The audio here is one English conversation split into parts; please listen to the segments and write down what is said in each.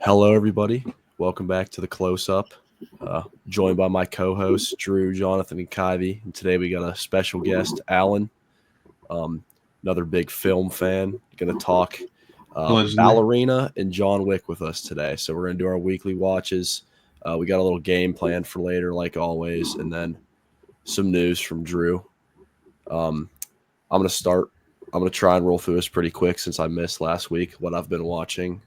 Hello, everybody. Welcome back to the Close Up. Joined by my co-hosts Drew, Jonathan, and Kyvie. And today we got a special guest, Allan, another big film fan. Going to talk Ballerina and John Wick with us today. So we're going to do our weekly watches. We got a little game planned for later, like always, and then some news from Drew. I'm going to start. I'm going to try and roll through this pretty quick since I missed last week what I've been watching.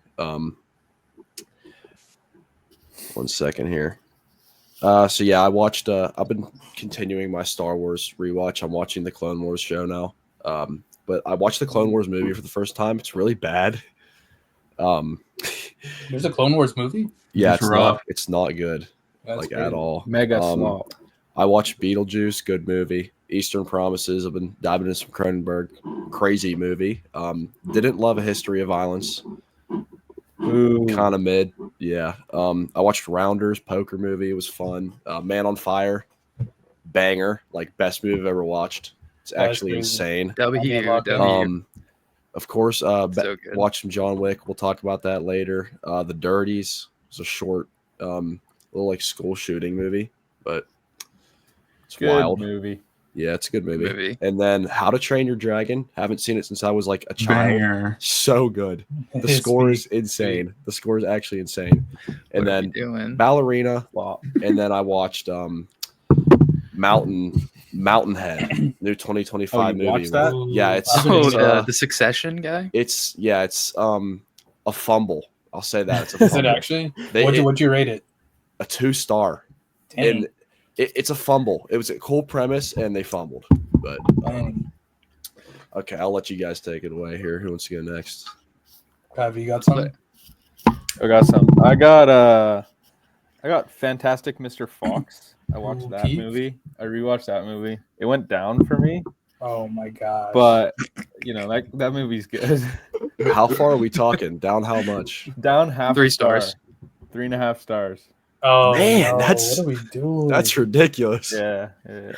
1 second here. I watched. I've been continuing my Star Wars rewatch. I'm watching the Clone Wars show now. But I watched the Clone Wars movie for the first time. It's really bad. There's a Clone Wars movie? Yeah, it's rough. It's not good, That's at all. Mega flop. I watched Beetlejuice, good movie. Eastern Promises. I've been diving into some Cronenberg, crazy movie. Didn't love A History of Violence. Kind of mid. Yeah. I watched Rounders, poker movie. It was fun. Man on Fire, banger. Like best movie I've ever watched. It's actually insane. Of course, watch some John Wick. We'll talk about that later. The Dirties was a short, little like school shooting movie, but it's good wild movie. Yeah, it's a good movie. And then How to Train Your Dragon. Haven't seen it since I was like a child. Banger. So good. The score is insane. The score is actually insane. And then Ballerina. And then I watched Mountainhead, new 2025 movie. Watched that? Yeah, it's the Succession guy. It's a fumble. I'll say that. It's a fumble. Is it actually? What'd you rate it? A 2-star. Dang. And it's a fumble. It was a cool premise, and they fumbled. But okay, I'll let you guys take it away here. Who wants to go next? Have you got something? I got some. I got Fantastic Mr. Fox. I watched that movie. I rewatched that movie. It went down for me. Oh my god! But that movie's good. How far are we talking? Down how much? Down half. 3 stars. 3.5 stars. Oh man, what are we doing? That's ridiculous. Yeah. And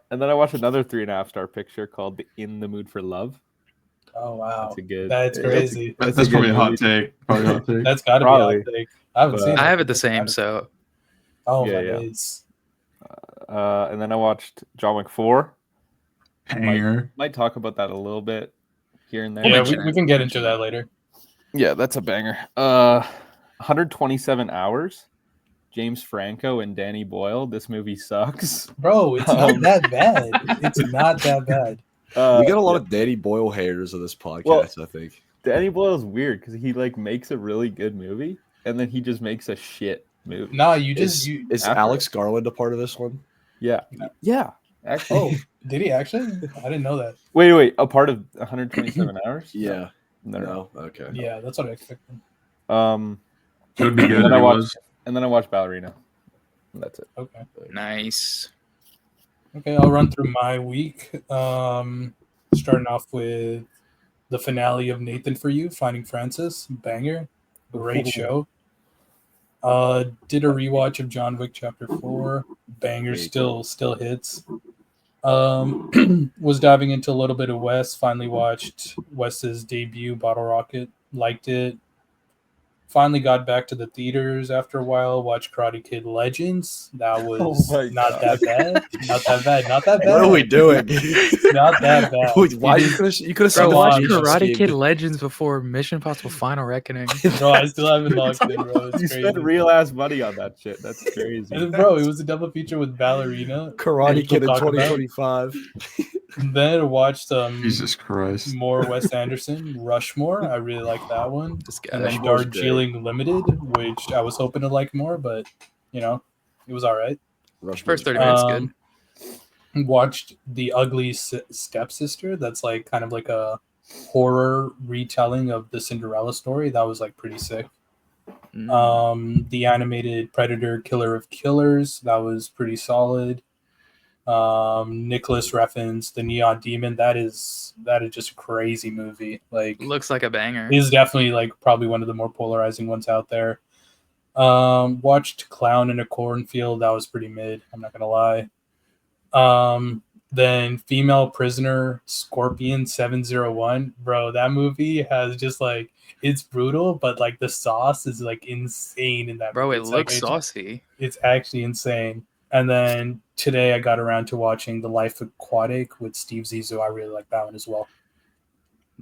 then I watched another 3.5-star picture called "The In the Mood for Love." Oh wow, That's crazy. That's probably a hot take. That's got to be a hot take. I haven't seen it. I have it the same. So. Oh my days. And then I watched John Wick 4. Banger. Might talk about that a little bit here and there. Yeah, we can get into that later. Yeah, that's a banger. 127 Hours. James Franco and Danny Boyle. This movie sucks. Bro, it's not that bad. It's not that bad. We got a lot of Danny Boyle haters of this podcast, I think. Danny Boyle's weird because he makes a really good movie and then he just makes a shit movie. No, is Alex Garland a part of this one? Yeah. Yeah. Actually. Did he actually? I didn't know that. Wait. A part of 127 Hours? Yeah. No. Okay. Yeah, that's what I expected. It would be good. And then I watched Ballerina. And that's it. Okay. Nice. Okay, I'll run through my week. Starting off with the finale of Nathan For You, Finding Francis. Banger. Great show. Did a rewatch of John Wick Chapter 4. Banger, still hits. Was diving into a little bit of Wes. Finally watched Wes's debut, Bottle Rocket. Liked it. Finally got back to the theaters after a while. Watched Karate Kid Legends. That was not that bad. Not that bad. What are we doing? Not that bad. Why you could have said watch Karate Kid Legends before Mission Impossible Final Reckoning. Bro, I still haven't logged in, bro. It's crazy. Spent real ass money on that shit. That's crazy. Bro, it was a double feature with Ballerina. Karate Kid in 2025. Then I watched Jesus Christ. more Wes Anderson, Rushmore. I really like that one. And then Rushmore's Darjeeling Limited, which I was hoping to like more, but it was all right. First 30 minutes good. Watched The Ugly Stepsister. That's like kind of like a horror retelling of the Cinderella story. That was like pretty sick. The animated Predator Killer of Killers. That was pretty solid. Nicholas Refn's The Neon Demon. That is just a crazy movie. Like, looks like a banger. He's definitely like probably one of the more polarizing ones out there. Watched Clown in a Cornfield. That was pretty mid. I'm not gonna lie. Then Female Prisoner Scorpion 701. Bro, that movie has just like, it's brutal, but like the sauce is like insane in that Bro, movie. it It's looks like, saucy. it's actually insane. And then today I got around to watching The Life Aquatic with Steve Zissou. I really like that one as well.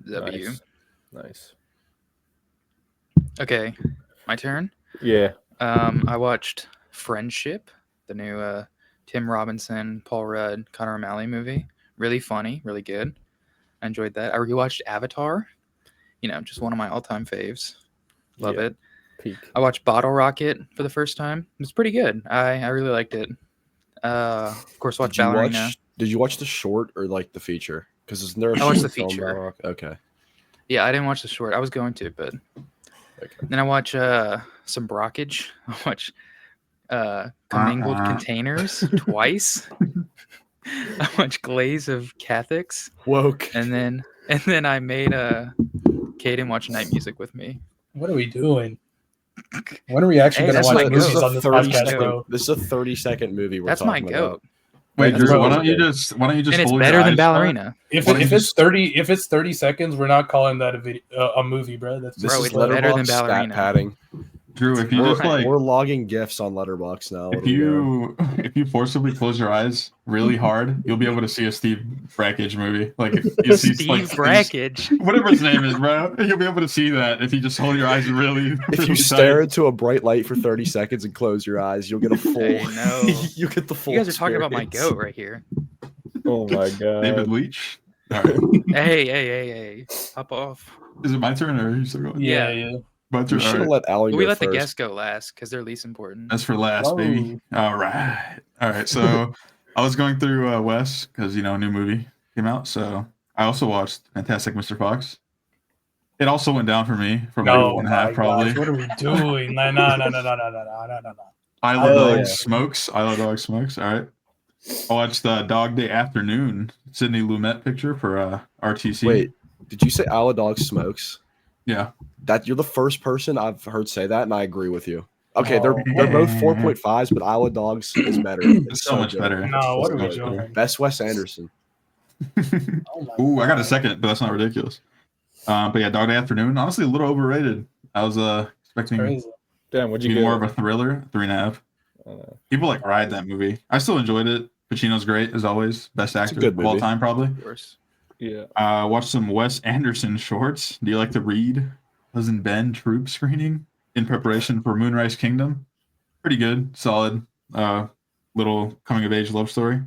W. Nice. Okay, my turn. Yeah. I watched Friendship, the new Tim Robinson, Paul Rudd, Connor O'Malley movie. Really funny, really good. I enjoyed that. I rewatched Avatar. Just one of my all-time faves. Love it. Peak. I watched Bottle Rocket for the first time. It was pretty good. I really liked it. Of course, watched Ballerina. Did you watch the short or like the feature? Because isn't there a I watched short the film feature. about Rock? Okay. Yeah, I didn't watch the short. I was going to, but then I watch some Brockage. I watch Commingled Containers twice. I watch Glaze of Catholics. Woke. And then I made Caden watch Night Music with me. What are we doing? When are we actually Hey, going to that's watch my movies goat. on this 30 podcast, second, bro? this is a 30-second movie we're That's my talking goat. about. Wait, That's Drew, what why I'm don't you just And it's hold better your than eyes shut? Ballerina. If Why don't it's you just- 30 seconds, we're not calling that a video, a movie, bro. That's This Bro, is it's better than Letterboxd stat Ballerina. padding. Drew, if you We're, just like we're logging gifs on Letterboxd now. What if are we doing? you forcibly close your eyes really hard, you'll be able to see a Steve Brackage movie. Like if you see Steve like, Brackage. whatever his name is, bro. You'll be able to see that if you just hold your eyes really. If really you tight. stare into a bright light for 30 seconds and close your eyes, you'll get a full. Hey, no. You get the full. You guys are talking about my experience. goat right here. Oh my god. David Leitch. All right, Hey. Hop off. is it my turn or are you still going? yeah. My You turn. should All have right. let Allan We go let the first. guests go last because they're least important. That's for last, baby. All right. So I was going through Wes because a new movie came out. So I also watched Fantastic Mr. Fox. It also went down for me from like No, 1.5 probably. Gosh, what are we doing? No. Isla Oh, Dog yeah. Smokes. Isla Dog Smokes. All right. I watched Dog Day Afternoon, Sidney Lumet picture for RTC. Wait, did you say Allan Dog Smokes? Yeah. That you're the first person I've heard say that, and I agree with you. Okay, Oh. they're both 4.5s, but Isla Dogs is better. It's so much good. better. No, what are we It's so much doing? Best Wes Anderson. Oh my Ooh, I got a God. second, but that's not ridiculous. But yeah, Dog Day Afternoon. Honestly, a little overrated. I was expecting Crazy. Damn, what'd to you be get? more of a thriller. 3.5. People ride that movie. I still enjoyed it. Pacino's great as always. Best a actor good of all movie. time, probably. Of course. Yeah. Watched some Wes Anderson shorts. Do you like to read? Was in Ben Troop screening in preparation for Moonrise Kingdom. Pretty good, solid, little coming of age love story.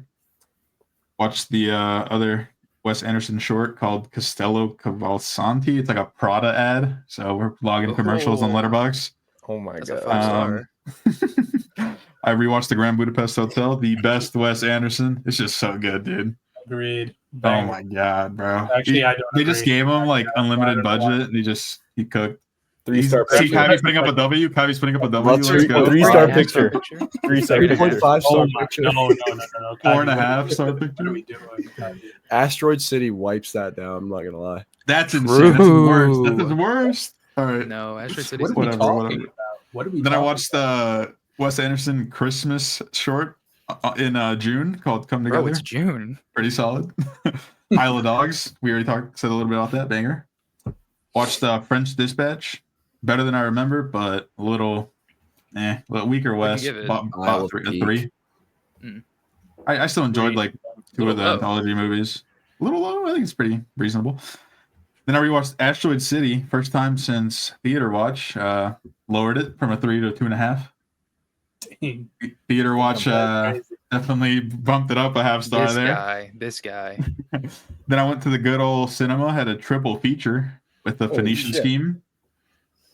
Watched the other Wes Anderson short called Castello Cavalcanti. It's like a Prada ad, so we're logging commercials on Oh. Letterboxd. Oh my That's a god. 5-star. I rewatched the Grand Budapest Hotel, the best Wes Anderson. It's just so good, dude. Agreed. Oh Bang. my god, bro! Actually, I don't They just agree. gave him like I unlimited don't know why. budget, and he cooked. 3-star See, picture. Kyvie's putting up a W. Kyvie's putting up a W. Let's Let's read- go. 3-star 3.5-star picture. 3-star 3.5 star Oh my, picture. no. 4.5-star What are picture. we doing? Asteroid City wipes that down. I'm not gonna lie. That's insane. That's the worst. That's True. the worst. All right. No, Astro City's What are we Whatever, talking whatever. about? What are we Then I talking watched the Wes Anderson Christmas short in June called "Come Bro, Together." it's June. Pretty solid. Isle of Dogs. We already said a little bit about that banger. Watched French Dispatch. Better than I remember, but a little weaker. What'd West you give it? Isle about of a Peak. 3. Mm. I still enjoyed like 2 of the Little low. anthology movies. A little low. I think it's pretty reasonable. Then I rewatched Asteroid City, first time since theater watch. Lowered it from a 3 to a 2.5. Dang. Theater watch Crazy. definitely bumped it up a half star there. This guy. Then I went to the good old cinema, had a triple feature with the Holy Phoenician shit. Scheme.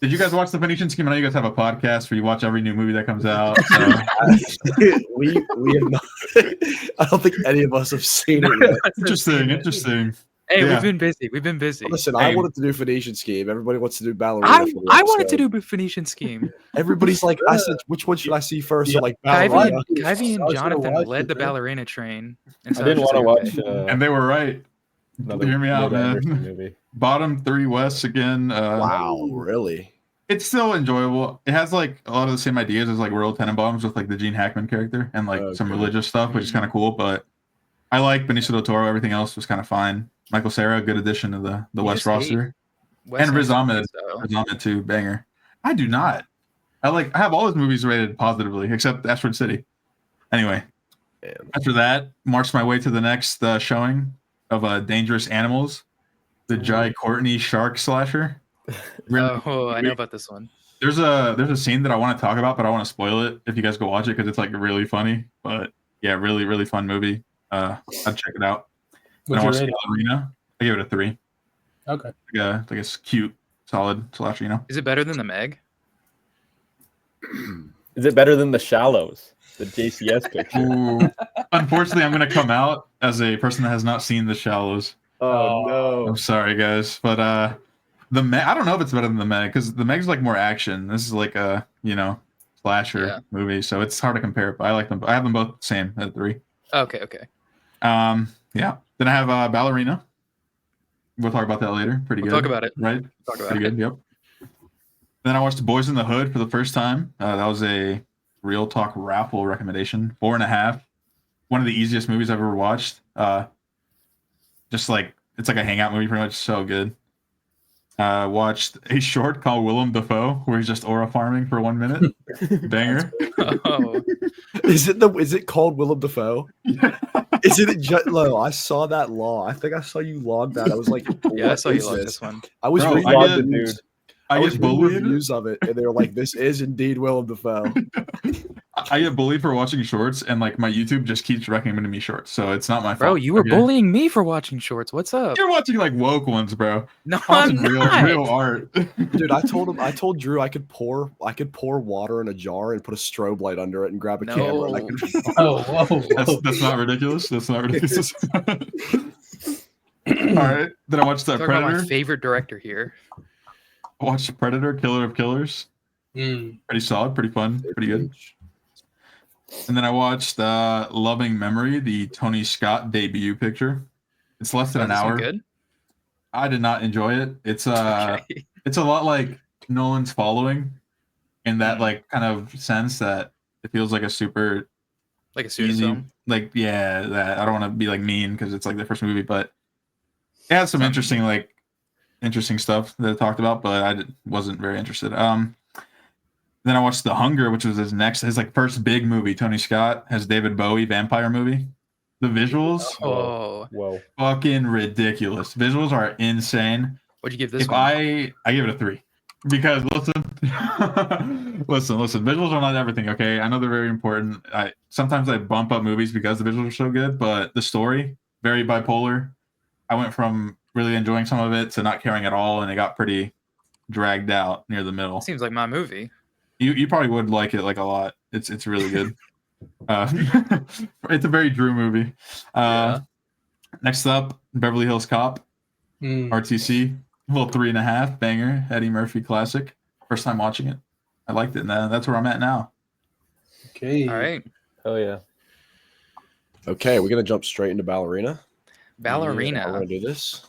Did you guys watch the Phoenician Scheme? I know you guys have a podcast where you watch every new movie that comes out. So we have not. I don't think any of us have seen it yet. interesting. Hey, Yeah. we've been busy. Listen, Hey. I wanted to do Phoenician Scheme. Everybody wants to do Ballerina. I for the wanted to episode. do Phoenician Scheme. Everybody's like, I said, which one should I see first? Yeah. I'm like, Kyvie Ballerina. and, Kyvie I was and gonna Jonathan watch led it, the man. ballerina train. And I so didn't was want just to like, watch And they were right. another Hear me out, Wes man. Anderson movie. Bottom 3 West again. Wow, really? It's still enjoyable. It has like a lot of the same ideas as like Royal Tenenbaums with like the Gene Hackman character and like some Okay. religious stuff, which is kind of cool. But I like Benicio del Toro. Everything else was kind of fine. Michael Cera, good addition to the You West just hate roster. Wes And Riz Anderson Ahmed. style. Riz Ahmed too, banger. I do not. I have all his movies rated positively, except Asteroid City. Anyway, after that, marched my way to the next showing of Dangerous Animals, the Jai Courtney shark slasher. Really, Oh, I know about this one. there's a scene that I want to talk about, but I want to spoil it if you guys go watch it because it's like really funny. But yeah, really, really fun movie. I'd check it out. What's your rating? Ballerina. I give it a 3. Okay. Like a cute, solid slasher. You know. Is it better than the Meg? Is it better than The Shallows, the JCS picture? Ooh. Unfortunately, I'm gonna come out as a person that has not seen The Shallows. Oh no! I'm sorry, guys, but the Meg. I don't know if it's better than the Meg because the Meg's like more action. This is like a slasher movie, so it's hard to compare. But I like them. I have them both the same at 3. Okay. Yeah. Then I have Ballerina. We'll talk about that later. Pretty We'll good. talk about it. Right? Talk about Pretty it. good. Yep. Then I watched Boys in the Hood for the first time. That was a Real Talk raffle recommendation. 4.5. One of the easiest movies I've ever watched. Just like it's like a hangout movie, pretty much. So good. Watched a short called Willem Dafoe, where he's just aura farming for 1 minute. Banger. Oh, Is it called Willem Dafoe? Is it just Lo? I saw that law. I think I saw you log that. I was like, yeah, I what saw you is love this? this one. I was Bro, reading I the get- news. I was get reading bullied. reviews of it, and they were like, "This is indeed Willem Dafoe." I get bullied for watching shorts, and like my YouTube just keeps recommending me shorts, so it's not my fault. Bro, you were okay? bullying me for watching shorts. What's up? You're watching like woke ones, bro. No, I'm I'm watching not. real art. Dude, I told Drew I could pour water in a jar and put a strobe light under it and grab a camera. And I could, Oh, whoa. That's not ridiculous. That's not ridiculous. All right. Then I watched Talk about my Predator. favorite director here. I watched Predator, Killer of Killers. Pretty solid, pretty fun, pretty good. And then I watched Loving Memory, the Tony Scott debut picture. It's less than an This one hour. Good. I did not enjoy it. It's Okay. it's a lot like Nolan's Following, in that like kind of sense that it feels like a super Like a pseudo easy, film. like that I don't want to be like mean because it's like the first movie, but it had some interesting stuff that it talked about, but I wasn't very interested. Then I watched The Hunger, which was his like first big movie. Tony Scott has David Bowie vampire movie. The visuals, Oh, fucking ridiculous. Visuals are insane. what'd you give this If one? I give it a 3 because listen, visuals are not everything. Okay, I know they're very important. Sometimes I bump up movies because the visuals are so good, but the story very bipolar. I went from really enjoying some of it to not caring at all, and it got pretty dragged out near the middle. Seems like my movie. You probably would like it like a lot. It's really good. It's a very Drew movie. Yeah. Next up, Beverly Hills Cop, RTC, a little 3.5 banger, Eddie Murphy classic. First time watching it, I liked it, and that's where I'm at now. Okay. All right. Oh yeah. Okay, we're gonna jump straight into Ballerina. Ballerina. Yeah, we're gonna do this.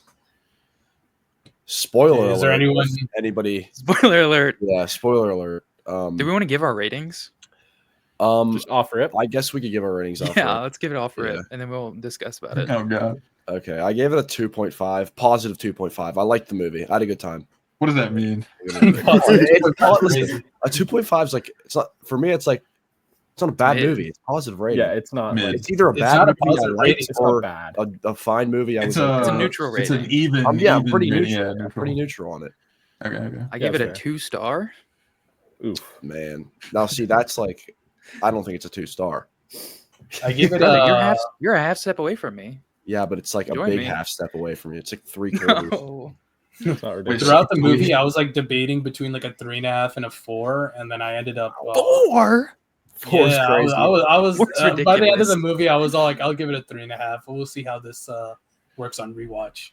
Spoiler Is there alert. anyone- Anybody? Spoiler alert. Yeah, spoiler alert. Do we want to give our ratings? Just offer it. I guess we could give our ratings off. Yeah, let's give it all for Yeah. it, and then we'll discuss about it. Oh god, Okay, I gave it a 2.5, positive 2.5. I liked the movie. I had a good time. what does that mean? Listen, a 2.5 is like, it's not for me. It's like it's not a bad Mid. movie. It's a positive rating. Yeah, it's not. Mid. Like, It's either a It's bad not a movie I positive liked rating, it's or not bad. a fine movie. It's a neutral It's an rating. even. I'm even pretty mid- neutral. yeah, I'm neutral. pretty neutral on it. Okay. I give it That's a fair. 2-star. Oof. Man, now see, that's like, I don't think it's a 2-star. I give it Brother, a. you're a half step away from me. Yeah, but it's like a Join big me. half step away from you. It's like 3/4. No. It's not ridiculous. Throughout the movie, I was like debating between like a 3.5 and a 4, and then I ended up. 4. Four's yeah, crazy. I was Four's by the end of ridiculous. the movie, I was all like, I'll give it a 3.5. We'll see how this works on rewatch.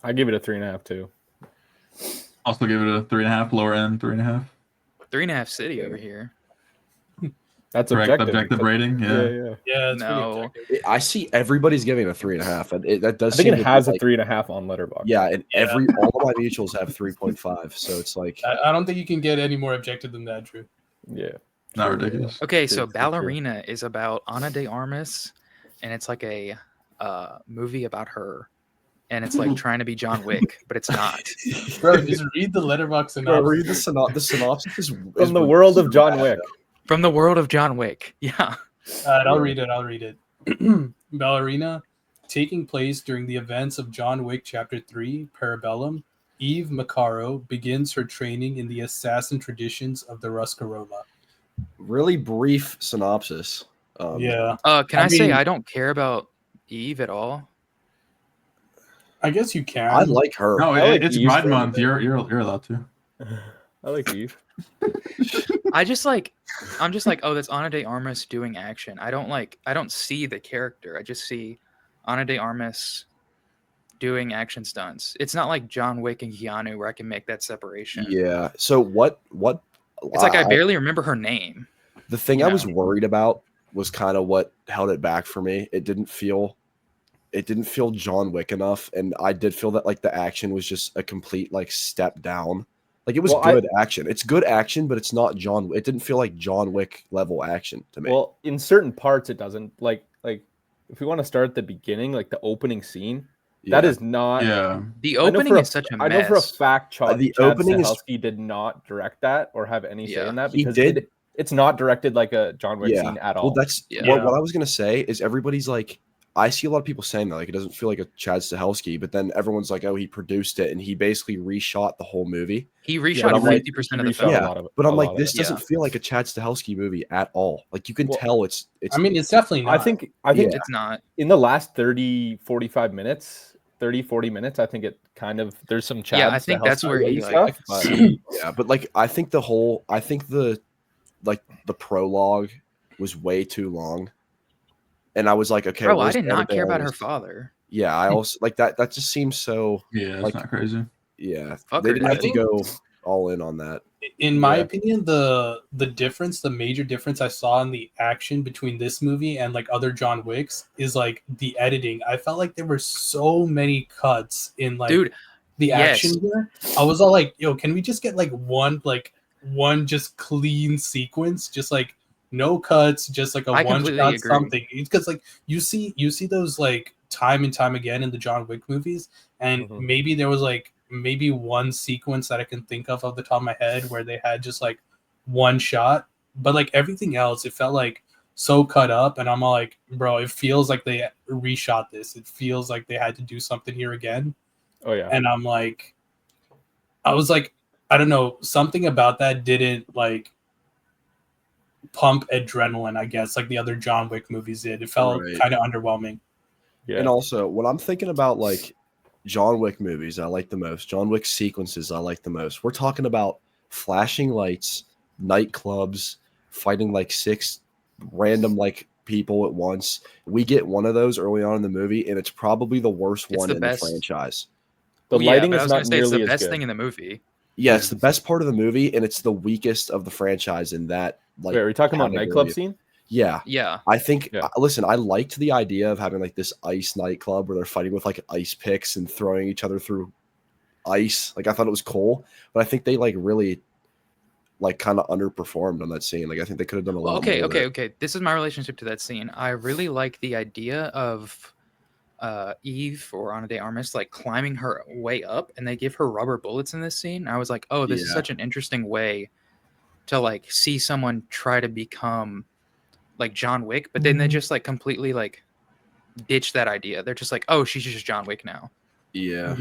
I give it a 3.5 too. Also give it a 3.5, lower end 3.5. 3.5 City over here. That's Correct objective. rating. Yeah. Yeah. Yeah, it's No. pretty objective. I see everybody's giving it a 3.5. And that does I think seem it to be has a like, 3.5 on Letterboxd. Yeah, and Yeah. all of my mutuals have 3.5. So it's like, I don't think you can get any more objective than that, Drew. Yeah. Not True. ridiculous. Okay, True, so true, true. Ballerina is about Ana de Armas and it's like a movie about her, and it's like trying to be John Wick, but it's not. Bro, just read the Letterboxd Bro, synopsis. read the synopsis is From the world of John Wick. From the world of John Wick. Yeah. I'll read it. Ballerina, taking place during the events of John Wick Chapter 3, Parabellum, Eve Macaro begins her training in the assassin traditions of the Ruscaroma. Really brief synopsis. Yeah. Can I say mean- I don't care about Eve at all? I guess you can. I like her. No, I like it's Eve Pride for Month. everything. You're allowed to. I like Eve. I'm just like, oh, that's Ana de Armas doing action. I don't see the character. I just see Ana de Armas doing action stunts. It's not like John Wick and Keanu where I can make that separation. Yeah. So what? It's like I barely remember her name. The thing you I was know. worried about was kind of what held it back for me. It didn't feel John Wick enough, and I did feel that like the action was just a complete like step down. Like it was good action. It's good action, but it's not John. It didn't feel like John Wick level action to me. Well, in certain parts, it doesn't. Like if we want to start at the beginning, like the opening scene, that is not. Yeah. The opening is such a mess. I know for a fact Chad opening Stahelski did not direct that or have any say in that He because did. It's not directed like a John Wick scene at all. Well, that's what I was gonna say. Is everybody's like, I see a lot of people saying that like it doesn't feel like a Chad Stahelski, but then everyone's like, oh, he produced it and he basically reshot the whole movie. He reshot 50% of the film. Yeah, but I'm like, this doesn't feel like a Chad Stahelski movie at all. Like you can tell it's. I mean, it's definitely not. I think it's not. In the last 30, 40 minutes, I think it kind of there's some Chad. Yeah, I think that's where he stuff. But like I think the prologue was way too long. And I was like, okay, bro, I did not care about her father. Yeah, I also like that. That just seems so. Yeah, it's like, not crazy. Yeah, Fuck they her, didn't have to dude. go all in on that. In my opinion, the major difference I saw in the action between this movie and like other John Wicks is like the editing. I felt like there were so many cuts in like the action here. I was all like, yo, can we just get like one just clean sequence, just like no cuts, just like a one shot something? Because like you see those like time and time again in the John Wick movies, and maybe there was like maybe one sequence that I can think of the top of my head where they had just like one shot, but like everything else, it felt like so cut up, and I'm all like, bro, it feels like they reshot this. It feels like they had to do something here again. Oh yeah. And I'm like, I was like, I don't know, something about that didn't like pump adrenaline, I guess, like the other John Wick movies did. It felt kind of underwhelming. Yeah. And also, when I'm thinking about like John Wick movies, I like the most. John Wick sequences, I like the most. We're talking about flashing lights, nightclubs, fighting like 6 random like people at once. We get one of those early on in the movie, and it's probably the worst one in the franchise. The lighting is not nearly it's the as best good. thing in the movie. Yeah, it's the best part of the movie, and it's the weakest of the franchise in that. Like, wait, are we talking about nightclub scene? Yeah. Yeah. I think, listen, I liked the idea of having like this ice nightclub where they're fighting with like ice picks and throwing each other through ice. Like, I thought it was cool, but I think they like really like kind of underperformed on that scene. Like, I think they could have done a lot more. Okay. This is my relationship to that scene. I really like the idea of Eve or Ana de Armas like climbing her way up, and they give her rubber bullets in this scene. I was like, oh, this is such an interesting way to like see someone try to become like John Wick, but then they just like completely like ditch that idea. They're just like, oh, she's just John Wick now. Yeah.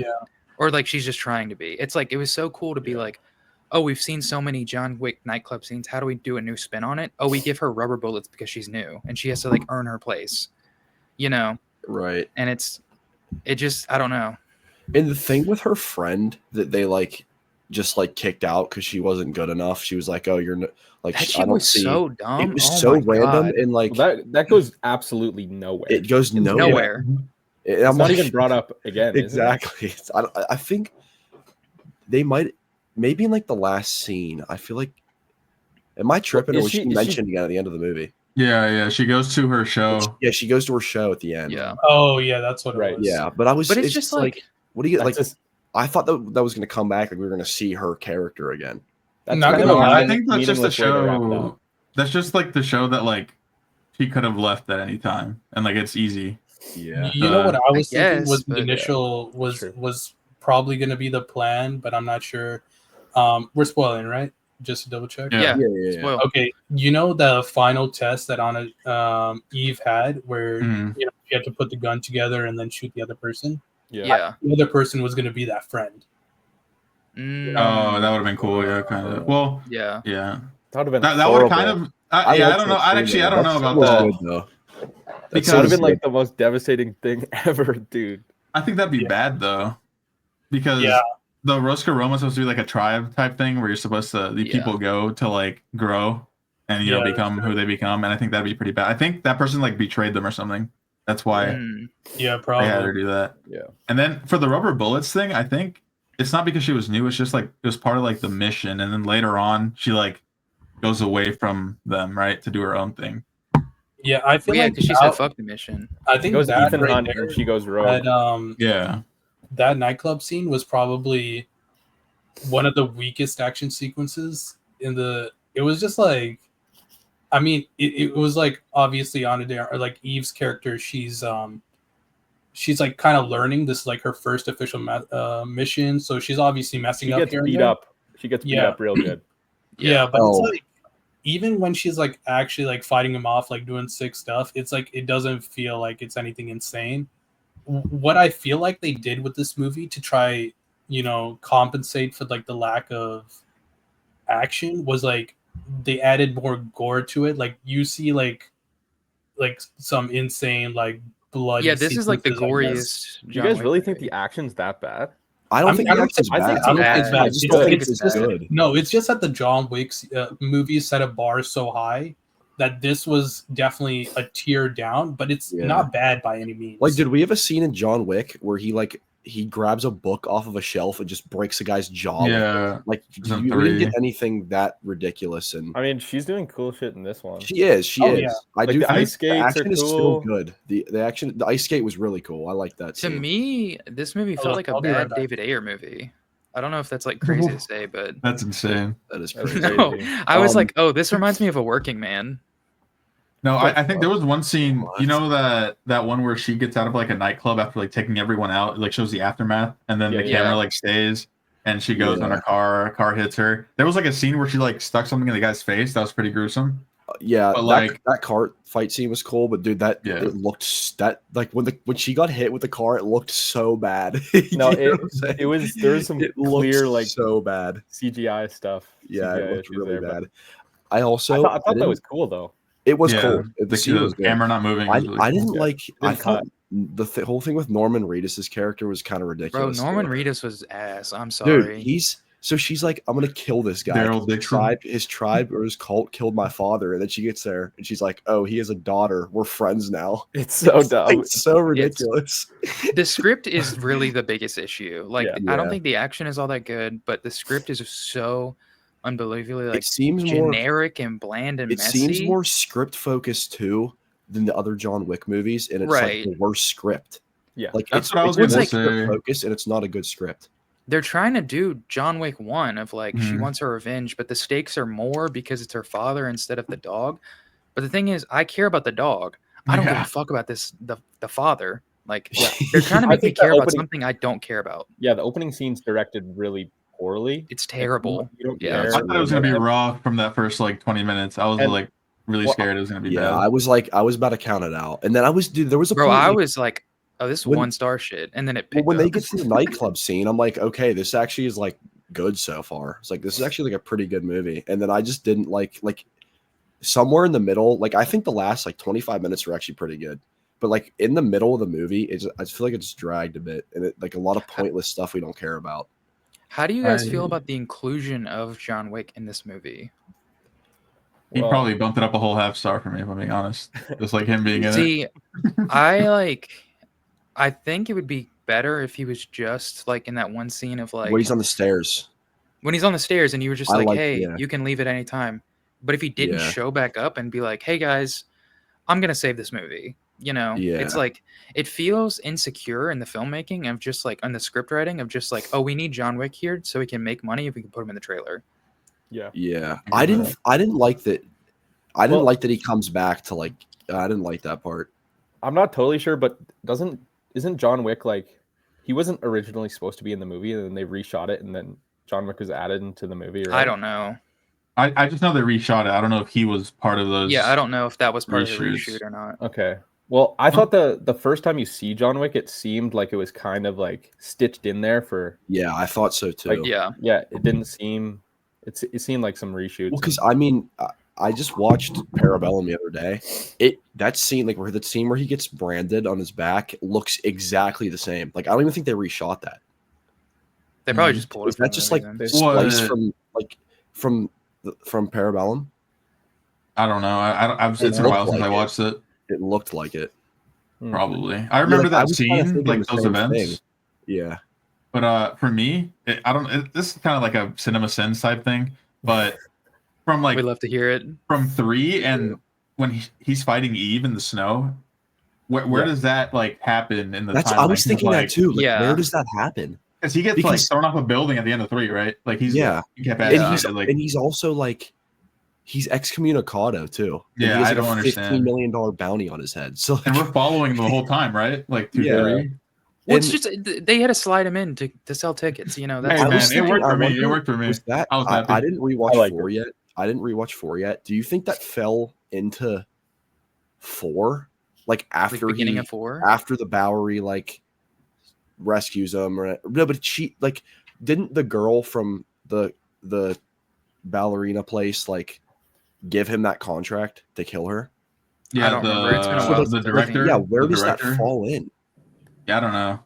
Or like she's just trying to be. It's like it was so cool to be like, oh, we've seen so many John Wick nightclub scenes. How do we do a new spin on it? Oh, we give her rubber bullets because she's new and she has to like earn her place, you know? Right. And it just, I don't know. And the thing with her friend that they like just like kicked out because she wasn't good enough. She was like, oh, you're like, that shit was so dumb. It was so random. And like, that goes absolutely nowhere. It goes nowhere. It's not even brought up again. Exactly. I think they might, maybe in like the last scene, I feel like, am I tripping or was she mentioned again at the end of the movie? Yeah. She goes to her show. Yeah, she goes to her show at the end. Yeah. Oh, yeah, that's what it was. Yeah, but it's just like what do you like? I thought that was going to come back, like we were going to see her character again. I think that's just a show. That's just like the show that like she could have left at any time, and like it's easy. Yeah. You know what I was thinking guess, was the but- initial true. was probably going to be the plan, but I'm not sure. We're spoiling, right? Just to double check. Yeah. Yeah. Spoil. Okay, you know the final test that Anna Eve had, where Mhm. you know she had to put the gun together and then shoot the other person. Yeah. The other person was going to be that friend. Mm, Oh, that would have been cool. Yeah, kind of. Well, yeah. yeah. That would have been That would horrible. kind of. I Yeah, I liked don't know. that I scene, actually, I though. don't know That about was that. good, though. Because- That would have been good. like the most devastating thing ever, dude. I think that'd be bad though, because Yeah. the Rosca Roma's supposed to be like a tribe type thing where you're supposed to the Yeah. people go to like grow and you know Yeah, become who they become, and I think that'd be pretty bad. I think that person like betrayed them or something. That's why Mm, Yeah, they had her probably. do that. Yeah. And then for the rubber bullets thing, I think it's not because she was new. It's just like it was part of like the mission, and then later on she like goes away from them, right, to do her own thing. Yeah, I feel yeah, like because she said fuck the mission. I It think goes that Ethan right Hunt there, and she goes rogue. Yeah. that nightclub scene was probably one of the weakest action sequences in the. It was just like, I mean, it was like obviously Anna or like Eve's character. She's like kind of learning this, like her first official mission, so she's obviously messing She up gets here and beat there. up. She gets beat Yeah. up real good. Yeah, but Oh. it's like even when she's like actually like fighting him off, like doing sick stuff, it's like it doesn't feel like it's anything insane. What I feel like they did with this movie to try, you know, compensate for like the lack of action was like they added more gore to it. Like you see like some insane like blood. Yeah, this is like the goriest. goriest. Do you guys really think the action's that bad? I don't I think mean, the action's I think bad. it's bad. it's bad. I just It's- don't think it's it's bad. good. No, it's just that the John Wick's movies set a bar so high that this was definitely a tier down, but it's Yeah. not bad by any means. Like, did we have a scene in John Wick where he grabs a book off of a shelf and just breaks a guy's jaw? Yeah. Like It's a we didn't get three. anything that ridiculous, and I mean, she's doing cool shit in this one. she is. Oh, I Like, do the think ice skates the are action is still cool. good. The ice skate was really cool. I like that. To scene. me, this movie felt like a I'll be right bad back. David Ayer movie. I don't know if that's like crazy to say, but That's insane. that is That's crazy. no, crazy. I was Um, like, oh, this reminds me of a Working Man. No, But- I think there was one scene, What? you know, that one where she gets out of like a nightclub after like taking everyone out, it, like shows the aftermath, and then Yeah, the yeah. camera like stays and she goes on Yeah. a car hits her. There was like a scene where she like stuck something in the guy's face. That was pretty gruesome. Yeah, But, that, like- that car fight scene was cool, but dude, that Yeah. it looked that like when she got hit with the car, it looked so bad. You No, know what I'm saying? it was there was some It looked clear like so bad. CGI stuff. Yeah, CGI it looked issues really there, but bad. I also I thought that didn't- was cool though. it was Yeah, cool. The scene was good. camera not moving. I, was really I cool. didn't Yeah. like. I Good thought the whole thing with Norman Reedus' character was kind of Bro, ridiculous. Norman too. Reedus was ass. I'm Dude, sorry. so she's like, I'm gonna kill this guy. Daryl 'cause Dixon. His tribe or his cult killed my father, and then she gets there and she's like, oh, he has a daughter. We're friends now. It's so dumb. It's so ridiculous. The script is really the biggest issue. Like, Yeah. I don't Yeah. think the action is all that good, but the script is so unbelievably like it seems more. generic and bland and It messy. seems more script focused too than the other John Wick movies, and it's Right. like the worst script. Yeah. Like That's it's, what I was it's gonna like say. script focused, and it's not a good script. They're trying to do John Wick 1 of like she Mhm. wants her revenge, but the stakes are more because it's her father instead of the dog. But the thing is, I care about the dog. I don't give Yeah. a fuck about the father. Like they're trying to I make me think the care about opening- something I don't care about. Yeah, the opening scene's directed really poorly. It's terrible. You don't Yeah. care. I thought it was gonna be raw from that first like 20 minutes. I was And- like really well, scared it was gonna be Yeah, bad. I was about to count it out, and then dude, there was a Bro, point, I like, was like, oh, this is when- 1-star shit. And then it well, picked when up. they get to the nightclub scene, I'm like, okay, this actually is like good so far. It's like this is actually like a pretty good movie, and then I just didn't like somewhere in the middle. Like I think the last like 25 minutes were actually pretty good, but like in the middle of the movie, I just feel like it's dragged a bit, and it like a lot of pointless stuff we don't care about. How do you guys feel I- about the inclusion of John Wick in this movie? He Well, probably bumped it up a whole half star for me, if I'm being honest. Just like him being in it. See, I think it would be better if he was just like in that one scene of like when he's on the stairs, when he's on the stairs and you were just I like, like- hey, yeah. you can leave at any time. But if he didn't Yeah. show back up and be like, hey guys, I'm gonna save this movie, you know, it's Yeah. like it feels insecure in the filmmaking of just like on the script writing of just like, oh, we need John Wick here so we can make money if we can put him in the trailer. yeah. yeah, I I get didn't like that. I didn't Well- like that he comes back to like I didn't like that part. I'm not totally sure, but isn't John Wick like he wasn't originally supposed to be in the movie, and then they reshot it, and then John Wick was added into the movie, right? I don't know. I just know they reshot it. I don't know if he was part of those. Yeah, I don't know if that was part of the reshoots. reshoot or not. Okay. Well, I thought the first time you see John Wick, it seemed like it was kind of like stitched in there for. Yeah, I thought so too. Like, Yeah. Yeah, it didn't seem. It seemed like some reshoots. Well, because I mean, I just watched Parabellum the other day. That scene, like where the scene where he gets branded on his back, looks exactly the same. Like I don't even think they reshot that. They probably just pulled it. Is that just like then. spliced from Parabellum? I don't know. It's been a while since I watched it. It looked like it. Probably. I remember that scene, like those events. Thing. Yeah. But for me, this is kind of like a cinema sins type thing. But from like we love to hear it. From 3 and when he's fighting Eve in the snow, where does that like happen in the timeline? I was thinking that too. Like, yeah. Where does that happen? Because he gets like thrown off a building at the end of 3, right? Like he kept and he's also like he's excommunicado too. Yeah, I don't understand. $15 million bounty on his head. So and we're following him the whole time, right? Like 2, 3. Well, it's just they had to slide him in to sell tickets. You know, that's it worked for me. It worked for me. I didn't rewatch 4 yet. I didn't rewatch 4 yet. Do you think that fell into 4? Like after beginning of 4? After the Bowery like rescues him or no, but she like didn't the girl from the ballerina place like give him that contract to kill her? Yeah, I don't remember. It's been a while. The director. Yeah, where does that fall in? Yeah, I don't know.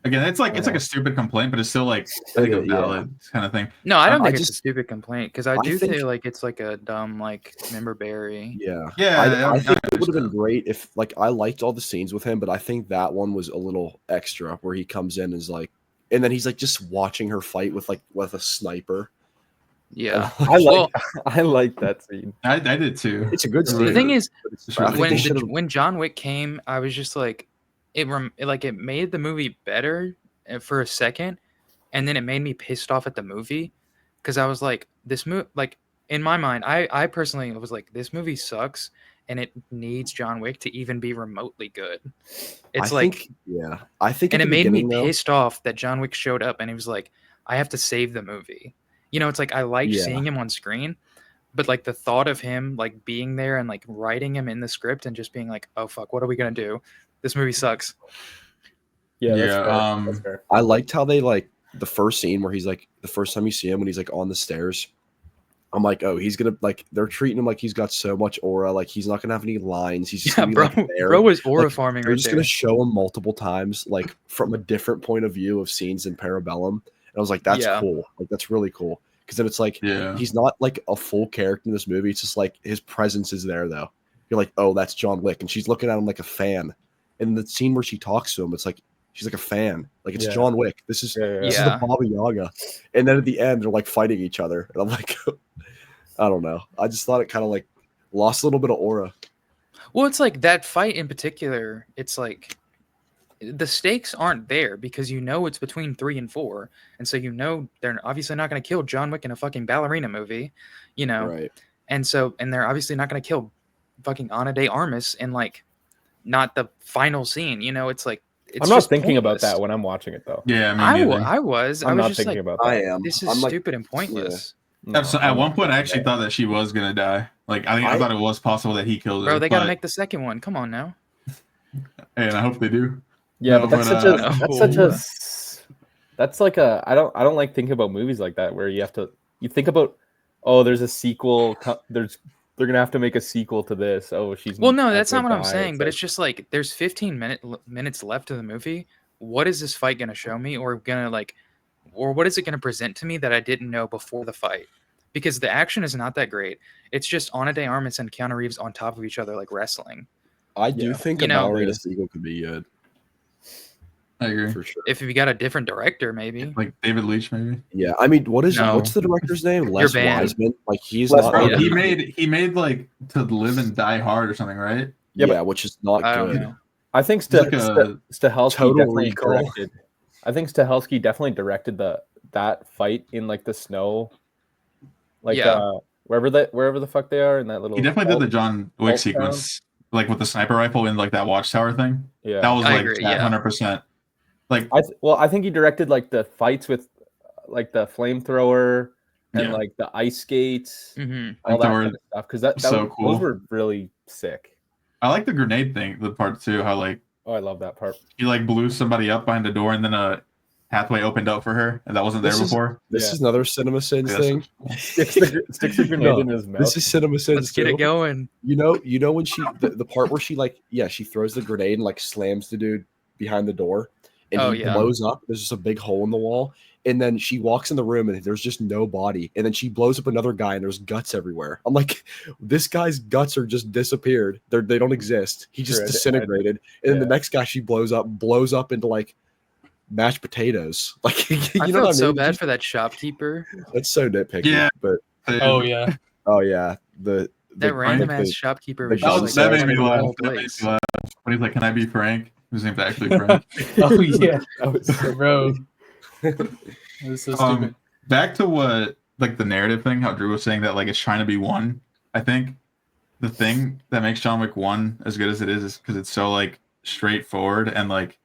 Again, it's like a stupid complaint, but it's still like I think a valid kind of thing. No, I don't think it's a stupid complaint because I do feel like it's like a dumb like member berry. Yeah, yeah. I think it would have been great if like I liked all the scenes with him, but I think that one was a little extra where he comes in and is like, and then he's like just watching her fight with a sniper. Yeah, I like that scene. I did too. It's a good scene. The thing is, when when John Wick came, I was just like, it made the movie better for a second, and then it made me pissed off at the movie because I was like, this movie, like in my mind, I personally was like, this movie sucks, and it needs John Wick to even be remotely good. It's I think, and it made me pissed off that John Wick showed up and he was like, I have to save the movie. You know, it's like I like seeing him on screen, but like the thought of him like being there and like writing him in the script and just being like, oh fuck, what are we gonna do? This movie sucks. Yeah, that's fair. I liked how they like the first scene where he's like the first time you see him when he's like on the stairs. I'm like, oh, he's gonna like they're treating him like he's got so much aura, like he's not gonna have any lines. He's just gonna be, like, there. Bro was aura farming. They're just gonna show him multiple times, like from a different point of view of scenes in Parabellum. And I was like, that's cool. Like that's really cool. Because then it's like he's not like a full character in this movie. It's just like his presence is there though. You're like, oh, that's John Wick, and she's looking at him like a fan. And the scene where she talks to him, it's like she's like a fan. Like it's John Wick. This is the Baba Yaga. And then at the end, they're like fighting each other, and I'm like, I don't know. I just thought it kind of like lost a little bit of aura. Well, it's like that fight in particular. It's like the stakes aren't there because you know it's between 3 and 4, and so you know they're obviously not going to kill John Wick in a fucking ballerina movie, you know. Right. And they're obviously not going to kill fucking Ana de Armas in like not the final scene, you know. It's like I'm not thinking about that when I'm watching it though. Yeah, I was not just thinking like, about that. I am. This is stupid and pointless. No, at one point, I actually thought that she was gonna die. Like I thought it was possible that he killed her. Bro, they got to make the second one. Come on now. And I hope they do. Yeah, but that's like a I don't like thinking about movies like that where you think about, oh, there's a sequel, they're gonna have to make a sequel to this. Oh, well, no, that's not what I'm saying. But it's just like there's 15 minutes left of the movie. What is this fight gonna show me, or what is it gonna present to me that I didn't know before the fight? Because the action is not that great. It's just Ana de Armas and Keanu Reeves on top of each other like wrestling. I do think a ballerina sequel could be good. I agree. For sure. If you got a different director, maybe. Like David Leitch, maybe. Yeah, I mean, what's the director's name? Les Wiseman. Like he's not. He made like To Live and Die Hard or something, right? Yeah, which is not good. Know. I think Stahelski definitely directed. I think Stahelski definitely directed that fight in like the snow, like wherever the fuck they are in that little. He definitely did the John Wick sequence. like with the sniper rifle in like that watchtower thing. Yeah, That was I like agree, yeah. 100%. Like, I think he directed like the fights with like the flamethrower and Yeah. like the ice skates, Hmm. all that Flamethrower kind of stuff. Because so cool. those were really sick. I like the grenade thing, the part too. How like Oh, I love that part. he like blew somebody up behind the door, and then a pathway opened up for her, and that wasn't there before. This Yeah. is another Cinema Sins Yes. thing. Sticks a grenade in his mouth. This is Cinema Sins. Let's get it going. You know when the part where she she throws the grenade and like slams the dude behind the door, and Oh, he yeah. blows up. There's just a big hole in the wall, and then she walks in the room and there's just no body, and then she blows up another guy and there's guts everywhere. I'm like, this guy's guts are just disappeared. They don't exist. He just Sure, disintegrated, and then the next guy she blows up into like mashed potatoes. Like you I know felt what I so mean? bad for that shopkeeper. That's so nitpicky. Yeah. But Oh yeah. oh yeah, That the random like ass the- shopkeeper the was gun just like That made me in the laugh. whole That made place. me laugh. When he's like, "Can I be Frank?" His name's actually Frank. Oh yeah, That was so bro. funny. It was so stupid. Back to what like the narrative thing, how Drew was saying that like it's trying to be one. I think the thing that makes John Wick 1 as good as it is because it's so like straightforward, and like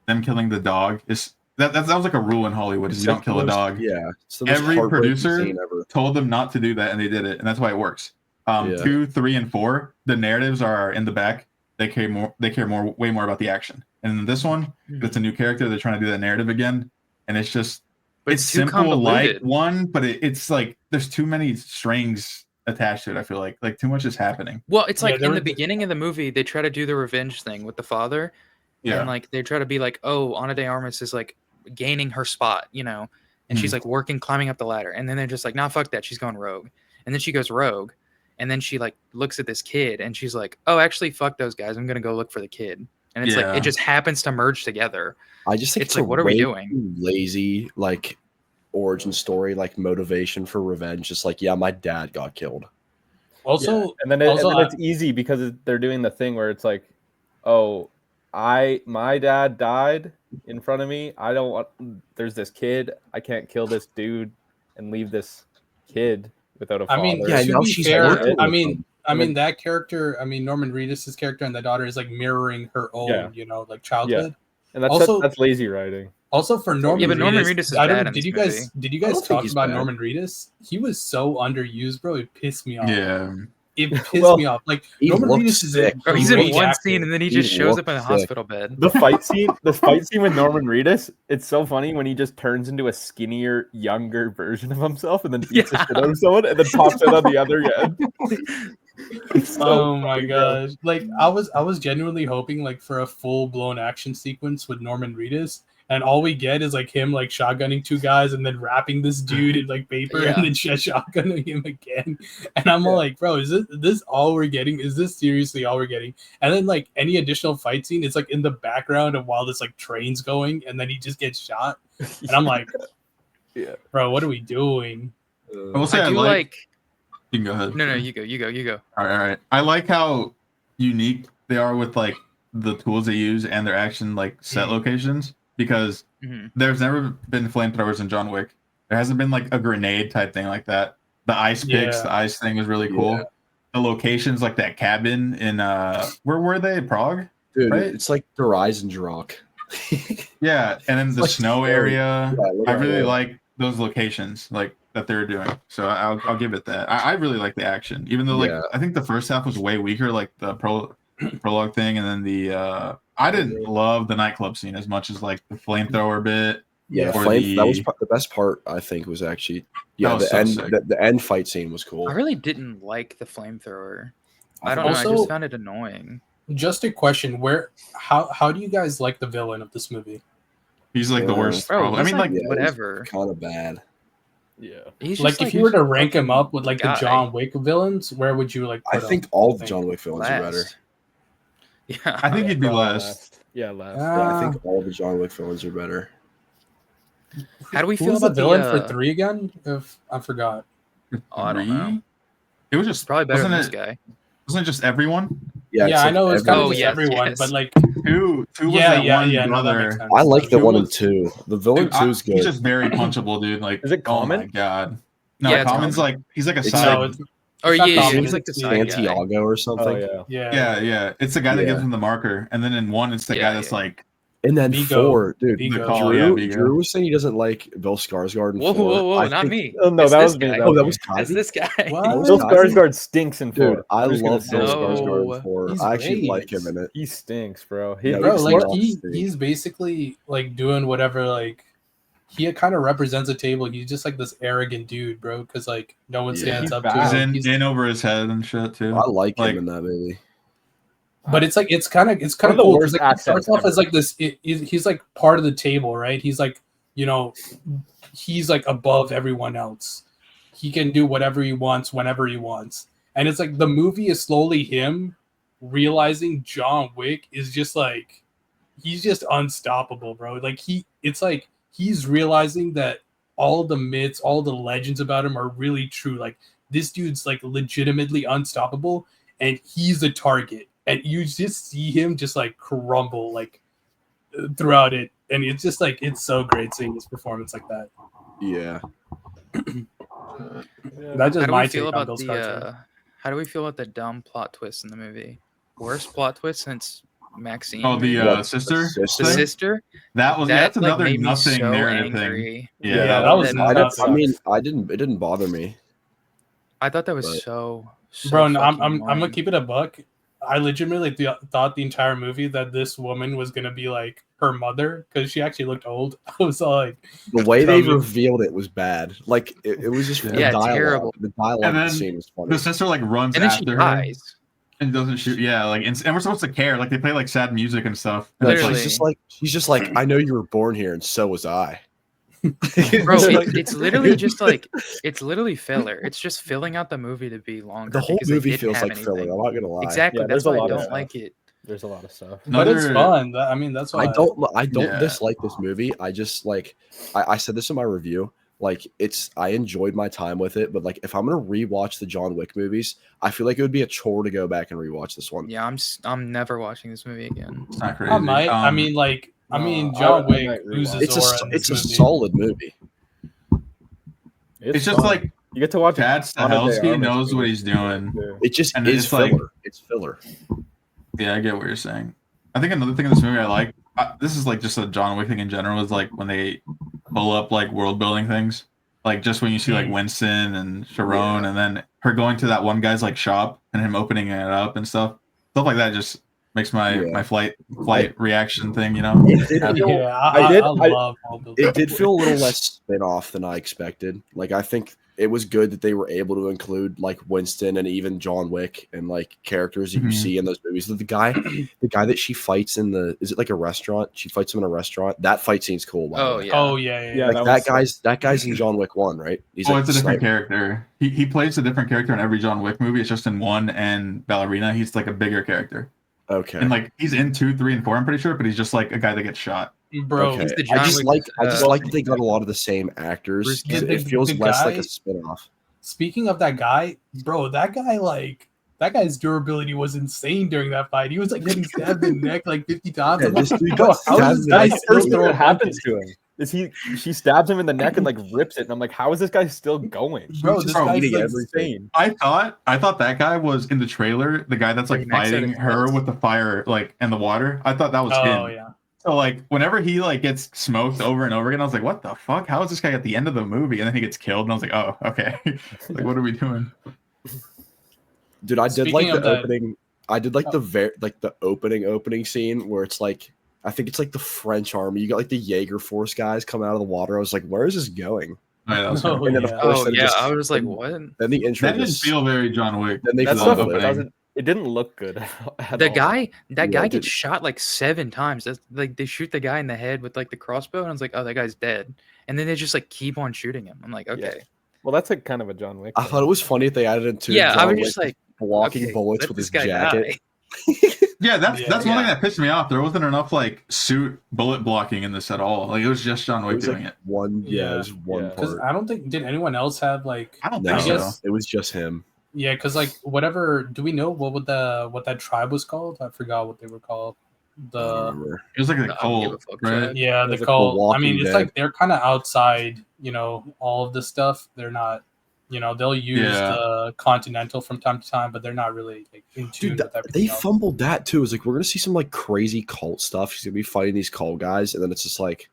them killing the dog is that was like a rule in Hollywood is you don't kill a dog. Yeah, it's the most Every heartbreaking producer scene ever. told them not to do that, and they did it, and that's why it works. Yeah. 2, 3, and 4, the narratives are in the back. They care way more about the action. And in this one, it's a new character. They're trying to do that narrative again, and it's just But it's too simple like convoluted. one, but it's like there's too many strings attached to it. I feel like too much is happening. Well, it's Yeah, like there in were- the beginning of the movie, they try to do the revenge thing with the father, Yeah, and like they try to be like, oh, Ana de Armas is like gaining her spot, and she's like climbing up the ladder, and then they're just like, nah, fuck that, she's going rogue, and then she goes rogue, and then she like looks at this kid, and she's like, oh, actually, fuck those guys, I'm gonna go look for the kid, and it's like Yeah. it just happens to merge together. I just think It's it's like, a what are we way doing? too lazy, like origin story, like motivation for revenge. Just like, yeah, my dad got killed. Also, Yeah. And then it's easy because they're doing the thing where it's like, oh, my dad died in front of me. I don't want. There's this kid. I can't kill this dude and leave this kid without a father. I mean, Yeah, to now be she's fair, working I with mean, him. that character, Norman Reedus' character and the daughter is like mirroring her own, like childhood. and that's also- that's lazy writing. Also for Norman, Yeah, but Norman Reedus, Reedus is I don't- bad in did this you guys movie. did you I guys don't think talk he's about bad. Norman Reedus? He was so underused, bro. It pissed me off. yeah. It pissed Well, me off. Like he Norman looked Reedus is a sick. Bro, he's in great one actor. scene, and then he He just shows up looked in a sick. hospital bed. The fight scene with Norman Reedus, it's so funny when he just turns into a skinnier, younger version of himself and then beats the shit out of someone and then pops it on the other end. It's so Oh my funny, bro. gosh! Like I was genuinely hoping like for a full blown action sequence with Norman Reedus, and all we get is like him like shotgunning two guys and then wrapping this dude in like paper Yeah. and then shotgunning him again. And I'm all like, bro, is this all we're getting? Is this seriously all we're getting? And then like any additional fight scene, it's like in the background of while this like train's going, and then he just gets shot. And I'm like, Yeah. bro, what are we doing? I will say I do like. You can go ahead. No, you go. All right. I like how unique they are with like the tools they use and their action like set locations, because Mhm. there's never been flamethrovers in John Wick. There hasn't been like a grenade type thing like that. The ice picks, Yeah. the ice thing was really cool. Yeah. The locations like that cabin in where were they? Prague? Dude, Right? it's like the Horizon Rock. Yeah, and then the like snow scary. area. Yeah, I really yeah. like those locations like that they're doing. So I'll give it that. I really like the action, even though like Yeah. I think the first half was way weaker, like the prologue thing, and then the I didn't love the nightclub scene as much as like the flamethrower bit. Yeah, Or flame. That was the- the best part. I think was actually That was the so end. sick. The end fight scene was cool. I really didn't like the flamethrower. I don't Also- know. I just found it annoying. Just a question: how do you guys like the villain of this movie? He's like the Yeah. worst. Bro, probably. I he's mean, like yeah, whatever. Kind of bad. Yeah. He's Like, just if you were to rank him fucking up with like guy. the John Wick villains, where would you like? I Put think him? all of John Wick villains are better. last. Yeah, I think he'd be Probably last. Yeah, last. Yeah, I think all the John Wick villains are better. How do we Who feel was the about villain the, for 3 again? If I forgot. Oh, I don't know. Three? It was just Probably better than this wasn't guy. Wasn't it just everyone? Yeah, it's I like know it's kind of Oh, just yes, everyone, yes. but like, Two was yeah, that yeah, one yeah. No, that brother. makes sense. I like the Who 1 and was- 2. The villain Dude, 2 is good. He's just very punchable, dude. Like, Is it oh my Common? god. No, Yeah, it's Common's Common. like he's like a It's side. no, it's Or It's not yeah, Goblin, he's like the it's side guy. Santiago or something. Oh yeah. Yeah. It's the guy that Yeah. gives him the marker, and then in 1, it's the Yeah, guy that's yeah. like And then Vigo. 4, dude. Vigo. the call. Yeah, Drew, Vigo. Drew was saying he doesn't like Bill Skarsgård in 4. I Not think- me. Oh, no, It's that this was me. guy. That Oh, that was was It's Kylie? this guy. What? Bill Kylie? Skarsgård stinks in 4. Dude, I I'm just gonna love say Bill it. Skarsgård in 4. He's I actually great. like him in it. He stinks, bro. Yeah, Bro, he's like not stink. he's basically like doing whatever. Like he kind of represents a table. He's just like this arrogant dude, bro. Because like no one Yeah. stands He's up bad. to He's him. in over his head and shit too. I like Like- him in that movie. But it's like it's kind of One of cool. the 'cause, worst like, he accents starts off ever. as like this. He's like part of the table, right? He's like he's like above everyone else. He can do whatever he wants whenever he wants, and it's like the movie is slowly him realizing John Wick is just like he's just unstoppable, bro. Like it's like he's realizing that all the myths, all the legends about him are really true. Like this dude's like legitimately unstoppable, and he's a target. And you just see him just like crumble like throughout it, and it's just like it's so great seeing his performance like that. Yeah. That's just How do my we take feel on about Bill Skarsgård. how do we feel about the dumb plot twist in the movie? Worst plot twist since Maxine. Oh, the What, sister. the the sister? sister. That was That that's another made me nothing so narrative thing. angry. Yeah, that was I, nuts. I mean, it didn't bother me. I thought that was But- so Bro, no, I'm fucking gonna annoying. keep it a buck. I legitimately thought the entire movie that this woman was gonna be like her mother because she actually looked old. I was all like, The way they Coming. revealed it was bad. Like it was just the Yeah, dialogue. terrible. The dialogue And of the then scene was funny. The sister like runs And then she after her dies. and doesn't shoot. Yeah, like and we're supposed to care. Like they play like sad music and stuff. No, Literally. she's just like, I know you were born here, and so was I. Bro, it's literally just like it's literally filler. It's just filling out the movie to be longer. The whole because they movie didn't feels have like filler. anything. I'm not gonna lie. Exactly. Yeah, That's there's a why I lot of don't stuff. like it. There's a lot of stuff. but it's Another- fun. I mean, that's why I don't Yeah. dislike this movie. I just like I said this in my review. Like I enjoyed my time with it, but like if I'm gonna rewatch the John Wick movies, I feel like it would be a chore to go back and rewatch this one. Yeah, I'm never watching this movie again. It's not crazy. I might. I mean, like, no, John I Wick might rewatch loses it. It's aura in it's this a movie. solid movie. it's just fun. like you get to watch. Chad Ana de Stahelski Armas knows what movies he's doing. too. It just And is it's like- filler. It's filler. Yeah, I get what you're saying. I think another thing in this movie I like. This is like just a John Wick thing in general. Is like when they pull up like world building things. Like just when you see like Winston and Sharon, and then her going to that one guy's like shop and him opening it up and stuff like that just makes my Yeah. my flight reaction thing. You know. It did, feel, Yeah, I love all those. it did feel a little less spin off than I expected. Like I think it was good that they were able to include like Winston and even John Wick and like characters that you Mhm. see in those movies. The guy that she fights in is it like a restaurant? She fights him in a restaurant. That fight scene's cool. By the Oh way. yeah. Oh yeah. Yeah, Like that that guy's in John Wick 1, right? He's Oh, like it's a different sniper. character. He plays a different character in every John Wick movie. It's just in 1 and Ballerina. He's like a bigger character. Okay. And like he's in 2, 3, and 4. I'm pretty sure, but he's just like a guy that gets shot. Bro, Okay. He's the I John just Wick, like that they got a lot of the same actors. Bruce 'Cause Campbell. it feels The less like guy- a spin-off. speaking of that guy, bro, that guy's durability was insane during that fight. He was like getting stabbed in the neck like 50 times. Yeah, I'm this like, dude bro, got how stabbed is this in guy the neck. still first thing throwing that happens punches? to him is she stabs him in the neck and like rips it, and I'm like, how is this guy still going? Bro, He's this just guy's eating like everything. Insane. I thought that guy was in the trailer, the guy that's like Like, next to fighting the her face. with the fire like and the water. I thought that was Oh him. yeah. So like whenever he like gets smoked over and over again, I was like, what the fuck? How is this guy at the end of the movie? And then he gets killed, and I was like, oh, okay. Like what are we doing? Dude, I did Speaking like of the that- opening. I did like Oh. the opening scene where it's like I think it's like the French army. You got like the Jaeger Force guys coming out of the water. I was like, where is this going? Oh, yeah, that was Oh, And then yeah. of course, Oh then yeah. just- I was like, then- what? Then the intro that didn't just feel very John Wick. then they That the stuff flip it. opening. it didn't look good at The all. guy Yeah, guy it gets did. shot like 7 times. That's like they shoot the guy in the head with like the crossbow, and I was like, oh, that guy's dead. And then they just like keep on shooting him. I'm like, okay. Well, that's like kind of a John Wick. I thing. thought it was funny if they added into Yeah, I John was Wick just like, blocking okay, bullets let with this his guy jacket. die. Yeah, that's Yeah. one thing Yeah. that pissed me off. There wasn't enough like suit bullet blocking in this at all. Like it was just John It Wick was doing like it. one, Yeah. it was one Yeah. Because part. I don't think did anyone else have like I don't No, think I guess- so. it was just him. yeah, because like whatever. Do we know what that tribe was called? I forgot what they were called. I don't remember. It was like a I don't give a cult, fuck, right? Chad. Yeah, the There's a cult. I Walking mean, it's Dead. like they're kind of outside. You know, all of this stuff. They're not. You know, they'll use the Continental from time to time, but they're not really like in tune with everything they else. fumbled that too. It's like we're gonna see some like crazy cult stuff. She's gonna be fighting these cult guys, and then it's like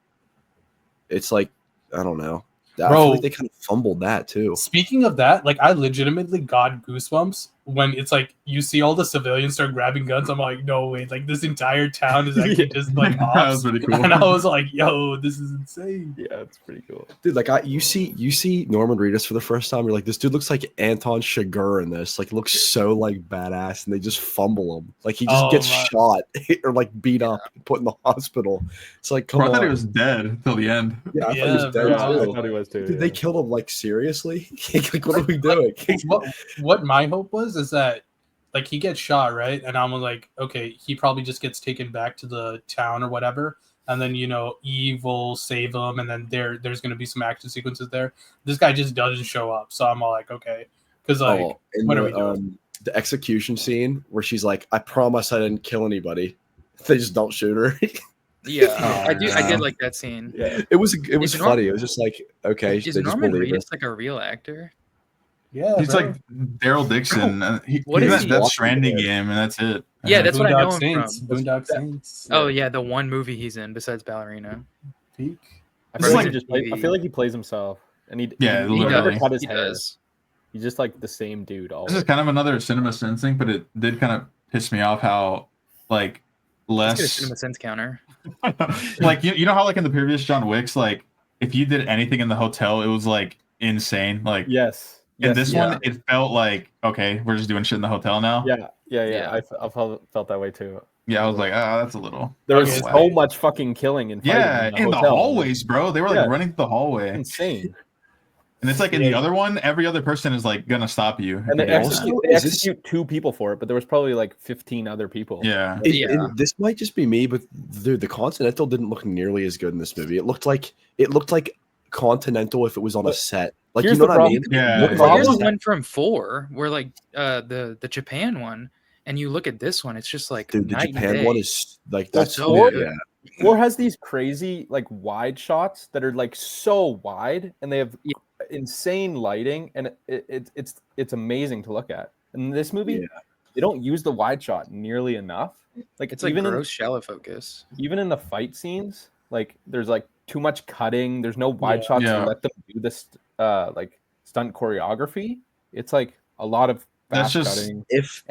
I don't know. I feel like they kind of fumbled that too. Speaking of that, like I legitimately got goosebumps when it's like you see all the civilians start grabbing guns. I'm like, no way, like this entire town is actually just like ops. That was pretty cool. And I was like, yo, this is insane. Yeah, it's pretty cool, dude. Like you see Norman Reedus for the first time. You're like, this dude looks like Anton Chigurh in this. Like, looks so like badass, and they just fumble him. Like he just gets shot or like beat up, and put in the hospital. It's like, come on. I thought he was dead until the end. Yeah, I thought he was dead. I thought he was too. Dude, they killed him. Like seriously? Like, what are we doing? What my hope was is that like he gets shot, right? And I'm like, okay, he probably just gets taken back to the town or whatever. And then, you know, Eve will save him, and then there's going to be some action sequences there. This guy just doesn't show up. So I'm all like, okay. Because, like, what are we doing? The execution scene where she's like, I promise I didn't kill anybody. They just don't shoot her. Yeah, I did like that scene. Yeah. It was funny. It was just like, okay. Is Norman Reedus like a real actor? Yeah, he's like Daryl Dixon. He's in that Stranding game, and that's it. Yeah, that's what I know him from. Boondock Saints. Oh yeah, the one movie he's in besides Ballerina. Peak. I feel like he plays himself, and he never cut his hair. He's just like the same dude. Always. This is kind of another Cinema Sense thing, but it did kind of piss me off how like less Let's get a Cinema Sense counter. Like you know how like in the previous John Wicks, like if you did anything in the hotel, it was like insane. Like yes. In this one, it felt like, okay, we're just doing shit in the hotel now. Yeah. I felt that way too. Yeah, I was like, that's a little. There was so much fucking killing and fighting in the hallways, bro. They were like running through the hallway. Insane. And it's like in the other one, every other person is like gonna stop you. And they execute 2 people for it, but there was probably like 15 other people. Yeah. This might just be me, but the Continental didn't look nearly as good in this movie. It looked like Continental if it was on a set. Like, you know what I mean? Yeah. Here's the one from 4 where like the Japan one, and you look at this one, it's just like the Japan one is like that's so Or has these crazy like wide shots that are like so wide, and they have insane lighting, and it's amazing to look at. In this movie, they don't use the wide shot nearly enough. Like it's like even gross shallow focus. Even in the fight scenes, like there's like too much cutting. There's no wide shots to let them do this like stunt choreography. It's like a lot of fast cutting. If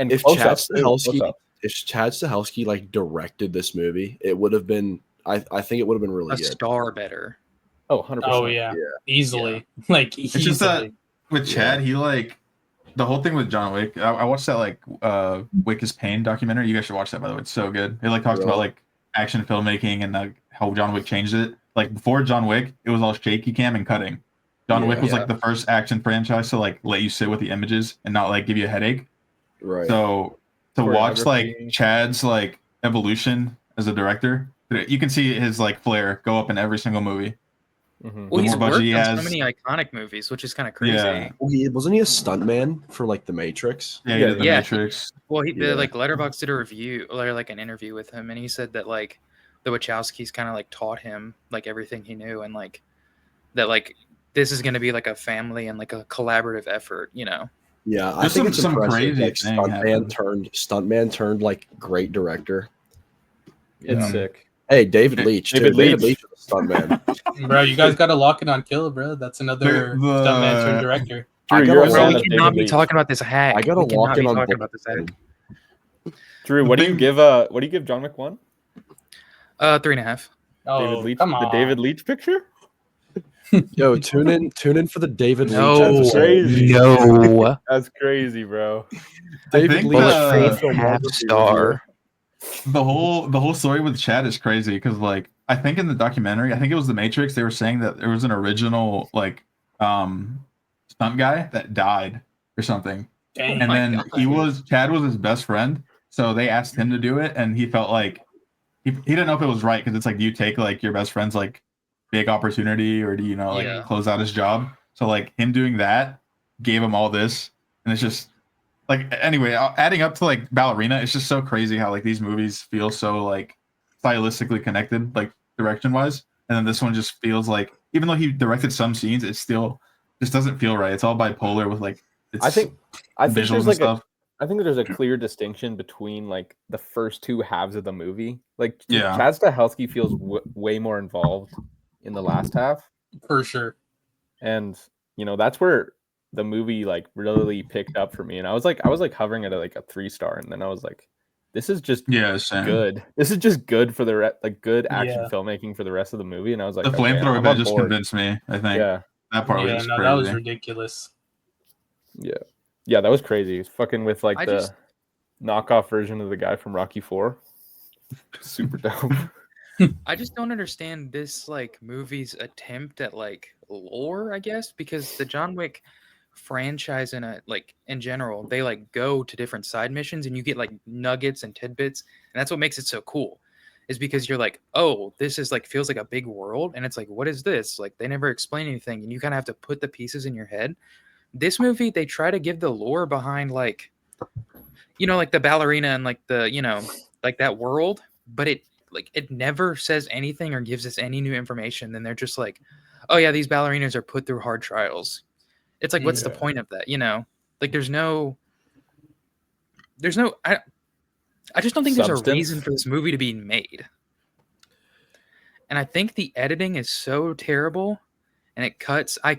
Chad Stahelski like directed this movie, it would have been. I think it would have been really good. Star better. Oh, 100%. Oh yeah. Easily. Like it's just that with Chad, he like the whole thing with John Wick. I watched that like Wick is Pain documentary. You guys should watch that, by the way. It's so good. It like talks about like action filmmaking and how John Wick changed it. Like before John Wick, it was all shaky cam and cutting. John Wick was like the first action franchise to like let you sit with the images and not like give you a headache. Right. So to watch like Chad's like evolution as a director, you can see his like flair go up in every single movie. Mm-hmm. Well, he's worked on so many iconic movies, which is kind of crazy. Yeah. Well, wasn't he a stuntman for like The Matrix? Yeah, he did The Matrix. Well, like Letterboxd did a review or like an interview with him, and he said that like the Wachowskis kind of like taught him like everything he knew, and like that like this is going to be like a family and like a collaborative effort, you know. Yeah, I think it's some crazy like, stuntman turned like great director. It's sick. Hey, David Leitch. David Leitch is a stuntman. Bro, you guys got to lock it on Kill, bro. That's another stuntman turned director. We cannot be talking about this hack. I got to lock in on talking about this hack. Drew, what do you give John Wick 1? 3.5. Oh, David Leitch, come on. The David Leitch picture? Yo, tune in for the David Leitch episode. Crazy. No. That's crazy, bro. David Leitch half-star. The whole story with Chad is crazy because like I think in the documentary, I think it was The Matrix, they were saying that there was an original like stunt guy that died or something. Dang, and then Chad was his best friend, so they asked him to do it, and he felt like he didn't know if it was right because it's like, do you take like your best friend's like big opportunity or do you know like close out his job? So like him doing that gave him all this, and it's just like anyway, adding up to like Ballerina, it's just so crazy how like these movies feel so like stylistically connected, like direction wise, and then this one just feels like even though he directed some scenes, it still just doesn't feel right. It's all bipolar with like. It's I think visuals there's and like stuff. I think there's a clear distinction between like the first two halves of the movie. Like Yeah. Chad Stahelski feels way more involved in the last half, For sure. and that's where the movie like really picked up for me. And I was like hovering at like a 3-star, and then I was like, this is just Same. good. This is just good for the good action Yeah. filmmaker for the rest of the movie. And I was like, The flamethrower I'm bit on just board. convinced me. I think Yeah, that part was Yeah, just no, crazy. that was ridiculous. yeah, that was crazy. It's fucking with like the knockoff version of the guy from Rocky 4. Super dope. I just don't understand this like movie's attempt at like lore, I guess, because the John Wick franchise in general, they like go to different side missions and you get like nuggets and tidbits, and that's what makes it so cool. Is because you're like, oh, this is like feels like a big world, and it's like, what is this? Like they never explain anything, and you kind of have to put the pieces in your head. This movie, they try to give the lore behind like, like the ballerina and like the like that world, but it never says anything or gives us any new information. Then they're just like, oh yeah, these ballerinas are put through hard trials. It's like, what's the point of that? Like there's no I just don't think there's a reason for this movie to be made. And I think the editing is so terrible, and it cuts. I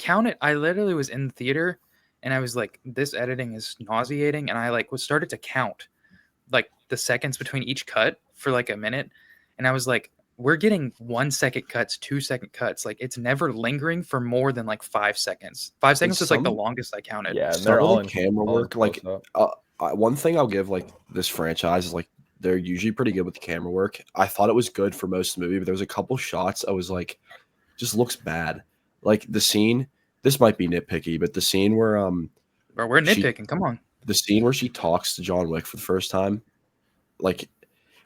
literally was in the theater and I was like, this editing is nauseating, and I like started to count like the seconds between each cut for like a minute, and I was like, we're getting 1 second cuts, 2 second cuts. Like it's never lingering for more than like 5 seconds. 5 seconds is like the longest I counted. Yeah, and Some they're of all the in camera work. Like one thing I'll give like this franchise is like they're usually pretty good with the camera work. I thought it was good for most of the movie, but there was a couple shots I was like, just looks bad. Like the scene. This might be nitpicky, but the scene where Bro, we're nitpicking. Come on. The scene where she talks to John Wick for the first time, like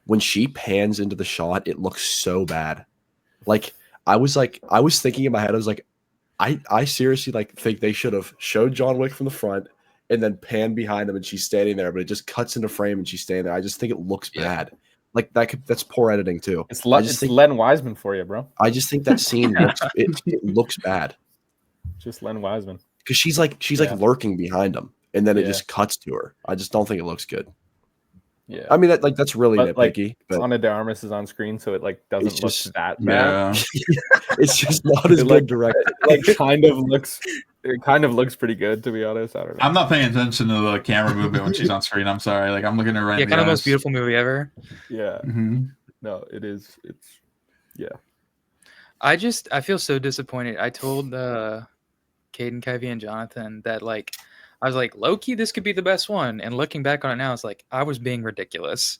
when she pans into the shot, it looks so bad. Like I was thinking in my head, I was like, I seriously like think they should have showed John Wick from the front and then pan behind him and she's standing there, but it just cuts into frame and she's standing there. I just think it looks bad. Like that's poor editing too. It's Len Wiseman for you, bro. I just think that scene it looks bad. Just Len Wiseman. Because she's like lurking behind him, and then it just cuts to her. I just don't think it looks good. Yeah, I mean that's really nitpicky. But Ana de Armas is on screen, so it like doesn't look that bad. It's just not as good directed. It kind of looks pretty good, to be honest. I don't know. I'm not paying attention to the camera movement when she's on screen. I'm sorry. Like I'm looking at her right. Yeah, kind of the most beautiful movie ever. Yeah. Mm-hmm. No, it is. It's I feel so disappointed. I told Caden, Kyvie, and Jonathan that like I was like, low-key, this could be the best one. And looking back on it now, it's like I was being ridiculous.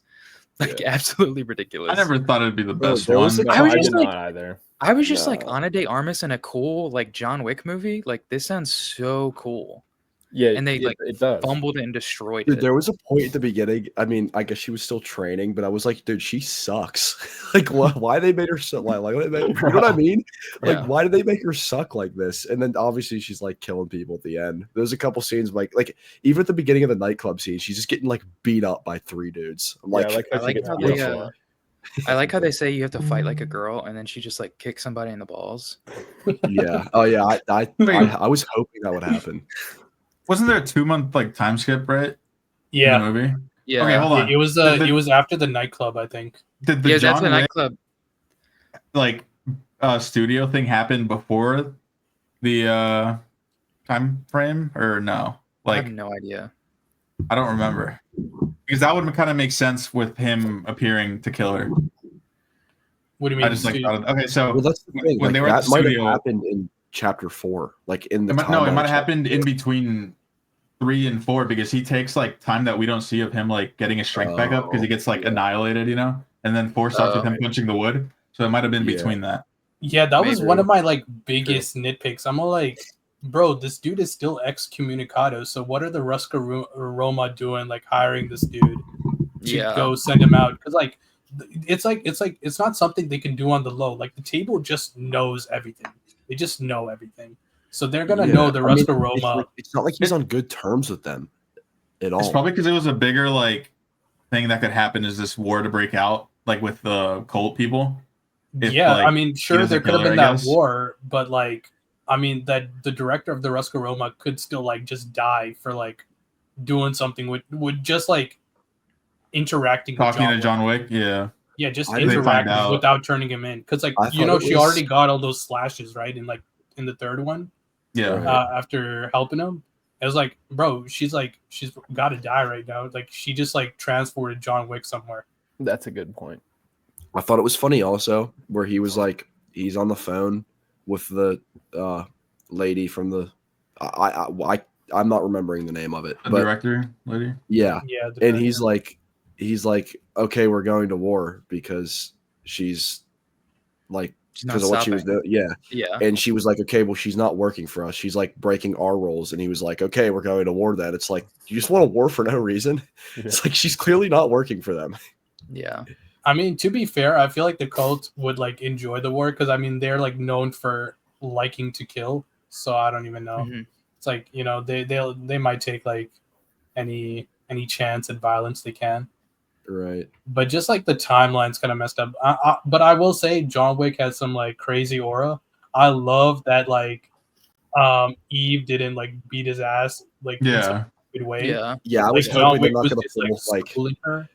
Like absolutely ridiculous. I never thought it'd be the best one. I was just not like either. I was just like Ana de Armas in a cool like John Wick movie. Like this sounds so cool. Yeah, and they it does. fumbled it and destroyed Dude, it. there was a point at the beginning. I mean, I guess she was still training, but I was like, dude, she sucks. Like, why they made her so like you know what I mean? Like, why did they make her suck like this? And then obviously she's like killing people at the end. There's a couple scenes like even at the beginning of the nightclub scene, she's just getting like beat up by 3 dudes. I'm like, I like how they say you have to fight like a girl, and then she just like kicks somebody in the balls. Yeah. Oh yeah. I was hoping that would happen. Wasn't there a 2-month like time skip, right? Yeah. In the movie? Yeah. Okay, hold on. It was it was after the nightclub, I think. Did the John after the nightclub like studio thing happen before the time frame or no? Like I have no idea. I don't remember. Because that would kind of make sense with him appearing to kill her. What do you mean? I just like okay, so that's the thing. When like, they were that at the might studio, have happened in chapter 4, like in the it might have happened in between 3 and 4 because he takes like time that we don't see of him like getting his strength back up because he gets like annihilated, and then 4 starts with him punching the wood. So it might have been between that. Yeah, that was one of my like biggest nitpicks. I'm like, bro, this dude is still excommunicado. So what are the Ruska Roma doing, like hiring this dude to go send him out? Because like it's not something they can do on the low. Like the table just knows everything. They just know everything. So they're gonna know the Ruska Roma. It's not like he's on good terms with them at all. It's probably because it was a bigger like thing that could happen is this war to break out, like with the cult people. If, I mean, sure, there could have been that war, but like, I mean, that the director of the Ruska Roma could still like just die for like doing something with just like interacting with Talking John to Wick. John Wick, yeah. Yeah, just I didn't find interacting out. without turning him in, because like I you thought know it she was- already got all those slashes right in the third one. Yeah. Right. After helping him, it was like, bro, she's got to die right now. Like she just like transported John Wick somewhere. That's a good point. I thought it was funny also where he was like, he's on the phone with the lady from the, I'm not remembering the name of it, The but director lady. yeah, Yeah, and he's like, okay, we're going to war because she's like, She's not because of what she was stopping. doing, yeah. Yeah. And she was like, okay, well, she's not working for us. She's like breaking our rules. And he was like, okay, we're going to war then. It's like, you just want to war for no reason. Yeah. It's like, she's clearly not working for them. Yeah. I mean, to be fair, I feel like the cult would like enjoy the war because I mean they're like known for liking to kill. So I don't even know. Mhm. It's like, you know, they might take like any chance at violence they can. Right. But just like the timeline's kind of messed up. But I will say John Wick has some like crazy aura. I love that like Eve didn't like beat his ass like in some Yeah. good way. Yeah. Yeah, I Like was John hoping they're Wick not was going to just like pull like, schooling her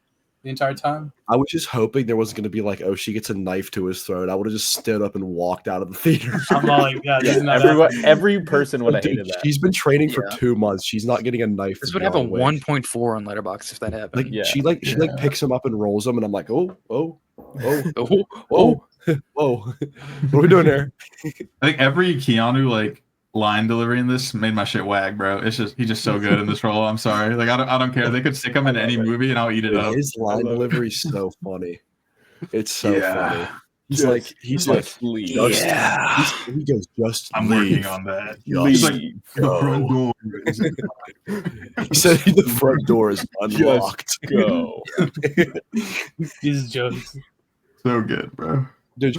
the entire time. I was just hoping there wasn't going to be like, oh, she gets a knife to his throat. I would have just stood up and walked out of the theater. I'm all like, yeah, this is not Every person would have Dude, hated that. she's been training for Yeah. 2 months. She's not getting a knife. This from would have a John Wick. 1.4 on Letterboxd if that happened. Like Yeah. she Yeah. picks him up and rolls him, and I'm like, oh, oh, whoa. What are we doing there? I think every Keanu like line delivery in this made my shit wag, bro. It's just he's just so good in this role. I'm sorry. Like I don't care. They could stick him in any movie and I'll eat it Dude, up. his line love it. delivery is so funny. It's so Yeah. funny. He's like, Just leave. just, Yeah. he goes, just I'm leave. working on that. Just He's like, Leave. the front door is He said the front door is unlocked. Go. these jokes. so good, bro. Dude,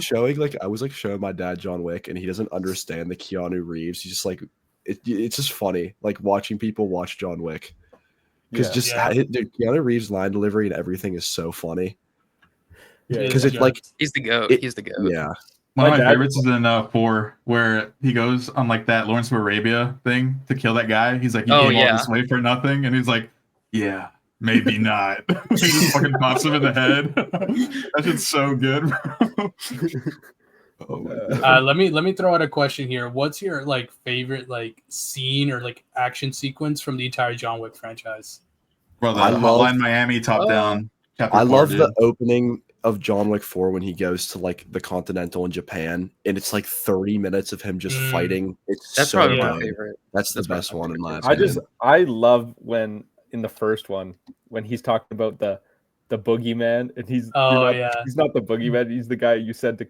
I was like showing my dad John Wick, and he doesn't understand the Keanu Reeves. He's just like, it's just funny, like watching people watch John Wick, because dude, Keanu Reeves' line delivery and everything is so funny. Yeah, Because it's like, he's the goat. It- He's the goat. yeah, One of My my dad- favorites is in 4, where he goes on like that Lawrence of Arabia thing to kill that guy. He's like, you Oh, came all yeah. this way for nothing, and he's like, yeah, maybe not. He just fucking pops him in the head. That shit's so good, bro. oh my God. Let me throw out a question here. What's your like favorite like scene or like action sequence from the entire John Wick franchise? Bro, the I love- Hotline Miami top down. Chapter I 4, love dude. the opening of John Wick 4 when he goes to like the Continental in Japan, and it's like 30 minutes of him just fighting. It's That's so probably good. my favorite. That's the That's my best one in my I opinion. love when in the first one when he's talking about the boogeyman and he's he's not the boogeyman, he's the guy you said to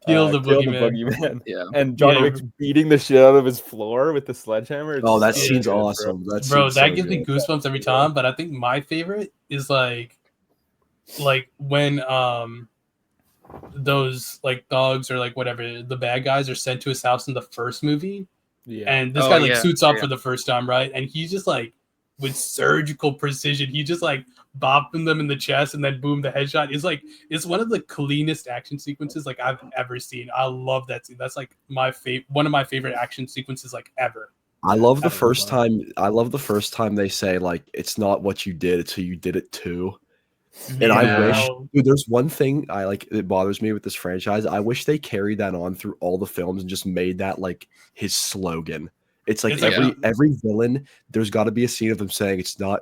Kill the boogeyman. boogeyman. Yeah. And John Yeah. Wick's beating the shit out of his floor with the sledgehammer. It's Oh, that so scene's good, bro. awesome. That Bro, scene's that so gives me good. goosebumps every time. But I think my favorite is like when those like thugs or like whatever the bad guys are sent to his house in the first movie, Yeah. and this Oh, guy like yeah. suits up Yeah. for the first time, right? And he's just like with surgical precision, he just like bopping them in the chest and then boom, the headshot. It's one of the cleanest action sequences like I've ever seen. I love that scene. That's like one of my favorite action sequences like ever. I love the That was first fun. time. I love the first time they say like it's not what you did, it's who you did it to. And Yeah. I wish, Oh, dude, there's one thing I like. It bothers me with this franchise. I wish they carried that on through all the films and just made that like his slogan. It's like It's like- every villain, there's got to be a scene of them saying it's not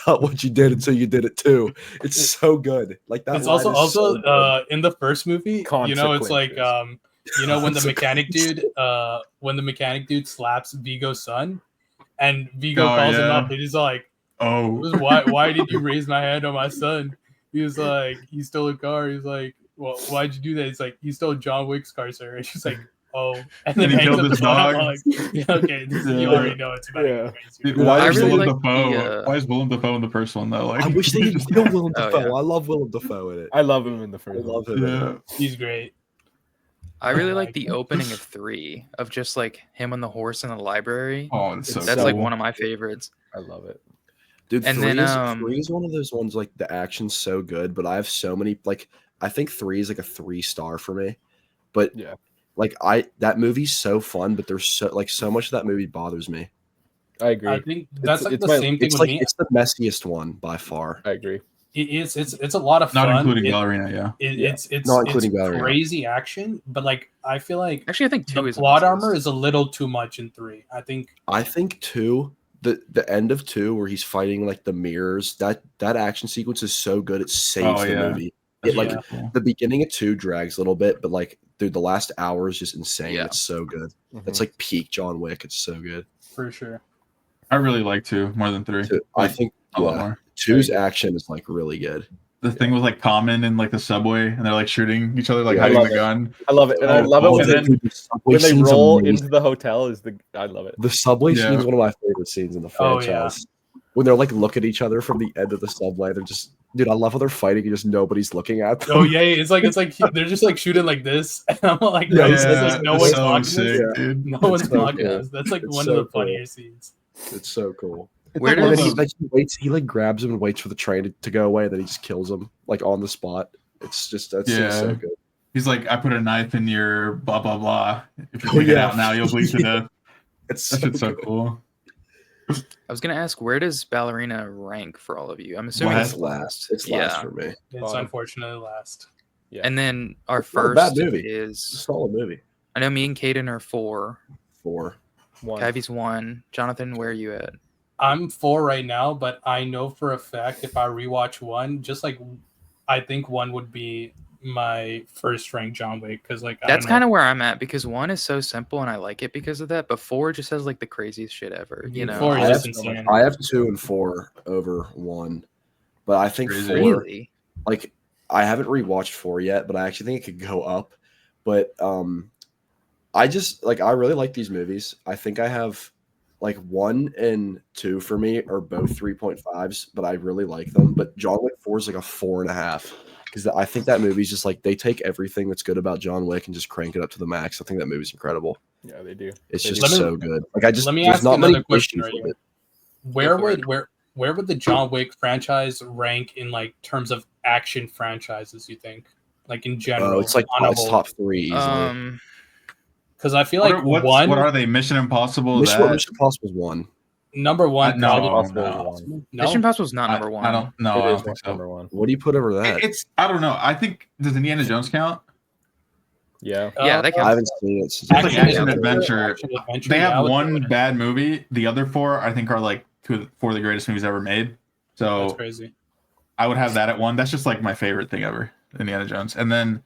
what you did until you did it too. It's so good. Like that. it's line also is so good. in the first movie, you know, it's like Consequences. when the mechanic dude slaps Vigo's son, and Vigo Oh, calls him yeah. up, and he's like, Oh, why did you raise my hand on my son? He was like, he stole a car. He's like, well, why'd you do that? He's like, he stole John Wick's car, sir. And she's like, oh, and then And he hangs killed up the his phone. I'm dog? like, yeah, okay, you Yeah. already know it's about to Yeah. get crazy. dude, Dude, why I is really Willem like Dafoe? the, Why is Willem Dafoe in the first one though? Like, I wish they didn't kill Willem Oh, Dafoe. yeah. I love Willem Dafoe in it. I love him in the I first one. love him. In Yeah, it. He's great. I really Oh like my the God. opening of 3 of just like him on the horse in the library. oh, it's so That's so like cool. one of my favorites. I love it. Dude, And three then, is one of those ones like the action's so good, but I have so many like I think 3 is like a 3-star for me. But Yeah. Like that movie's so fun, but there's so much of that movie bothers me. I agree. I think that's It's the my- same thing It's with like me. it's the messiest one by far. I agree. It's a lot of Not fun. including Ballerina, yeah. It's Not including it's Ballerina. crazy action, but like I feel like Actually, I think the 2 is plot armor is a little too much in 3. I think 2, the end of 2 where he's fighting like the mirrors, that action sequence is so good it saves Oh, the yeah. movie. That's It like really cool. the beginning of 2 drags a little bit, but like dude, the last hour is just insane. Yeah. It's so good. Mhm. It's like peak John Wick. It's so good. for sure. I really like 2 more than 3. I Like, think a lot more. 2's Very good. action is like really good. The thing with like Common and like the subway, and they're like shooting each other, like Yeah, I hiding love the it. gun. I love it, and I Oh, love it oh, when and they, then- Dude, the subway when they scene's roll amazing. into the hotel. I love it. The subway Yeah. scene is one of my favorite scenes in the Oh, yeah. franchise. When they're like look at each other from the end of the subway, they're just dude. I love how they're fighting and just nobody's looking at them. Oh yeah, it's like they're just like shooting like this, and I'm like, Yeah, no, it's yeah, like no it's one's so blocking sick, this. dude. No one's so blocking cool. this. That's like It's one so of the cool. funnier scenes. It's so cool. Where And then does he waits. He like grabs him and waits for the train to go away. Then he just kills him like on the spot. It's just that's Yeah. so good. He's like, I put a knife in your blah blah blah. If you Oh, take it yeah. out now, you'll bleed to death. It's That shit's so good. cool. I was gonna ask, where does Ballerina rank for all of you? I'm assuming Last. it's last. It's last for me. It's Bottom. unfortunately last. Yeah. And then our It's not a bad first movie. is Solid movie. I know me and Caden are 4. 4. One. Kyvie's 1. Jonathan, where are you at? I'm 4 right now, but I know for a fact if I rewatch 1, just like I think 1 would be my first ranked John Wick because like That's kind of where I'm at because 1 is so simple and I like it because of that. But 4 just has like the craziest shit ever. You know, 4 I is have, just insane. I have 2 and 4 over 1, but I think Crazy. 4. Really? Like I haven't rewatched 4 yet, but I actually think it could go up. But I just like I really like these movies. I think I have like 1 and 2 for me are both 3.5s, but I really like them. But John Wick 4 is like a 4.5 because I think that movie's just like they take everything that's good about John Wick and just crank it up to the max. I think that movie's incredible. Yeah, they do. It's They just do. so good. Like I just let me there's ask not another many question issues right with here. it. Where would the John Wick franchise rank in like terms of action franchises? You think, like in general? Oh, it's like on a it's whole? top 3 easily. Because I feel What like what are they? Mission Impossible? Mission That Impossible is 1. number one. No, probably- Impossible no. is one. no. Mission Impossible is not I, number 1. I don't know. It I is don't think so. number one. What do you put over that? It's I don't know. I think does Indiana Jones count? Yeah. Yeah, that I counts. haven't seen it since It's like action yeah. adventure. Action adventure, They yeah, I have would one put it. bad movie. The other 4, I think, are like 4 of the greatest movies ever made. That's So crazy. I would have that at 1. That's just like my favorite thing ever, Indiana Jones. And then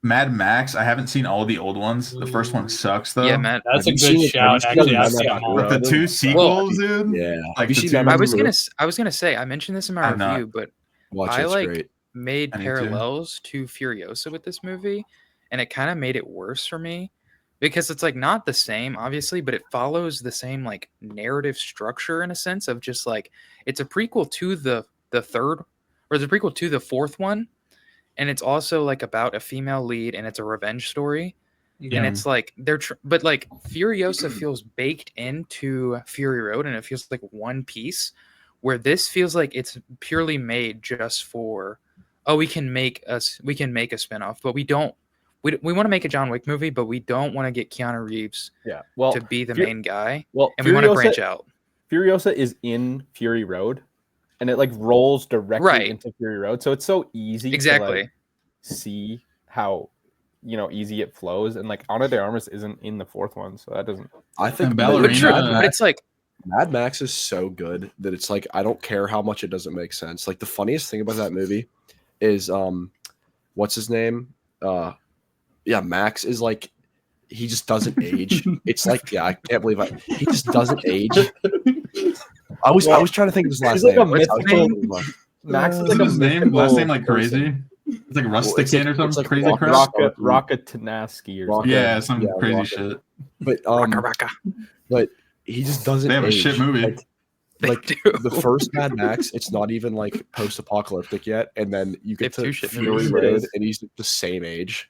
Mad Max. I haven't seen all the old ones. The first one sucks though. Yeah, Matt. That's a Have you good seen- shout. have you seen Actually, I've Mad seen Max them all. But the 2 sequels, dude. Yeah. Like Have you the seen two Mad I Max? was gonna say I mentioned this in my I've not. review, but Watch I it. It's like- great. made I need to. parallels to Furiosa with this movie, and it kind of made it worse for me because it's like not the same, obviously, but it follows the same like narrative structure in a sense of just like it's a prequel to the third or it's a prequel to the fourth one, and it's also like about a female lead and it's a revenge story. Yeah. And it's like but like Furiosa feels baked into Fury Road, and it feels like one piece. Where this feels like it's purely made just for, we can make a spinoff, but we don't. We want to make a John Wick movie, but we don't want to get Keanu Reeves Yeah. Well, to be the Fu- main guy, well, and we want to Furiosa- branch out. Furiosa is in Fury Road, and it like rolls directly Right. into Fury Road, so it's so easy Exactly. to like, see how easy it flows. And like Honor the Armors isn't in the fourth one, so that doesn't. I think And But Ballerina- true, Ballerina- but it's like Mad Max is so good that it's like I don't care how much it doesn't make sense. Like the funniest thing about that movie is what's his name? Yeah, Max is like he just doesn't age. It's like I can't believe he just doesn't age. I was trying to think of his last He's like name. a I was trying to think of his Max is Isn't like a his name last name like mythical person. crazy? It's like Rustican it's like- or something it's like crazy Rock- crap. Rockatanaski or Rock- something. Yeah, some Yeah, crazy Rocket. shit. But Raka. but he just doesn't. They have a age. shit movie. They Like do. the first Mad Max, it's not even like post-apocalyptic yet, and then you They get have two to shit Fury movies. Road, and he's the same age.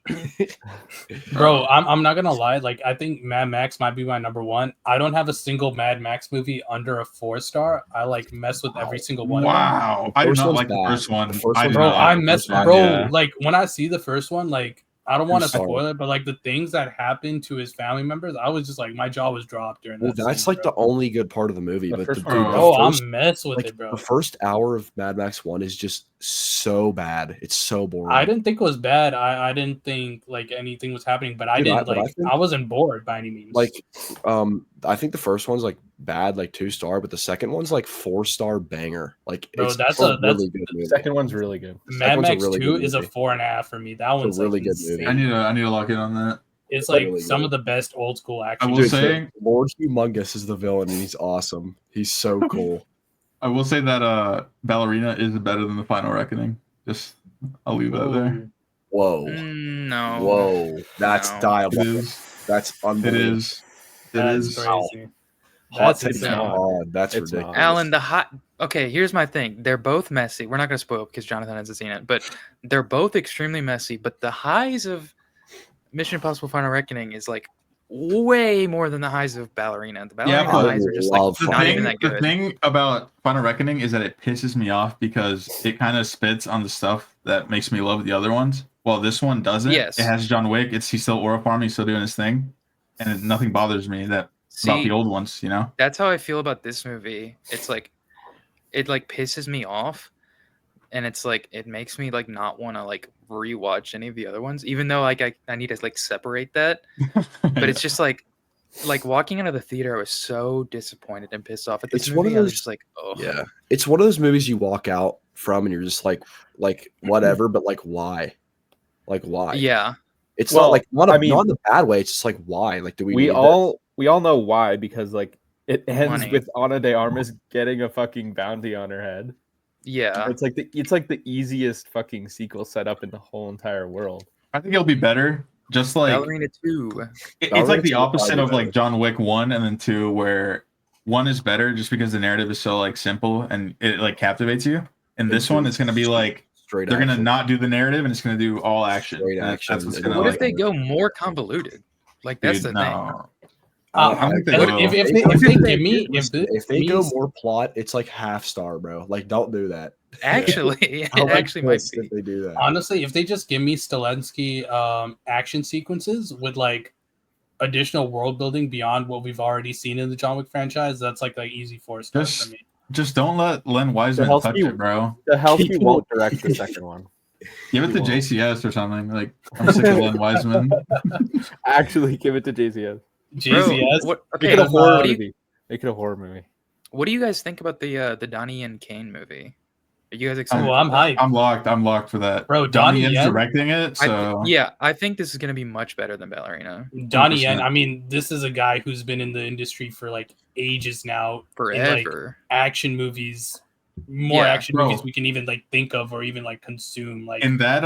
Bro, I'm not gonna lie. Like, I think Mad Max might be my number one. I don't have a single Mad Max movie under a 4-star. I like mess with every single one. Of them. Wow, I do first not one's like the bad. first one. The first I one's do Bro, not I like the mess. first one, Bro, yeah. like when I see the first one, like I don't want to Sorry. spoil it, but like the things that happened to his family members, I was just like, my jaw was dropped during Well, that. that's scene, like bro. the only good part of the movie. The But first dude, one. the Oh, first, I'm messed with like it, bro. the first hour of Mad Max 1 is just so bad. It's so boring. I didn't think it was bad. I didn't think like anything was happening, but I Dude, didn't but I like. think- I wasn't bored by any means. like I think the first one's like bad, like 2-star, but the second one's like 4-star banger. Like Bro, it's that's a a- really good movie. Second one's really good. Mad one's a Max really 2 good is a movie. 4.5 for me. That one's really like good movie. insane. I need to lock in on that. It's like really some good. of the best old school I action. will Dude, say, Lord Humongous is the villain, and he's awesome. He's so cool. that Ballerina is better than the Final Reckoning. Just I'll leave that there. Ooh. Whoa, No. whoa, that's No. It diabolical. is. That's It unbelievable. is. It That's is. crazy. Hot That's take insane. not. on. That's It's ridiculous. not. Alan, the hot. Okay, here's my thing. They're both messy. We're not going to spoil because Jonathan hasn't seen it, but they're both extremely messy. But the highs of Mission Impossible: Final Reckoning is like way more than the highs of Ballerina. The Ballerina but highs are just love like The not thing, even that the good. thing about Final Reckoning is that it pisses me off because it kind of spits on the stuff that makes me love the other ones. While this one doesn't. Yes. It has John Wick. He's still Aura Farm. He's still doing his thing, and nothing bothers me about See, the old ones. You know. that's how I feel about this movie. It's like it like pisses me off, and it's like it makes me like not want to like rewatch any of the other ones, even though like I need to like separate that. But it's just like walking out of the theater, I was so disappointed and pissed off at this It's movie. one of I was those- just like, oh Yeah, it's one of those movies you walk out from, and you're just like whatever, but like why? Like why? yeah. It's Well, not like not I mean- in a bad way. It's just like why? Like do we We need all know why, because like it ends Money. with Ana de Armas getting a fucking bounty on her head. Yeah. It's like the easiest fucking sequel setup in the whole entire world. I think it'll be better. Just like Ballerina 2. it's like the Ballerina opposite probably of like better. John Wick 1 and then 2, where 1 is better just because the narrative is so like simple and it like captivates you. And this one is going to be like straight they're going to action. not do the narrative and it's going to do all action. Straight And action. That's what's And going to What like if they go more convoluted? Like that's dude, the thing. no. Uh, I think they if, will. if they give me if they go more plot, it's like half star, bro. Like don't do that. Actually, it I'll be actually might pissed be. if they do that. honestly, if they just give me Zelensky action sequences with like additional world building beyond what we've already seen in the John Wick franchise, that's like the easy 4-star for me. Just don't let Len Wiseman Hellsky- touch it, bro. The Hellsky won't direct the second one. Give it He to won't. JCS or something. Like I'm sick of Len Wiseman. Actually, give it to JCS. JCS. What, Make okay, it a horror what do you movie. Make it a horror movie. what do you guys think about the Donnie and Kane movie? Are you guys excited? Oh, I'm hyped. I'm locked for that. Bro, Donnie Donnie Yen's Yen- directing it, so I think this is gonna be much better than Ballerina. Donnie Yen, 100%. I mean, this is a guy who's been in the industry for like ages now. In, like, Forever. action movies, more Yeah, action bro. movies we can even like think of or even like consume. Like in that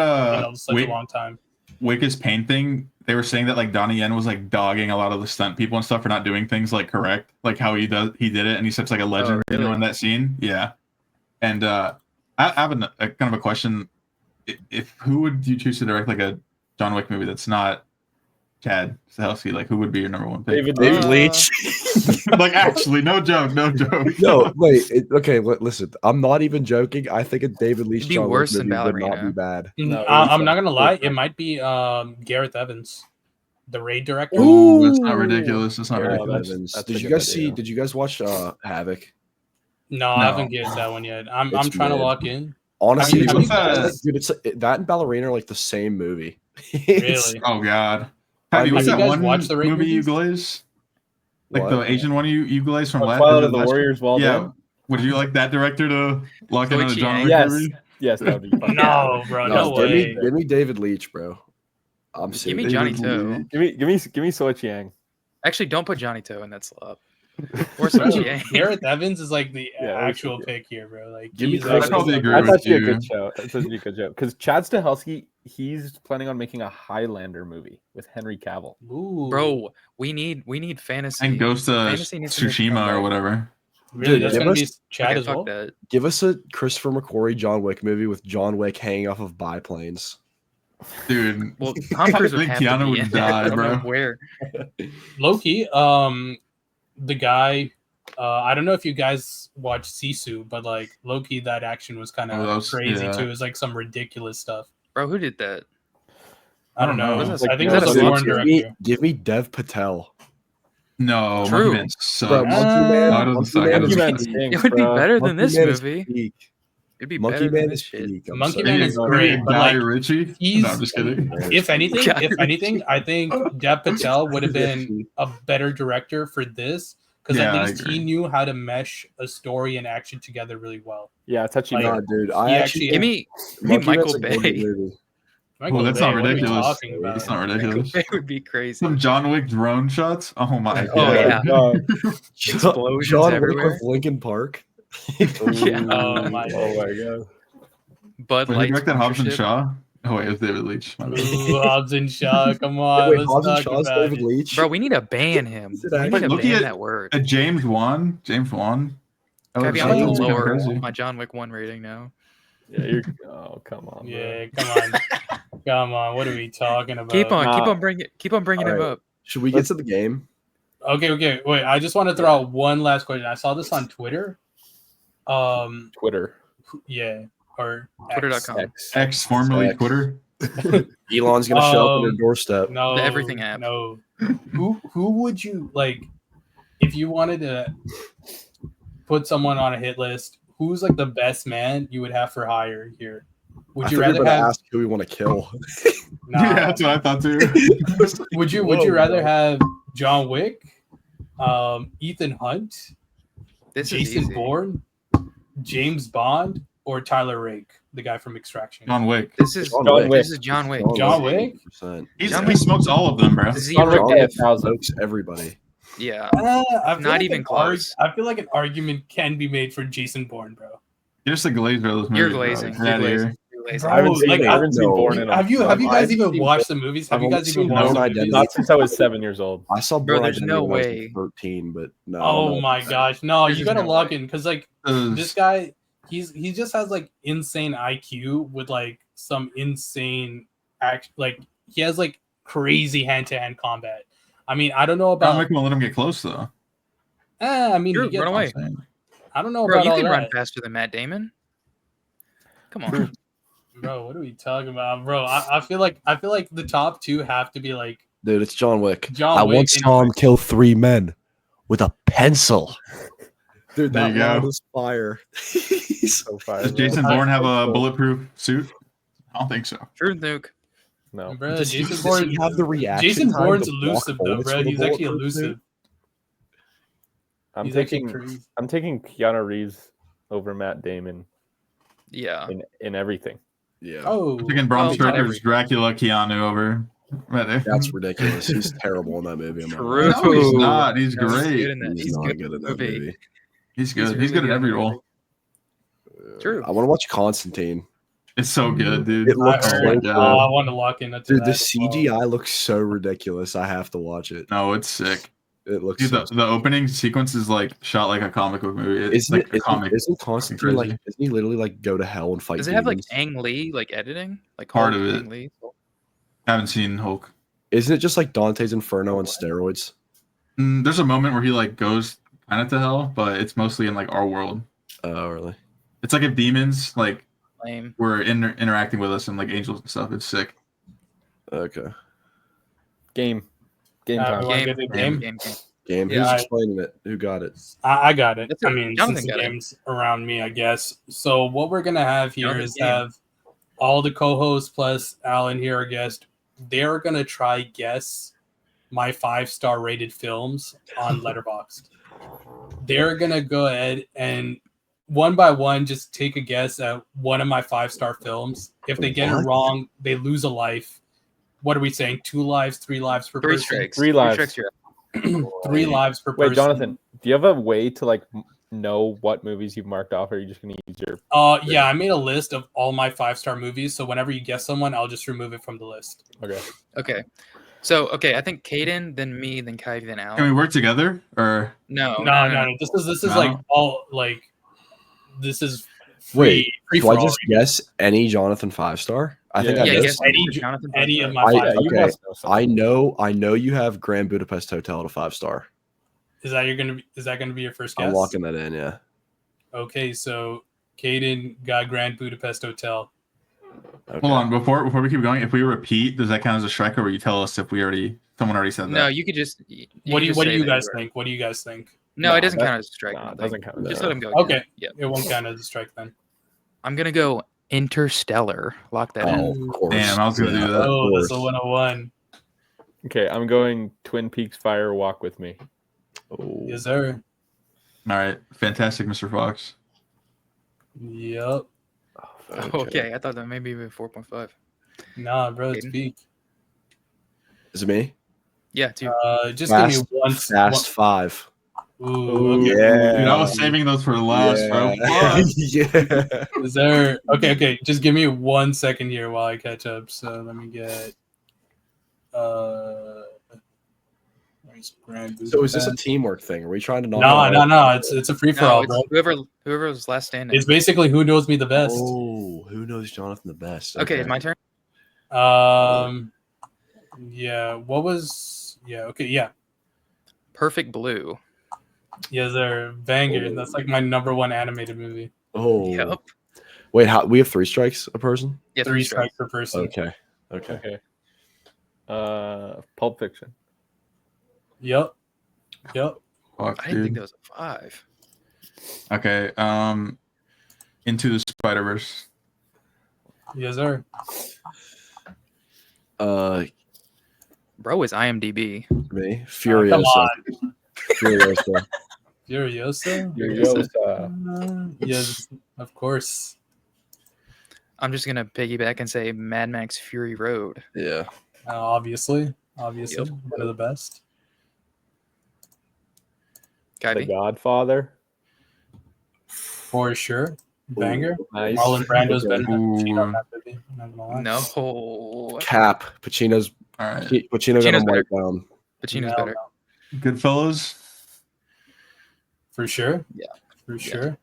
such Wick, a long time. Wick is Pain thing, they were saying that like Donnie Yen was like dogging a lot of the stunt people and stuff for not doing things like correct, like how he did it, and he's such like a legend, you know, really? in that scene. Yeah, and I have a kind of a question. If who would you choose to direct like a John Wick movie that's not Chad Stahelski? Like who would be your number one pick? David Uh, Leitch. Like actually, no joke. No, wait. Okay, listen. I'm not even joking. I think a David Leitch It'd be John Wick worse than movie would not Ballerina. be bad. No, I'm not gonna lie, it's it might be Gareth Evans, the Raid director. Ooh, that's not ridiculous. That's not Gareth ridiculous. Evans. that's Did a you good guys see? idea. Did you guys watch Havoc? No, I haven't get that one yet. I'm It's trying to mid. lock in. Honestly, Have you guys- dude, it's that and Ballerina are like the same movie. Really? Oh God. I Have you mean- watched Have that you guys one watched the Raid movie you movies? glaze? Like What? the Asian one you glaze from Twilight of the Warriors. Well yeah. done. Would you like that director to lock in on a Choi John Chi-yang? Wick Yes. movie? Yes, that would be fun. No, bro, no give way. me David Leitch, bro. I'm Give me serious. Johnny David Toe. Lee. Give me Soy Chiang. Actually, don't put Johnny Toe in that slot. Or some Bro, GA. Gareth Evans is like the Yeah, actual pick here, bro. Like, Give me he's Chris I probably actually- agree That's with actually a you. good show. That's actually a good joke. Because Chad Stahelski, he's planning on making a Highlander movie with Henry Cavill. Ooh, Bro, we need fantasy. And Ghost of Fantasy needs to make a Tsushima or comeback. whatever. really? Dude, That's give gonna be us- Chad Okay, as fuck well. that. Give us a Christopher McQuarrie John Wick movie with John Wick hanging off of biplanes. Dude. Well, Tom Cruise would think have to Keanu be would in it. die, I don't know bro. where. Loki, the guy. I don't know if you guys watch Sisu, but like Loki, that action was kind of Oh, that was- crazy yeah. too. It was like some ridiculous stuff. Bro, who did that? I don't know. Was I think no, it was a so foreign director. Give me Dev Patel. No, True. Monkey Man sucks. Monkey Uh, Man. No, it doesn't suck. It Monkey doesn't Man suck. stinks, It would be bro. better than Monkey this Man is movie. peak. It'd be Monkey better Man than is this shit. peak. I'm Monkey sorry. Man Maybe- is maybe great, but Guy like Ritchie. he's No, I'm just kidding. if anything, Guy I think Dev Patel would have been a better director for this because Yeah, at I least he agree. knew how to mesh a story and action together really well. Yeah, touchy. Like, Nah, dude. I he actually Give think me Monkey Man's Michael a good Bay. movie. Michael that's Bay, not what are we ridiculous. talking about? That's not Michael ridiculous. Bay would be crazy. Some John Wick drone shots. Oh my Oh, god. yeah. Explosions John Wick everywhere. with Linkin Park. Yeah. Oh my Oh my god. Bud Wait, who Light directed Hobbs and sponsorship. Shaw? Oh wait, it was David Leitch. My bad. Ooh, Hobbs and Shaw, come on, Wait, let's Hobbs and talk Shaw's about David it. Leitch. Bro, we need to ban him. Is it We need actually- to Looking ban at- that word. James Wan. James Wan. Oh, Kavi, that I'm going sounds to kinda lower crazy. my John Wick 1 rating now. Yeah, you're. Oh come on. Yeah, come on, come on. What are we talking about? Keep on Nah. bringing him Alright. up. Should we get to the game? Okay. Wait, I just want to throw out one last question. I saw this on Twitter. Twitter. Yeah, or X. Twitter.com. X, formerly X. Twitter. Elon's gonna show up at your Um, doorstep. No, The everything app. No. Who would you like if you wanted to put someone on a hit list? Who's like the best man you would have for hire here? Would you rather have? ask who we want to kill? Nah. Yeah, that's what I thought too. Would you Whoa, rather bro. have John Wick, Ethan Hunt, This is Jason easy. Bourne, James Bond, or Tyler Rake, the guy from Extraction? John Wick. This is John Wick. This is John Wick. John Wick? 100%. He smokes all of them, bro. Zero. John Wick F. 1000. Smokes everybody. Yeah. I feel Not like even an close. I feel like an argument can be made for Jason Bourne, bro. You're just a glazer of this movie. You're bro. glazing. Get You're outta here. glazing. You're glazing. Bro, I haven't seen, like, I haven't seen no. Born in a Have you I've guys even seen watched the movies? Have I've you only guys even seen watched Born the Identity. movies? Not since I was 7 years old. I saw Bro, Born there's Identity no when I was way. 13, but no. Oh no. my gosh, no! There's You just gotta no lock way. in because like Uh, this guy, he just has like insane IQ with like some insane act. Like he has like crazy hand-to-hand combat. I mean, I don't know John about. Wick won't let him get close though. I mean, Sure, he gets, run away. I don't know Bro, about you all can run that. faster than Matt Damon. Come on. Bro, what are we talking about, bro? I feel like the top two have to be like Dude, it's John Wick. John I Wick once and- saw him kill 3 men with a pencil. Dude, There that you go. line was fire. He's So fire. Does bro. Jason Bourne have a bulletproof suit? I don't think so. Truth nuke. No. bro. Does Jason he Bourne. have the reaction Jason time Bourne's to block elusive though, bullets bro. with a He's actually bulletproof suit? elusive. I'm He's actually taking crazy. I'm taking Keanu Reeves over Matt Damon Yeah. in everything. Yeah. Oh, I'm taking Bram Well, Stoker's every- Dracula Keanu over. Right there. That's ridiculous. He's terrible in that movie. I'm not gonna True. lie. No, he's not. He's No, great. good in that. He's not good good in that movie. movie. He's good. He's really good in good every in that role. True. I want to watch Constantine. It's so good, dude. It looks I so heard. good. I want to lock into Dude, that the as well. CGI looks so ridiculous. I have to watch it. No, it's sick. It looks Dude, so the opening sequence is like shot like a comic book movie. It's Isn't like it? a comic. Isn't Constantine crazy. like? Isn't he literally like go to hell and fight? Does it have like demons? Ang Lee like editing? Like Part Hulk of it. Ang Lee? Haven't seen Hulk. Isn't it just like Dante's Inferno on steroids? There's a moment where he like goes kind of to hell, but it's mostly in like our world. Oh, really? It's like if demons like Lame. were interacting with us and like angels and stuff. It's sick. Okay. Game we time. wanna get the game? Game. Game. Yeah, Who's I- explaining it? Who got it? I got it. That's I it. mean, Jonathan since the got it. game's around me, I guess. So what we're gonna have here Jonathan is game. have all the co-hosts plus Allan here, our guest. They're gonna try guess my 5-star rated films on Letterboxd. They're gonna go ahead and one by one just take a guess at one of my 5-star films. If they get What? it wrong, they lose a life. What are we saying? 2 lives, 3 lives per 3 person? strikes. 3 lives. 3 strikes, you're out. 3 lives per Wait, person. Jonathan, do you have a way to like know what movies you've marked off, or are you just gonna use your? Yeah, I made a list of all my 5-star movies. So whenever you guess someone, I'll just remove it from the list. Okay. Okay. So, I think Caden, then me, then Kai, then Can we Allan. work together or? No. This is No? like all like this is Wait, free do for I all. just guess any Jonathan 5-star? I think Yeah. I Yeah, know. guess some. Eddie- Jonathan. any of my I- 5 you okay. must know something. I know you have Grand Budapest Hotel at a 5-star. Is that gonna be your first guess? I'm locking that in. Yeah. Okay, so Caden got Grand Budapest Hotel. Okay. Hold on, before we keep going, if we repeat, does that count as a strike, or will you tell us if someone already said that? No, you could just. What do just say you that guys were. think? What do you guys think? No, it doesn't count as a strike. No, I it don't doesn't think. count. Just No. let him go. Again. Okay. Yeah. It won't count as a strike then. I'm gonna go Interstellar. Lock that in. Oh, of course. Damn, I was gonna do that. of Oh, that's a course. 101. Okay, I'm going Twin Peaks Fire Walk with Me. Oh. Yes, sir. All right, fantastic, Mr. Fox. Yep. Okay, I thought that maybe even 4.5. Nah, bro, it's Aiden? peak. Is it me? Yeah, too. Just give me one. Fast 5. Ooh, okay. Yeah. Dude, I was saving those for last, bro. Yeah. What? Yeah. Is there? Okay. Just give me 1 second here while I catch up. So let me get. Where's Grand So is this a Budapest? teamwork thing? Are we trying to knock No. It's a free for No, all, it's bro. whoever was last standing. It's basically who knows me the best. Oh, who knows Jonathan the best? Okay, my turn. Yeah. What was? Yeah. Okay. Yeah. Perfect Blue. Yeah, they're banger. That's like my number one animated movie. Oh. Yep. Wait, we have 3 strikes a person? Yeah, 3 strikes per person. Okay. Okay. Pulp Fiction. Yep. Fuck, I didn't dude. think that was a 5. Okay. Into the Spider-Verse. Yes, sir. Bro is IMDb. Me? Come Furiosa. on. Furiosa. Furiosa? Yes, of course. I'm just gonna piggyback and say Mad Max Fury Road. Yeah. Obviously. Yep. One of the best. The Kylie. Godfather. For sure. Banger. Nice. Marlon Brando's better than Ooh. Pacino in that movie. I'm not gonna lie. No. Cap. Pacino's All right. Pacino got Pacino's him right down. Pacino's No, better. no. Goodfellas. For sure. Yeah. For sure.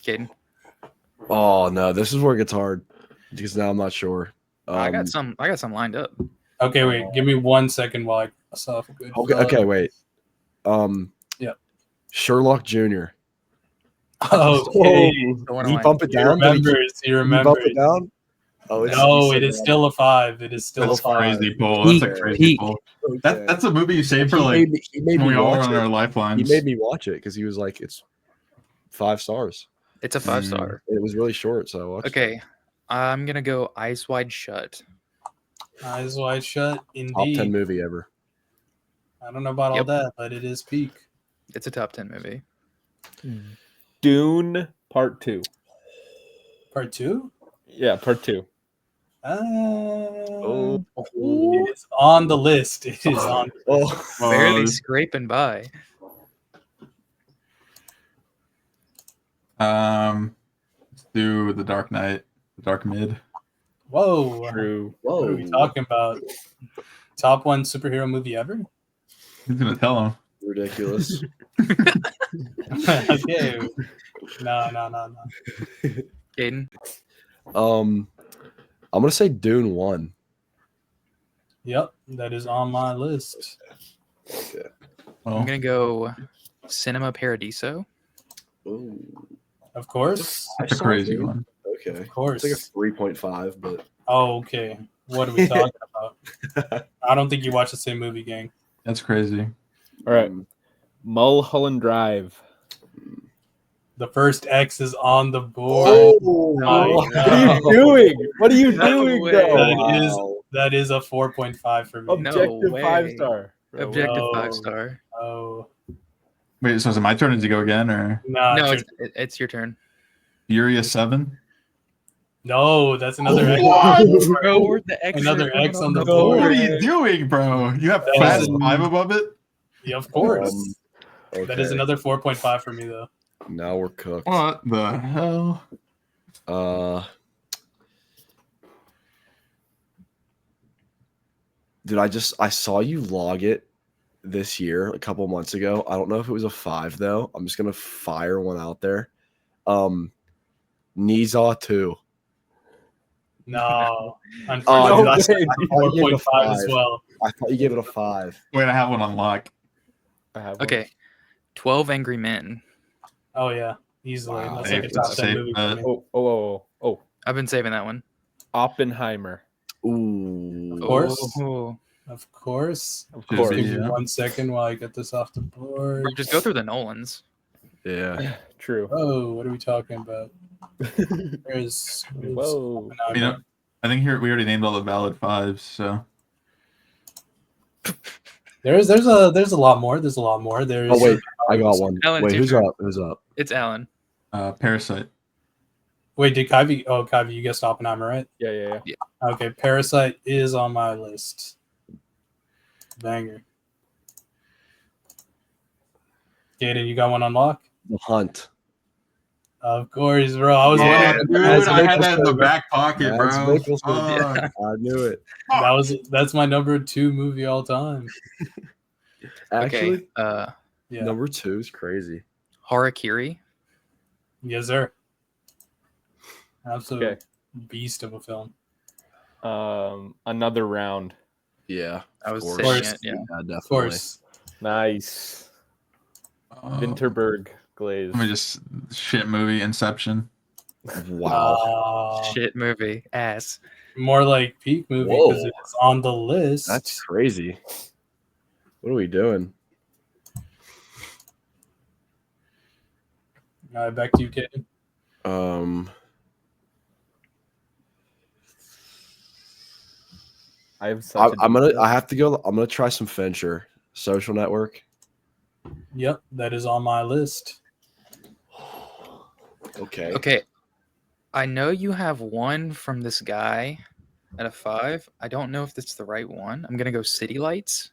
Caden. Oh no, this is where it gets hard because now I'm not sure. I got some lined up. Okay, wait. Give me 1 second while I myself a good. Okay, wait. Yep. Sherlock Jr. Okay. Don't He wanna bump it He down. Did remembers. He he bump remembers. it down? Oh, No, it is still a 5. It is still That's a 5. crazy, Paul. That's a Peak, crazy peak. pull. Okay. That's a movie you saved for He like made when me we all were watch on our it. He lifelines. made me watch it because he was like, "It's 5 stars." It's a 5-star. It was really short, so I watched. Okay. I'm gonna go Eyes Wide Shut. Eyes Wide Shut. Top 10 Indeed. movie ever. I don't know about all Yep. that, but it is peak. It's a top 10 movie. Dune Part 2. Part 2? Yeah, Part 2. It is on the list. It is on. Oh, Barely scraping by. Let's do The Dark Knight, The Dark Mid. Whoa. True. What are we talking about? Top 1 superhero movie ever? Who's gonna tell him? ridiculous. Okay. No. Caden. I'm gonna say Dune 1. Yep, that is on my list. Okay. Oh, I'm gonna go Cinema Paradiso. Ooh, Of course. that's a crazy one. okay. Of course. It's like a 3.5, but Oh, okay. What are we talking about? I don't think you watched the same movie, gang. That's crazy. All right. Mulholland Drive. The first X is on the board. Oh, my What God. are you doing? What are you No doing, way. though? That is a 4.5 for me. No Objective way. 5-star. Bro, Objective Whoa. 5-star. Oh. Wait, so is it my turn to go again, or No, it's it's your turn. Furious 7? no, that's another X. What? Bro, the X Another X on the No board. What are you doing, bro? You have That Fast is- 5 above it? Yeah, of course. Okay. That is another 4.5 for me, though. Now we're cooked. What the hell? Dude, I saw you log it this year, a couple months ago. I don't know if it was a 5 though. I'm just gonna fire one out there. Niza 2. No. Oh, Unfortunately, dude, that's I thought you gave it a 4.5 as 5. well. I thought you gave it a 5. Wait, I have one on lock. I have one. Okay. 12 Angry Men. Oh, yeah. Easily. Wow. That's like a Safe- top 10 safe movie for bet. me. Oh. I've been saving that one. Oppenheimer. Ooh. Of course. Oh. Of course. Of Should course. be. Give me Yeah. 1 second while I get this off the board. Bro, just go through the Nolans. Yeah. True. Oh, what are we talking about? There's Whoa. Oppenheimer. I think here we already named all the valid fives. So There's a lot more. There's a lot more. There's Oh wait, I got one. Alan, it's Wait, your who's turn. up? Who's up? It's Alan. Parasite. Wait, did Kyvie? Oh, Kyvie, you guessed Oppenheimer, right? Yeah. Okay, Parasite is on my list. Banger. Gaden, you got one on lock? The Hunt. Of course, bro. I was Yeah, wondering. dude, I had that in the back pocket, Mads bro. Mikkelsen. Fuck. I knew it. That's my number 2 movie all time. Actually, Okay. Yeah. number 2 is crazy. Harakiri. Yes, sir. Absolute Okay. beast of a film. Another round. Yeah, I was of saying course. it, yeah. Definitely. Of course. Nice. Uh, Winterberg glaze. Let me just shit movie Inception. Wow, Shit movie. Ass. More like peak movie Whoa. because it's on the list. that's crazy. What are we doing? All right, back to you, Kaden. I have such I have to go. I'm gonna try some Fincher. Social Network. Yep, that is on my list. Okay. Okay. I know you have one from this guy at a 5. I don't know if that's the right one. I'm gonna go City Lights.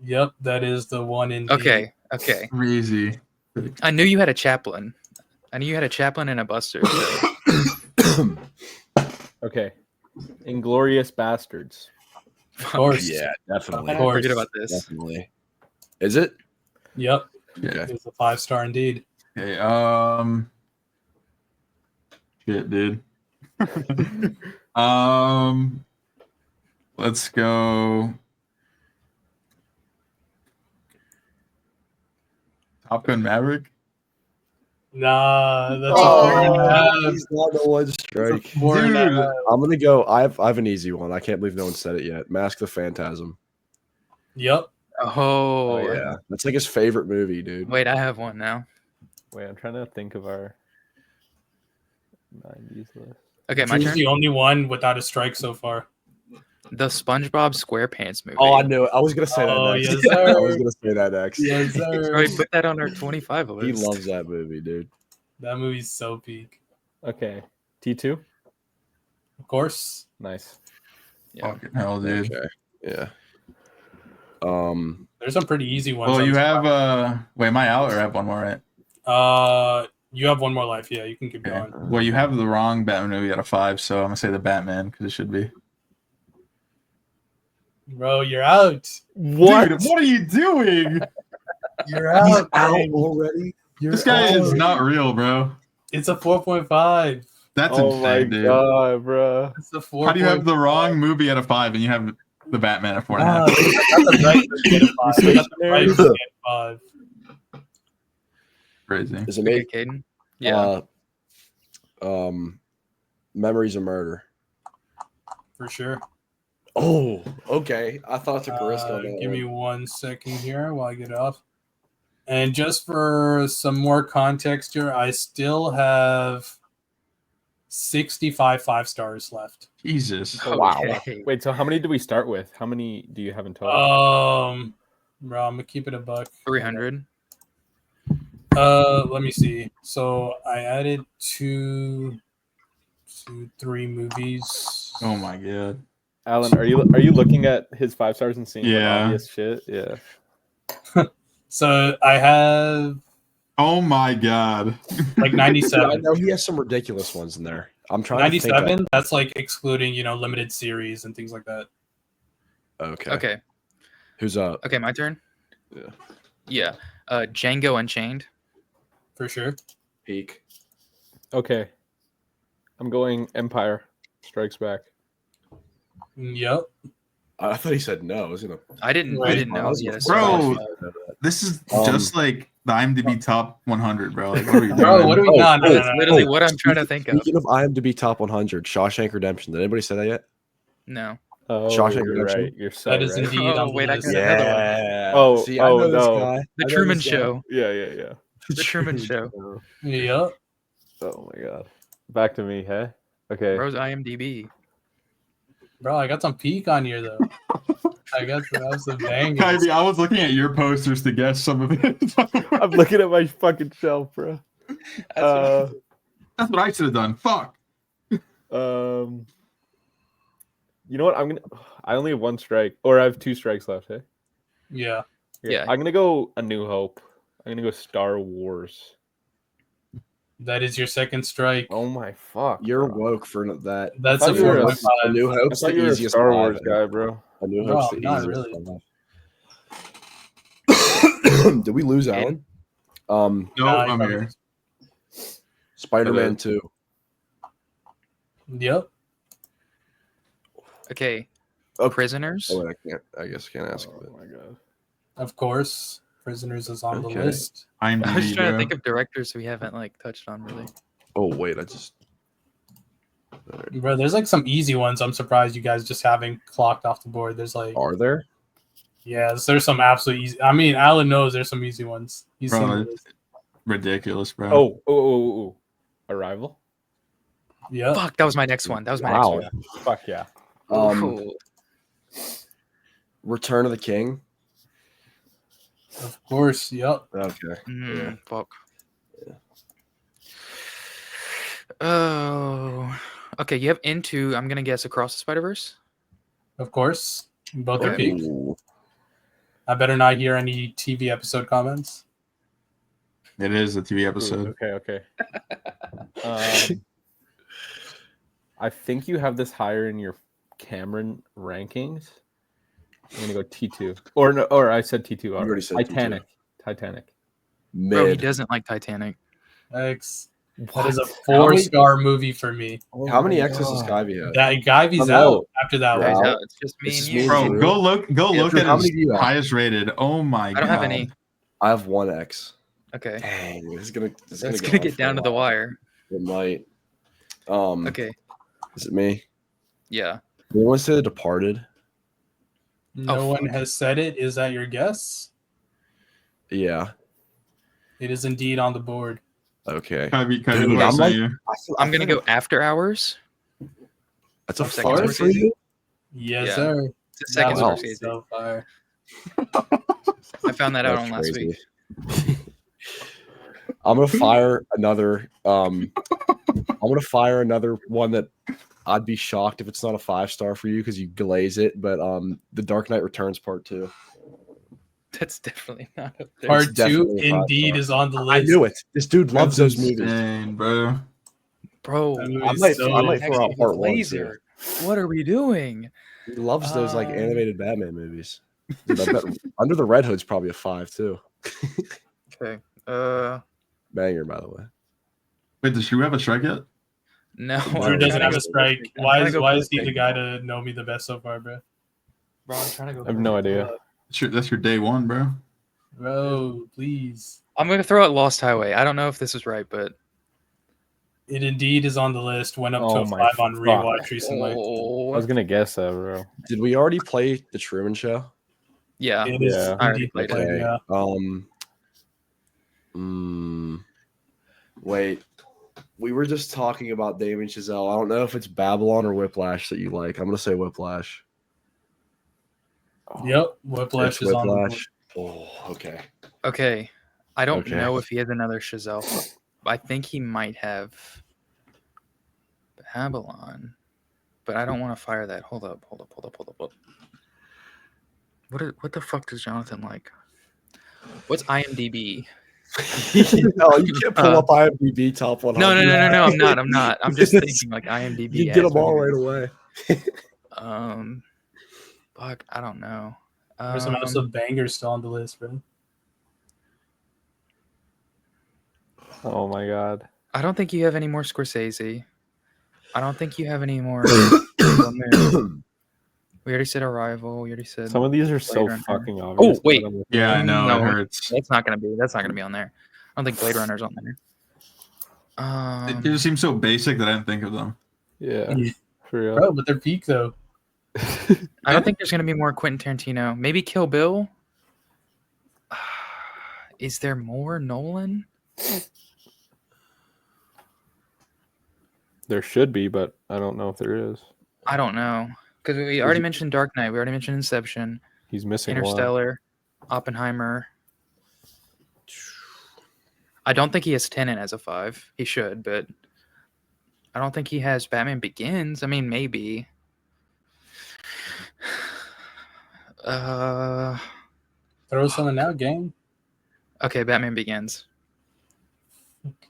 Yep, that is the one in. Okay. Crazy. I knew you had a Chaplin. I knew you had a Chaplin and a Buster. So. Okay. Inglorious Bastards. Of course. Yeah, definitely. I course. forget about this. Definitely. Is it? Yep, Okay. it's a 5-star indeed. Okay, shit, dude. Let's go. Top Gun Maverick. Nah, that's Oh, a 4.5. he's not the one That's a strike. 4.5. Dude. I'm gonna go. I have an easy one. I can't believe no one said it yet. Mask the Phantasm. Yep. Oh, Yeah, that's like his favorite movie, dude. Wait, I have one now. Wait, I'm trying to think of our 90s list. Okay, my Drew's turn. the only one without a strike so far. The SpongeBob SquarePants movie. Oh, I knew it. I was gonna say that Oh, next. yes, sir. I was gonna say that next. Yes, sir. Right, put that on our 25 list. He loves that movie, dude. That movie's so peak. Okay. T2? Of course. Nice. Yeah. Fucking hell, dude. Okay. Yeah. There's some pretty easy ones. Well, on you this have wait, am I out or I have one more, right? one. You have one more life. Yeah, you can keep Okay. going. Well, you have the wrong Batman movie out of 5, so I'm gonna say the Batman because it should be. Bro, you're out. What? Dude, what are you doing? You're out. man. already. This guy is out. not real, bro. It's a 4.5. That's Oh my insane, dude. god, bro. It's a 4. How do you have the wrong movie out of 5 and you have the Batman at 4.5? I got the right to get a 5. I got the right to get 5. Crazy. Is it Okay, me? Caden. Yeah. Memories of Murder. For sure. Oh, okay. I thought I took a risk on that. Give me 1 second here while I get off. And just for some more context here, I still have 65 5-stars left. Jesus. Wow. Okay. Wait, so how many do we start with? How many do you have in total? Bro, I'm gonna keep it a buck. 300. Let me see. So I added 2, 3 movies. Oh my god. Alan, are you looking at his 5 stars and seeing Yeah. like obvious shit? Yeah. So I have Oh my god. like I 97. know he has some ridiculous ones in there. I'm trying to think. 97. That's like excluding, limited series and things like that. Okay. Okay. Who's up? Okay, my turn. Yeah. Yeah. Django Unchained. For sure. Peak. Okay. I'm going Empire Strikes Back. Yep. I thought he said no. I was gonna. I didn't Right. know. Yes. Bro, this is Um, just like the IMDb top 100, bro. Like, what are we doing? Bro, what do we? Oh, No, no, no, That's no, literally no. what I'm trying to think of. Speaking of IMDb top 100, Shawshank Redemption. Did anybody say that yet? No. Oh, Shawshank you're Redemption? right. You're so That is right. indeed Oh, on the wait, I list. got another one. Yeah. Oh, See, I know this no. guy. The I know Truman this guy. Show. Yeah. The Truman Show. Yep. Oh my god. Back to me, hey? Okay. Rose IMDb. Bro, I got some peak on here though. I got some bangers. Kylie, I was looking at your posters to guess some of it. I'm looking at my fucking shelf, bro. That's what I should have done. Fuck. You know what? I only have one strike, or I have two strikes left, hey? Yeah. Yeah. I'm gonna go A New Hope. I'm gonna go Star Wars. That is your second strike. Oh my fuck. You're bro. woke for that. That's I a thought you were a- 4.5. A New I Hope's thought the you were a easiest Star five, Wars I guy, think. bro. A New No, Hope's the not easiest. Really. Did we lose Alan? No, Nah, I'm here. Spider-Man 2. Yep. Okay. Oh, Prisoners. Oh, wait, I guess I can't ask. Oh my god. Of course. Prisoners is on Okay. the list. I was IMDb, trying to bro. think of directors we haven't like touched on really. Oh wait, I just. Bro, there's like some easy ones. I'm surprised you guys just haven't clocked off the board. There's like, Are there? yeah, there's some absolute easy. I mean, Alan knows there's some easy ones. He's Bro, seen the it's list. ridiculous, bro. Oh. Arrival? Yep. Fuck, that was my next one. That was my Wow. next one. Fuck yeah. Ooh. Return of the King. Of course. Yep. Okay. Yeah. Fuck. Yeah. Oh. Okay, you have Into, I'm gonna guess Across the Spider-Verse. Of course. Both are Okay. peak. Ooh. I better not hear any TV episode comments. It is a TV episode. Okay. I think you have this higher in your Cameron rankings. I'm gonna go T2. Or I said T2 already. already said Titanic. Bro, he Mid. doesn't like Titanic. X. That is a How many- 4-star movie for me. How many X's does Skyvy have? That Guyvy's Oh, out after that Yeah. one. Wow. It's just me It's and just you. me Bro, Drew. go look Drew, at how many his do you have? highest rated. Oh my I don't god. have any. I have one X. Okay. Dang, this is gonna. It's gonna get down to the wire. It might. Okay. Is it me? Yeah. Did anyone say The Departed? No Oh, one fuck. has said it. Is that your guess? Yeah. It is indeed on the board. Okay. Kylie, Dude, what I I'm sent like- you? I'm gonna go After Hours. That's a Second fire Scorsese. for you. Yes, Yeah. sir. It's the second That was Scorsese. so fire. I found that out That's on last crazy. week. I'm gonna fire another. I'm gonna fire another one that I'd be shocked if it's not a 5-star for you because you glaze it. But The Dark Knight Returns Part 2. That's definitely not up there. Part 2 definitely a indeed 5-star. is on the I list. knew it. This dude loves those movies. Insane, bro. Bro, That movie I is might so- throw out part 1 too. laser. What are we doing? He loves those like Um, animated Batman movies. Dude, I bet Under the Red Hood's probably a 5 too. Okay. Banger, by the way. Wait, does Drew have a strike yet? No. Drew Drew I'm doesn't trying have to a strike. I'm Why trying is to go why is he perfect. the guy to know me the best so far, bro? Bro, I'm trying to go. I have no idea. That's your day one, bro. Bro, please. I'm gonna throw out Lost Highway. I don't know if this is right, but It indeed is on the list. Went up to Oh a my 5 on fuck. rewatch recently. I oh, was gonna guess that, bro. Did we already play The Truman Show? yeah. It is Yeah. I already indeed played it. played, Okay. yeah. Wait. We were just talking about Damien Chazelle. I don't know if it's Babylon or Whiplash that you like. I'm gonna say Whiplash. Yep. Whiplash It's is on the board. Whiplash. Oh, okay. Okay. I don't Okay. know if he has another Chazelle. I think he might have Babylon, but I don't want to fire that. Hold up. What the fuck does Jonathan like? What's IMDb? No, you can't pull up IMDb top 100. No. I'm not. I'm just thinking like IMDb. You can get ads them all would right be- away. Fuck. I don't know. There's some absolute bangers still on the list, bro. Oh my god. I don't think you have any more Scorsese. I don't think you have any more. We already said Arrival. We already said Some of these are so Runner. fucking obvious. wait. Yeah, I know. No. It hurts. That's not gonna be on there. I don't think Blade Runner's on there. It just seems so basic that I didn't think of them. Yeah, for real. Bro, but they're peak though. I don't think there's gonna be more Quentin Tarantino. Maybe Kill Bill. Is there more Nolan? There should be, but I don't know if there is. I don't know because we already mentioned Dark Knight. We already mentioned Inception, He's missing one. Interstellar, Oppenheimer. I don't think he has Tenet as a 5. He should, but I don't think he has Batman Begins. I mean, maybe. Throw something out, gang. Okay, Batman Begins.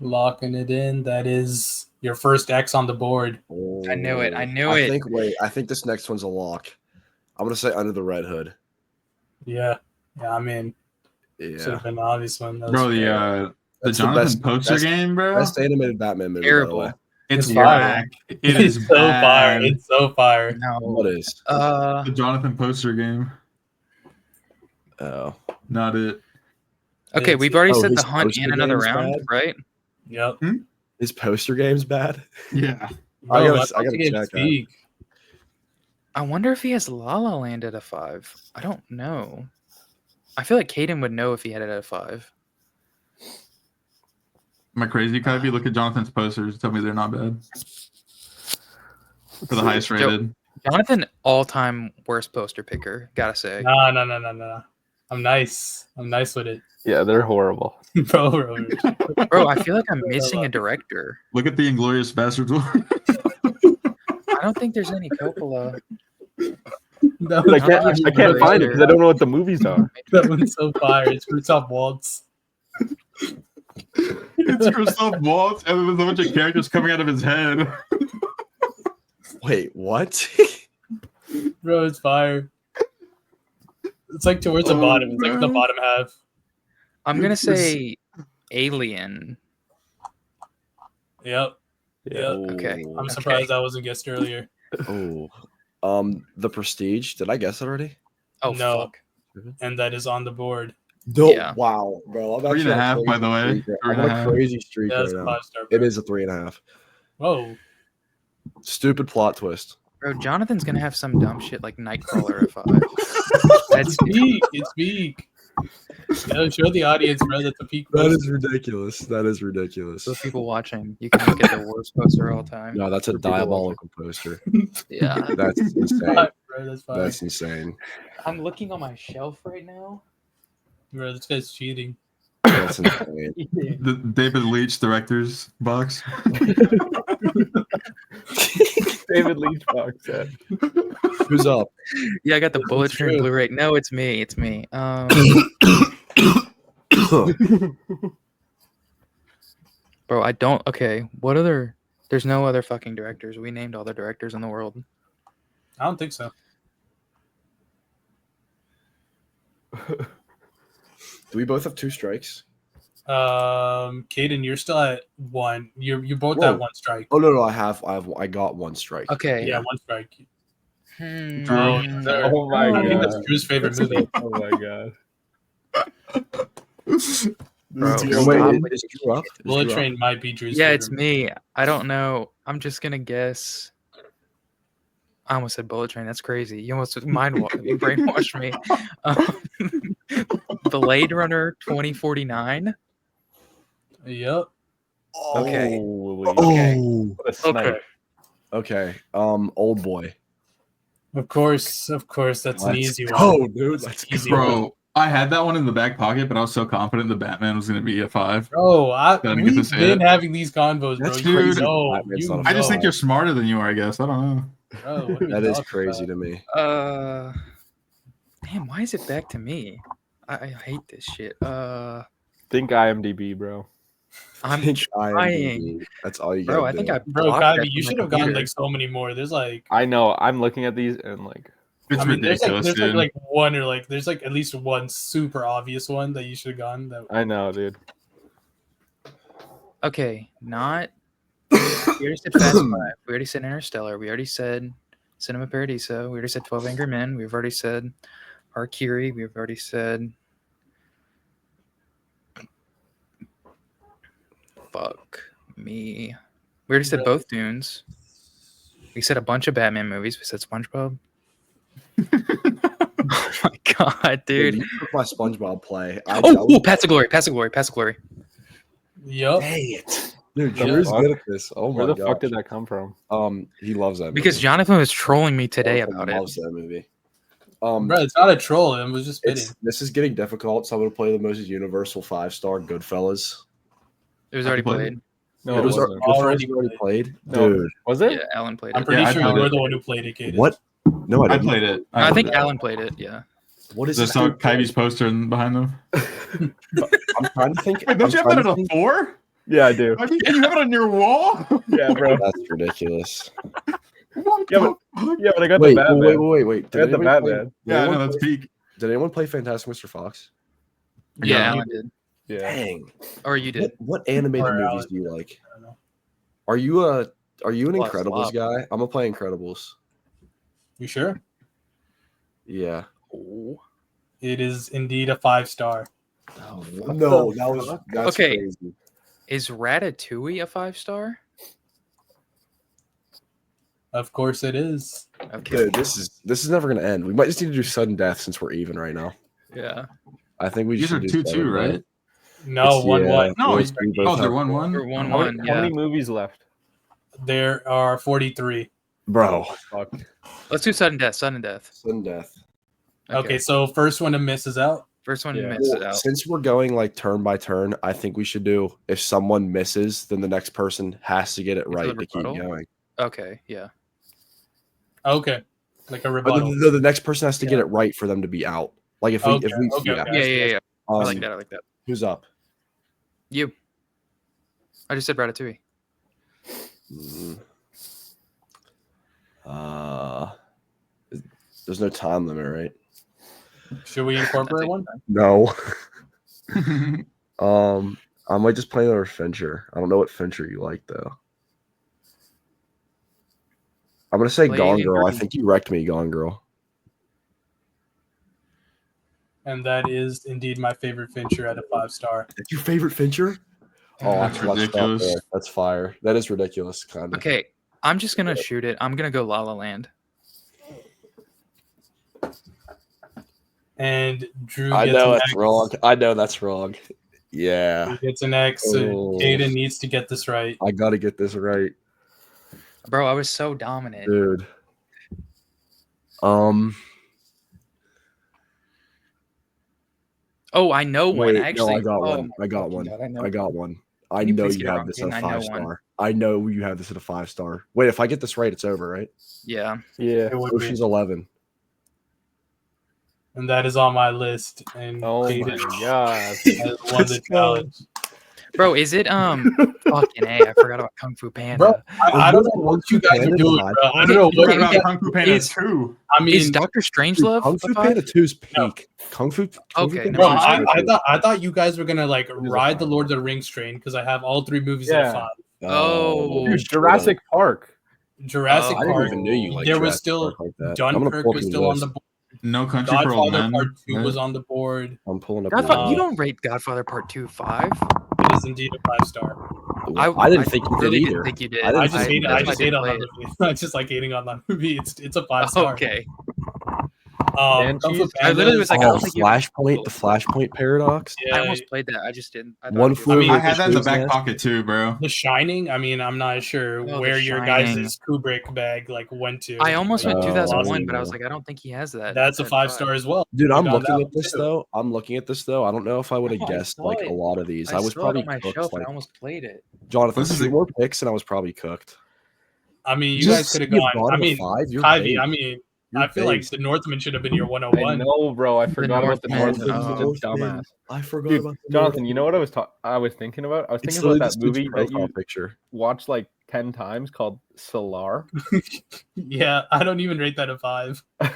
Locking it in. That is your first X on the board. I knew it. I knew I it. I think this next one's a lock. I'm gonna say Under the Red Hood. Yeah. I mean, should Yeah, have been the obvious one. That was Bro, fair. the That's the Jonathan best- Poster best- game, bro. best animated Batman movie. Terrible. By the way. It's It's fire. whack. It is It's so fire. bad. It's so fire. No. What is? The Jonathan Poster game. Oh, Not it. Okay, we've already Oh, said his The Hunt poster and Another game's Round, bad? right? Yep. his poster game's bad. Yeah. I Bro, gotta my game's check that. peak. I wonder if he has La La Land at a 5. I don't know. I feel like Caden would know if he had it at a 5. Am I crazy, Kyvie? Look at Jonathan's posters. Tell me they're not bad. For the highest rated. Jonathan, all-time worst poster picker, gotta say. No. I'm nice. I'm nice with it. Yeah, they're horrible. Bro. Bro, I feel like I'm missing a director. Look at the Inglorious Bastards one. I don't think there's any Coppola. That I was can't find it because I don't know what the movies are. That one's so fire. It's Christoph Waltz. It's Christoph Waltz, and there's a bunch of characters coming out of his head. Wait, what? Bro, it's fire. It's like towards the bottom. It's like the bottom half. I'm gonna say Alien. Yep. Yeah. Okay. I'm surprised that wasn't guessed earlier. Oh, The Prestige. Did I guess it already? Oh No. fuck. And that is on the board. No. Yeah. Wow, bro. I'm 3.5, actually by the way. on a 3.5. I'm on a crazy streak Yeah, that's right a now. 5-star. Bro. It is a 3.5. Whoa. Stupid plot twist. Bro, Jonathan's gonna have some dumb shit like Nightcrawler at 5. That's It's peak. It's peak. Yo, show the audience, bro. That's a peak. That poster. is ridiculous. That is ridiculous. those people watching. You can look at the worst poster of all time. No, that's a For people diabolical poster. Yeah. That's insane. Bro, that's fire. That's insane. I'm looking on my shelf right now. Bro, this guy's cheating. That's insane. The David Leitch director's box. David Leitch box set. Who's up? Yeah, I got the Bullet It's Train true. Blu-ray. No, it's me. It's me. Bro, I don't. Okay, what other? There's no other fucking directors. We named all the directors in the world. I don't think so. Do we both have 2 strikes? Caden, you're still at 1. You both Whoa. have 1 strike. Oh no, I got 1 strike. Okay. Yeah, 1 strike. Hmm. Oh, Oh my I mean, god. that's Drew's favorite movie. Oh my god. Bro, Oh, wait, stop. is Drew up? Is Bullet Drew up? Train might be Drew's Yeah, favorite it's me. I don't know. I'm just gonna guess. I almost said Bullet Train. That's crazy. You almost you brainwashed me. Blade Runner 2049. Yep. Okay. Holy Okay. Oh. what a snipe. Okay. Old Boy. Of course, that's an easy one. Oh, dude, that's Easy good. Bro, I had that one in the back pocket, but I was so confident the Batman was going to be a 5. Bro, Didn't get to we've say been it. having these convos, bro. That's You crazy. know, Batman's you not a know. I just think you're smarter than you are, I guess. I don't know. Bro, what are we That is talking crazy about? to me. Damn, why is it back to me? I hate this shit. Think IMDb, bro. I'm Think trying. IMDb. That's all you got. Bro, I think I Bro, blocked that Kylie, from you my should have gotten computer. like so many more. There's like, I know. I'm looking at these and like, It's I mean, ridiculous, there's dude. like one or like there's like at least one super obvious one that you should have gotten. That I know, dude. Okay, not. We already said Fast 5. We already said Interstellar. We already said Cinema Paradiso. We already said 12 Angry Men. We've already said Harakiri. We've already said. Fuck me. We already said both Dunes. We said a bunch of Batman movies. We said SpongeBob. Oh my god, dude! You took my SpongeBob play. Paths of Glory. Paths of Glory. Paths of Glory. Yep. Dang it, dude! The Drew's fuck? good at this. Oh Where my the god! fuck did that come from? He loves that movie. Because Jonathan was trolling me today Jonathan about it. loves that movie. Bro, it's not a troll. It was just spitting. This is getting difficult, so I'm gonna play the most universal 5-star Goodfellas. It was already played. No, It was wasn't. Goodfellas already played, No. dude. Was it? Yeah, Alan played I'm it. pretty Yeah, I sure played you're it. the one who played it, Kaden. What? No, I I didn't. played it. I think played it. Alan played it. Yeah. What is Is this? there Kyrie's poster behind them? I'm trying to think. Wait, don't you have that at a 4? Yeah, I do. And you have it on your wall? Yeah, bro. That's ridiculous. What Yeah, the but- fuck? Yeah, but I got Wait, the Batman. wait. I got the anybody play- Batman. did Yeah, I anyone know, that's play- peak. Did anyone play Fantastic Mr. Fox? Yeah, Yeah. Alan did. Yeah. Dang. Or you did. What animated Or movies Alan. do you like? I don't know. Are you an Plus, Incredibles flop. guy? I'm gonna play Incredibles. You sure? Yeah. Oh. It is indeed a 5-star. No, the that's Okay. crazy. Is Ratatouille a 5-star? Of course it is. Okay. Dude, this is never gonna end. We might just need to do sudden death since we're even right now. Yeah. I think we These should are do 2-2, sudden right? death. No, It's- 1-1. yeah, No, we it's- both Oh, they're have- 1-1? Or 1-1. How many, how Yeah. many movies left? There are 43. Bro, Fuck. Let's do sudden death. Sudden death. sudden death. Okay, so first one to miss is out. First one Yeah. misses Well, out. since we're going like turn by turn, I think we should do if someone misses, then the next person has to get it Is right it a to keep rebuttal? going. Okay. Yeah. Okay. Like a But rebuttal. the next person has to get Yeah. it right for them to be out. Like if we Okay, okay. Yeah. I Um, like that. I like that. Who's up? You. I just said Ratatouille. Mm. There's no time limit, right? Should we incorporate one? No. I might just play another Fincher. I don't know what Fincher you like though. I'm gonna say Play Gone Alien Girl. I Three. think you wrecked me, Gone Girl. And that is indeed my favorite Fincher at a 5-star. That's your favorite Fincher? Oh, That's let's stop ridiculous. there. That's fire. That is ridiculous, kind of. Okay. I'm just gonna shoot it. I'm gonna go La La Land. And Drew I gets know an that's X. wrong. I know that's wrong. Yeah, Drew gets an X. So Oh. Kaden needs to get this right. I got to get this right, Bro, I was so dominant. dude. Oh, I know one. Wait, Actually, no, I got oh one. my I got fucking one. God, I know. I got one. I Can you know please you get it have wrong, this at a Kaden? I know 5-star. one. I know you have this at a 5-star. Wait, if I get this right, it's over, right? Yeah. Yeah. It would be. Ocean's 11. And that is on my list. And Oh Kaden my god. has won the challenge. Bro, is it fucking A? I forgot about Kung Fu Panda. Bro, I don't know what you guys are Panda doing, five. bro. I don't know You what talking you about guys, Kung Fu Panda is- 2? I mean, Is Doctor Strangelove Kung a Fu 5? Panda 2's No. peak. Kung Fu Okay, Panda bro, no, 2's I- peak. I thought you guys were gonna like is a ride the 5. Lord of the Rings train because I have all 3 movies at a Yeah. 5. Oh, Dude, Jurassic Park. Jurassic Oh, I didn't Park. even know you liked There was Jurassic still Park like that. I'm gonna Dunkirk pull was up still your on the list. board. No Country for Old Godfather Men. Part 2 right? was on the board. I'm pulling up. Godfather, your you list. don't rate Godfather Part 2 5? It is indeed a 5-star. I didn't think you did really either. didn't think you did. I didn't I just hate. that's I why just didn't hate on play that it. movie. I just like hating on that movie. It's a 5-star. Okay. Banshees? Kung Fu I literally was like, I Oh, don't think you- Flashpoint, the Flashpoint paradox. Yeah, I almost played that. I just didn't. I thought One it was- flew I mean, over I had that in the Cuckoo's back Nest. pocket too, bro. The Shining. I mean, I'm not sure Oh, The where your Shining. guys' Kubrick bag like went to. I almost went Oh, 2001, but I yeah. was like, I don't think he has that. That's a at 5-star as well. Dude, You I'm got looking that at one this too. though. I don't know if I would have No, I guessed saw like it. a lot of these. I I was saw it probably on my cooked. shelf, and Like, I almost played it. Jonathan, This is 3 a- more picks, and I was probably cooked. I mean, you Just guys could have see a gone. bottom I of mean, 5, you're Kyvie. based. I mean, You're I feel like based. the Northman should have been your I 101. know, bro. I forgot about the Northman. Northman. Oh. Such a dumbass. I forgot Dude, about the Jonathan, you know what I was thinking about? I was It's thinking about literally that this dude's movie that profile you picture. watched like 10 times called Solar. Yeah, I don't even rate that a 5. I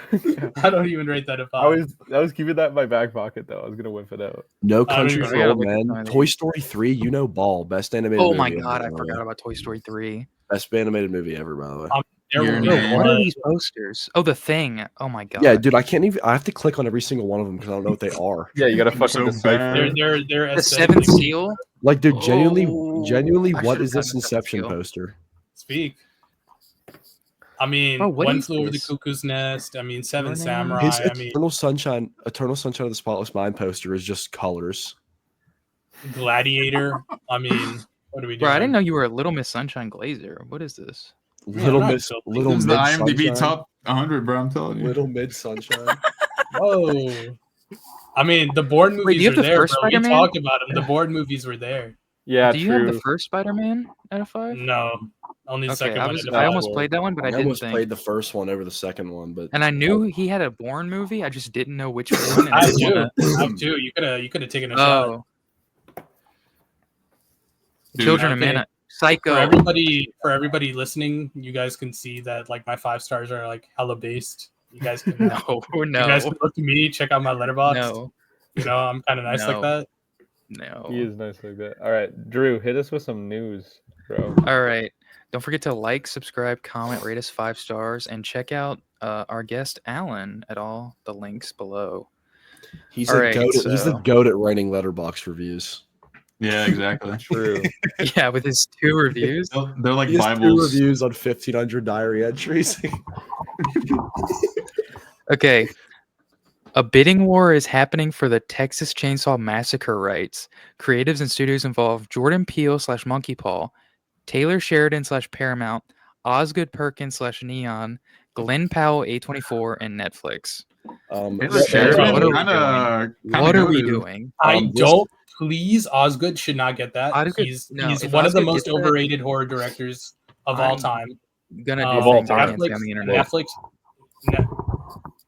I don't even rate that a 5. was keeping that in my back pocket though. I was gonna whip it out. No I don't Country even for know. Old I gotta look Men. at some of Toy these. Story 3, Ball. Best animated Oh movie my ever, god, I by the forgot way. about Toy Story 3. Best animated movie ever, by the way. Your Bro, name. what are these posters? Oh, The Thing. Oh my god. Yeah, dude, I can't even. I have to click on every single one of them because I don't know what they are. Yeah, you gotta They're fucking so decipher. bad. They're The Seventh aesthetically Seal. Like, dude, genuinely, I what should've is this gotten the Seventh Inception Seal. poster? speak. I mean, Bro, what One is Flew Over the this? Cuckoo's Nest. I mean, Seven Your Name? Samurai. His I mean, Eternal Sunshine of the Spotless Mind poster is just colors. Gladiator. I mean, what are we doing? Bro, I didn't know you were a Little Miss Sunshine Glazer. What is this? Little not Miss, filthy. Little This is the Mid IMDb Sunshine. top 100, bro. I'm telling you. Little Mid Sunshine. Whoa. I mean, the Bourne Wait, do movies you have were the there, first bro. We Spider-Man? talked about them. The Bourne movies were there. Yeah, Do you have the true. first Spider-Man out of 5? No, only the Okay, second I one. was out of I five. almost played that one, but I I didn't almost think. played the first one over the second one, but And I knew he had a Bourne movie. I just didn't know which one. And I didn't do. wanna- I have two. You could have taken a shot. Oh, Dude, Children of okay. Mana. Psycho. For everybody listening, you guys can see that like my 5 stars are like hella based. You guys can No, you guys no, can look at me, check out my Letterboxd. no, You know, I'm kind of nice like No. that. no. He is nice like that. All right, Drew, hit us with some news, bro. All right. Don't forget to like, subscribe, comment, rate us 5 stars, and check out our guest Allan at all the links below. he's All a right, goat. He's the so- goat at writing letterbox reviews. Yeah, exactly. True. Yeah, with his 2 reviews. They're like He has 2 Bibles. reviews on 1,500 diary entries. Okay. A bidding war is happening for the Texas Chainsaw Massacre rights. Creatives and studios involved Jordan Peele / Monkey Paw, Taylor Sheridan / Paramount, Osgood Perkins / Neon, Glenn Powell A24, and Netflix. Taylor yeah, Sheridan what are we kind of we doing? I this- don't. Please, Osgood should not get that. Osgood- he's no, he's if one of the Osgood most gets that, overrated horror directors of all I'm time. Gonna do Of all things I time. can't say on the internet. Netflix. Ne-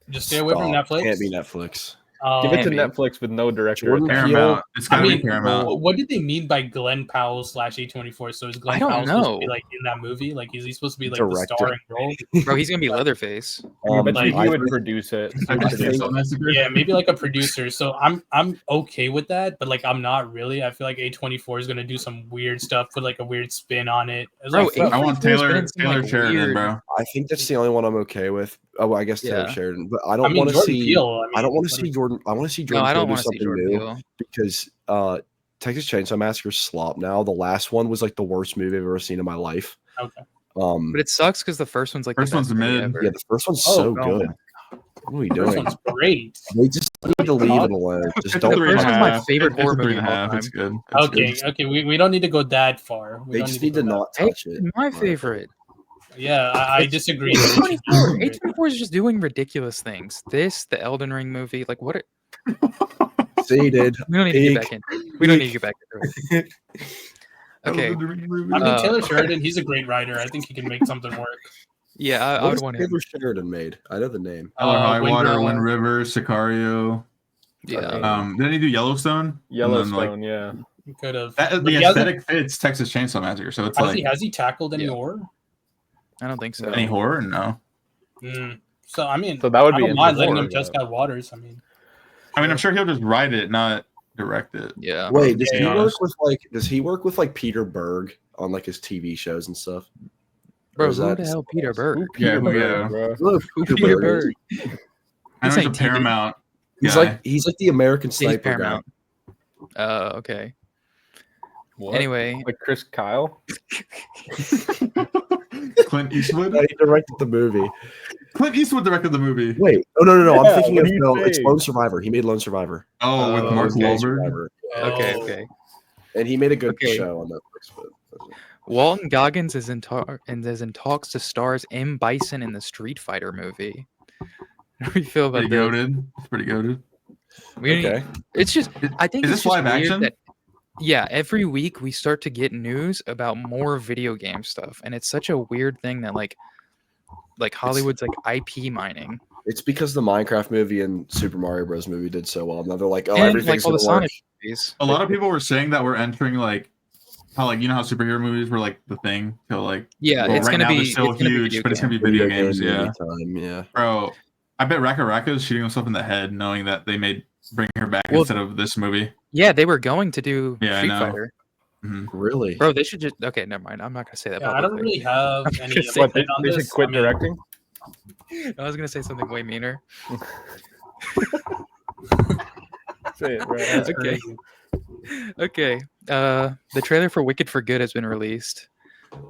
just stay away from Stop. Netflix. Can't be Netflix. Give it to Maybe. Netflix with no director. Jordan attached. Paramount. It's gotta I be mean, Paramount. what did they mean by Glenn Powell / A24? So is Glenn I don't Powell supposed to know. be like in that movie? Like, is he supposed to be like Director. the starring role? Bro, he's gonna be Leatherface. I bet you like, he would produce it. He would I produce think- it. Massacre? Yeah, maybe like a producer. So I'm okay with that, but like I'm not really. I feel like A24 is gonna do some weird stuff, put like a weird spin on it. It's Bro, like, I want 84's been Taylor in some, like, Sheridan, weird- bro. I think that's the only one I'm okay with. Oh, I guess Taylor Yeah. Sheridan, but I I don't mean, want to Jordan see. Peele. I don't want to what see Jordan. I want to see No, Jordan I Peele don't do want to see something Jordan new Peele. because Texas Chainsaw Massacre slop now. The last one was like the worst movie I've ever seen in my life. Okay. But it sucks because the first one's like First the best one's movie mid. ever. Yeah, the first one's Oh, so oh good. my What are we First doing? one's great. They just need to leave it alone. Just It's a don't. The first touch one's it. my favorite It's a horror 3.5. movie of all It's good. It's Okay, good. we don't need to go that far. We They don't just need to go that not Hey, touch it. my favorite. far. Yeah, I disagree. that it should be your favorite. A24 is just doing ridiculous things. This, the Elden Ring movie, like what? See, dude. We don't need to get Peak. back into. We don't need to get back into it. Okay. I mean, Taylor Sheridan, he's a great writer. I think he can make something work. Yeah, I What would has want him. Taylor Sheridan made? I know the name. Hell or High Wind Water, River. Wind River, Sicario. Yeah. Didn't he do Yellowstone? And then, like, Yellowstone, yeah. He could have. that, But the he hasn't- aesthetic fits Texas Chainsaw Massacre, so it's Has like he tackled any Yeah. horror? I don't think so. any horror? No. So I mean, So that would I be don't mind letting horror, him just but- got Waters. I mean, I mean, I'm sure he'll just write it, not direct it. Yeah. Wait, does be he work honest. with like? Does he work with like Peter Berg on like his TV shows and stuff? Bro, Or is who that the hell just- Peter Berg? Yeah, Peter yeah. Berg, bro. Who Who Peter Peter Berg is? Berg? I know This he's a ain't TV. Paramount. He's guy. like the American He's Sniper guy. Paramount. Okay. What? Anyway, Like Chris Kyle? Clint Eastwood. He directed the movie. Clint Eastwood directed the movie. Wait, oh no! Yeah, I'm thinking what of do you no. It's say? Lone Survivor. He made Lone Survivor. Oh, with Oh, Mark okay. Wahlberg. Survivor. okay, oh, okay. And he made a good Okay. show on Netflix. But Walton Goggins is in talks to stars M. Bison in the Street Fighter movie. How do you feel about Pretty this? goated. It's pretty goated. We- okay, It's just, I think Is it's this just live weird action? that, yeah, every week we start to get news about more video game stuff, and it's such a weird thing that like Hollywood's like IP mining. it's because the Minecraft movie and Super Mario Bros. Movie did so well. Now they're like, oh, And, everything's like all the gonna work. Sonic movies. A lot of people were saying that we're entering like how like you know how superhero movies were like the thing till like Yeah, well, it's right gonna now be they're still it's gonna be huge, video but it's gonna game. be video games. game Yeah, anytime, yeah. bro. I bet Raka Raka is shooting himself in the head knowing that they made Bring Her Back Well, instead of this movie. Yeah, they were going to do Yeah, I Street know. Fighter. Really? Bro, they should just okay. Never mind. I'm not gonna say that. Yeah, I don't publicly. really have any Just What, opinion on they this. should quit I mean, directing? I was gonna say something way meaner. Say it, bro. that's Okay. crazy. Okay. The trailer for Wicked for Good has been released.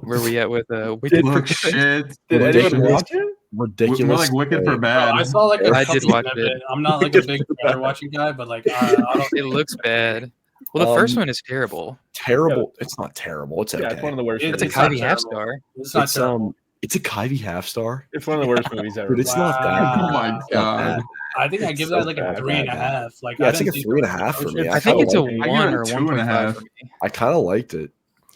Where are we at with Wicked for Look, Good? shit. Did Ridiculous. anyone watch it? Ridiculous. More like Wicked for Wait, Bro, Bad. I saw like a I couple did watch of it. it. I'm not like a big trailer watching guy, but like I don't. It looks bad. Well, the first one is terrible. Terrible. It's not terrible. It's okay. Yeah, it's one of the worst. It's It's a movies. not Kylie terrible. half star. It's not It's terrible. it's a Kylie half star. It's one of the worst movies ever. Dude, it's not that. Oh my Wow. god. I think I It's give so that like a bad, 3.5. Like Yeah, I it's like didn't a think 3.5 for me. I think it's a I give it 1 a or 2.5. 1.5 for me. I kind of liked it.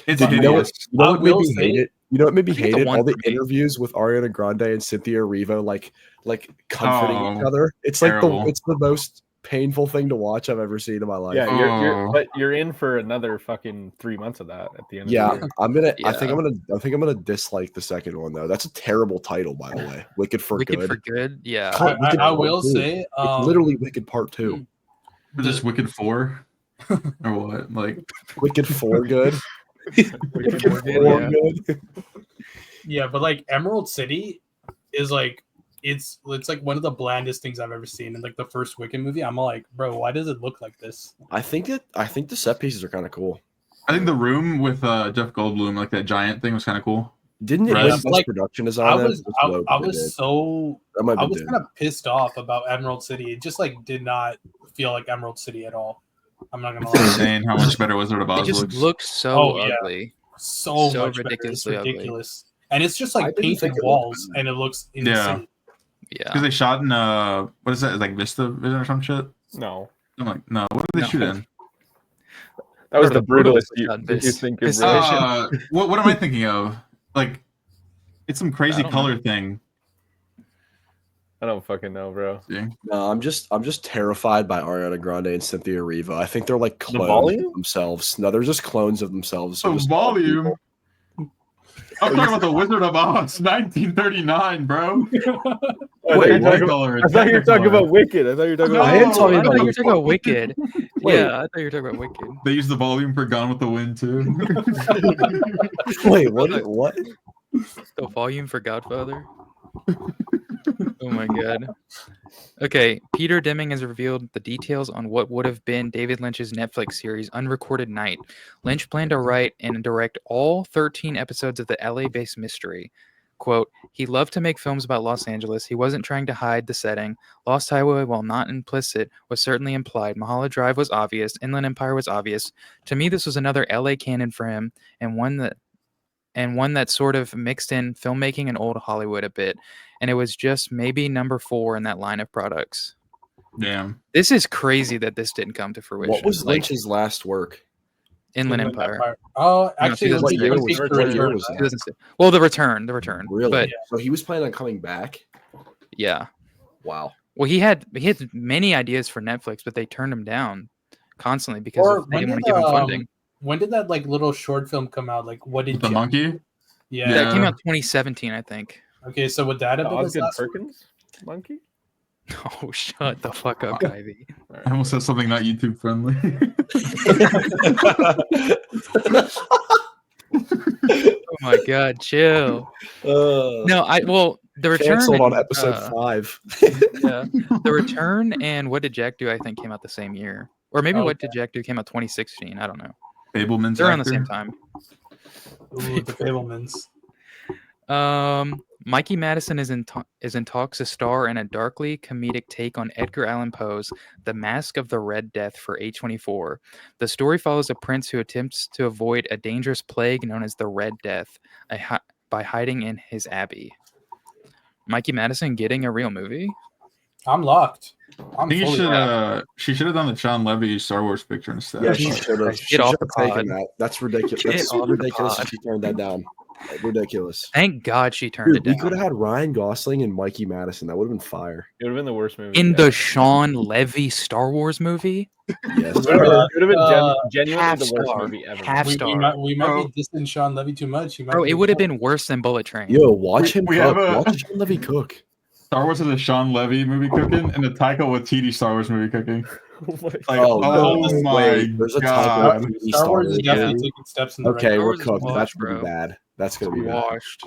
It's Dude, you know what? hideous. You know I what made will me hate say- it? You know what made me I think it's hate a it? 1 All the for me. interviews with Ariana Grande and Cynthia Erivo, like comforting each Oh, other. It's like terrible. it's the most painful thing to watch I've ever seen in my life. Yeah, Oh. but you're in for another fucking 3 months of that at the end of Yeah, the year. I'm gonna. I Yeah. think I'm gonna dislike the second one though. That's a terrible title, by the way. Wicked for Wicked Good. for Good. Yeah. Cut Wicked I Part will 2. say, It's literally Wicked Part 2. Or just Wicked 4? Or what? Like, Wicked for Good. Wicked for Good, For yeah. Good. yeah, but like Emerald City is like it's like one of the blandest things I've ever seen. In like the first Wicked movie, I'm like, bro, why does it look like this? I think the set pieces are kind of cool. I think the room with Jeff Goldblum, like that giant thing, was kind of cool. Didn't it Right. win Yeah, best like, production design? I then? was Just I, low, I but it was did. so That might I be was did. kind of pissed off about Emerald City. It just like did not feel like Emerald City at all. I'm not gonna It's lie. insane how much better Wizard of It Oz just looks. looks so Oh, yeah. ugly. So So much better. It's ridiculously ugly. ridiculous. And it's just I like didn't painted think it looked walls bad. and it looks Yeah. insane. Yeah. Because they shot in what is that? Like Vista Vision or some shit? No, I'm like, no, what did they No. shoot in? that was Or the the brutalist brutalist. You shot this. think This- you're British? What am I thinking of? Like, it's some crazy I don't color thing. I don't fucking know, bro. See? No, I'm just terrified by Ariana Grande and Cynthia Erivo. I think they're like clones volume? of themselves. No, they're just clones of themselves. The They're just volume. people. I'm talking about the Wizard of Oz, 1939, bro. I Wait, thought you were talking about- Technicolor, I thought you were talking Technicolor. about Wicked. I thought you were talking No, about. I am talking I about thought you were talking about Wicked. Wait. Yeah, I thought you were talking about Wicked. They use the volume for Gone with the Wind too. Wait, what? The volume for Godfather. Oh my god. Okay, Peter Deming has revealed the details on what would have been David Lynch's Netflix series Unrecorded Night. Lynch planned to write and direct all 13 episodes of the LA-based mystery. Quote, he loved to make films about Los Angeles. He wasn't trying to hide the setting. Lost Highway, while not implicit, was certainly implied. Mahalo Drive was obvious. Inland Empire was obvious. To me, this was another LA canon for him, and one that sort of mixed in filmmaking and old Hollywood a bit. And it was just maybe number 4 in that line of products. Damn. This is crazy that this didn't come to fruition. What was like Lynch's last work? Inland Empire? Oh, actually, No, it would be 2006. Peak to What year Return. was that? 2006. Well, the return. Really? But So he was planning on coming back? yeah. Wow. Well, he had many ideas for Netflix, but they turned him down constantly because Or they when didn't want did, to give him funding. when did that like little short film come out? Like, what did With the Jack- monkey? Yeah. That came Yeah. out 2017, I think. Okay, so would that have been his Osgood last work? Perkins monkey. Oh, shut the fuck up, Ivy. I almost said something not YouTube friendly. Oh my god, chill. No, the return Canceled on and, episode 5. yeah, the return and What Did Jack Do? I think came out the same year, or maybe What Did Jack Do came out 2016. I don't know. Fableman's They're around the actor. same time. Ooh, the Fablemans. Mikey Madison is in talks to star in a darkly comedic take on Edgar Allan Poe's The Mask of the Red Death for A24. The story follows a prince who attempts to avoid a dangerous plague known as the Red Death by hiding in his abbey. Mikey Madison getting a real movie? I'm locked. I I'm think fully locked. she should have done the Sean Levy Star Wars picture instead. Yeah, she she should have. Get She off should the have taken pod. that. That's ridiculous. Get That's off the ridiculous. pod. She turned that down. Ridiculous. Thank God she turned Dude, we it could down. have had Ryan Gosling and Mikey Madison. That would have been fire. It would have been the worst movie. In ever. the Sean Levy Star Wars movie? Yes. It would have been Uh, genuinely half the worst star. movie ever. Half We star. might Bro. be dissing Sean Levy too much. He might Bro, be it would have cool. been worse than Bullet Train. Yo, watch him We cook. have a- Watch Sean Levy cook. Star Wars is a Sean Levy movie cooking and a Taika Waititi Star Wars movie cooking. Like, Oh, oh my wait, there's a typo. God. Star Wars is Yeah. definitely taking steps in the Okay, right we're Wars is cooked. washed, That's gonna be bro. bad. That's gonna be bad. Washed.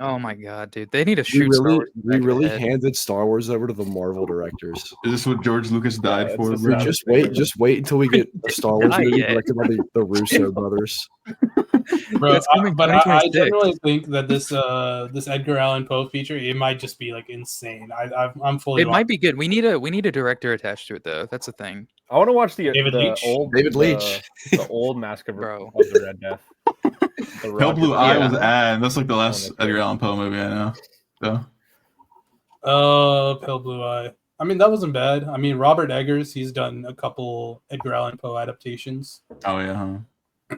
Oh my god, dude! They need to We shoot Star really, Wars. we back really ahead. handed Star Wars over to the Marvel directors. Is this what George Lucas died it's for, just bro? not- Just wait until we get a Star Wars Not movie yet. directed by the Russo brothers. Bro, That's coming but I 2026. genuinely think that this Edgar Allan Poe feature, it might just be like insane. I'm fully. It might be good. We need a director attached to it though. That's the thing, I want to watch the David Leitch? old David Leitch. the old Mask of Bro. the Red Death. The Pale Blue Roger Eye Moore. was ad. That's like the last that's Edgar great. Allan Poe movie I know. So Pale Blue Eye. I mean, that wasn't bad. I mean, Robert Eggers, he's done a couple Edgar Allan Poe adaptations. oh yeah, huh?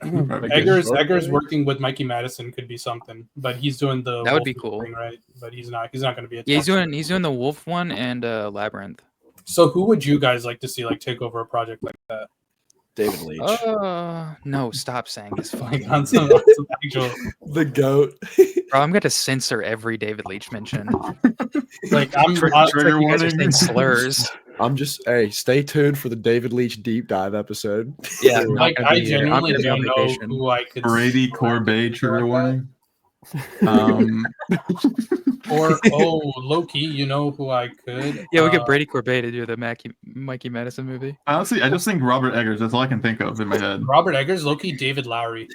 Right, Eggers short working with Mikey Madison could be something, but he's doing the That would be Wolf cool. thing, right? But he's not going to be. Yeah, he's attached. doing the Wolf one and Labyrinth. So, who would you guys like to see like take over a project like that? David Leitch. No, stop saying this. Like Fucking on some actual, The goat. bro, I'm gonna censor every David Leitch mention. like I'm Trigger You guys are warning. saying slurs. I'm just stay tuned for the David Leitch deep dive episode. Yeah, I'm not like gonna I be here. I'm genuinely gonna be on don't know vacation. who I could. Brady see Corbet trigger like warning. Or low key, you know who I could? Yeah, we get Brady Corbet to do the Mikey Madison movie. Honestly, I just think Robert Eggers. That's all I can think of in my head. Robert Eggers, low key, David Lowry,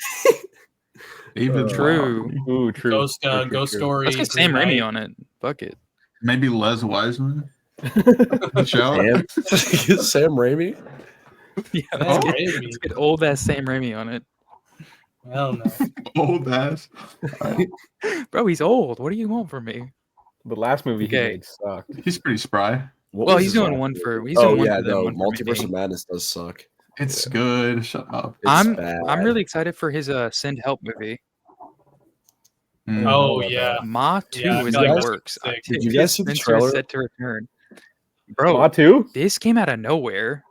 David True. Lowery. Ooh, true. Ghost True, Ghost true. Story. Let's get Green Sam Raimi Knight. on it. Fuck it. Maybe Les Wiseman. Shout. Sam Raimi. Yeah, Sam Raimi. let's get old ass Sam Raimi on it. Hell no. Old ass. Bro, he's old. What do you want from me? The last movie he Okay. made sucked. He's pretty spry. What Well, was he's his doing last one movie? for. He's Oh doing one yeah, for them, no, one for Multiverse me. of Madness does suck. It's good. Shut up. It's bad. I'm really excited for his Send Help movie. Mm. Oh yeah. Ma 2 Yeah, I is feel in like that's works. sick. Did you guys see the Spencer is trailer? set to return. Bro, Ma 2? this came out of nowhere.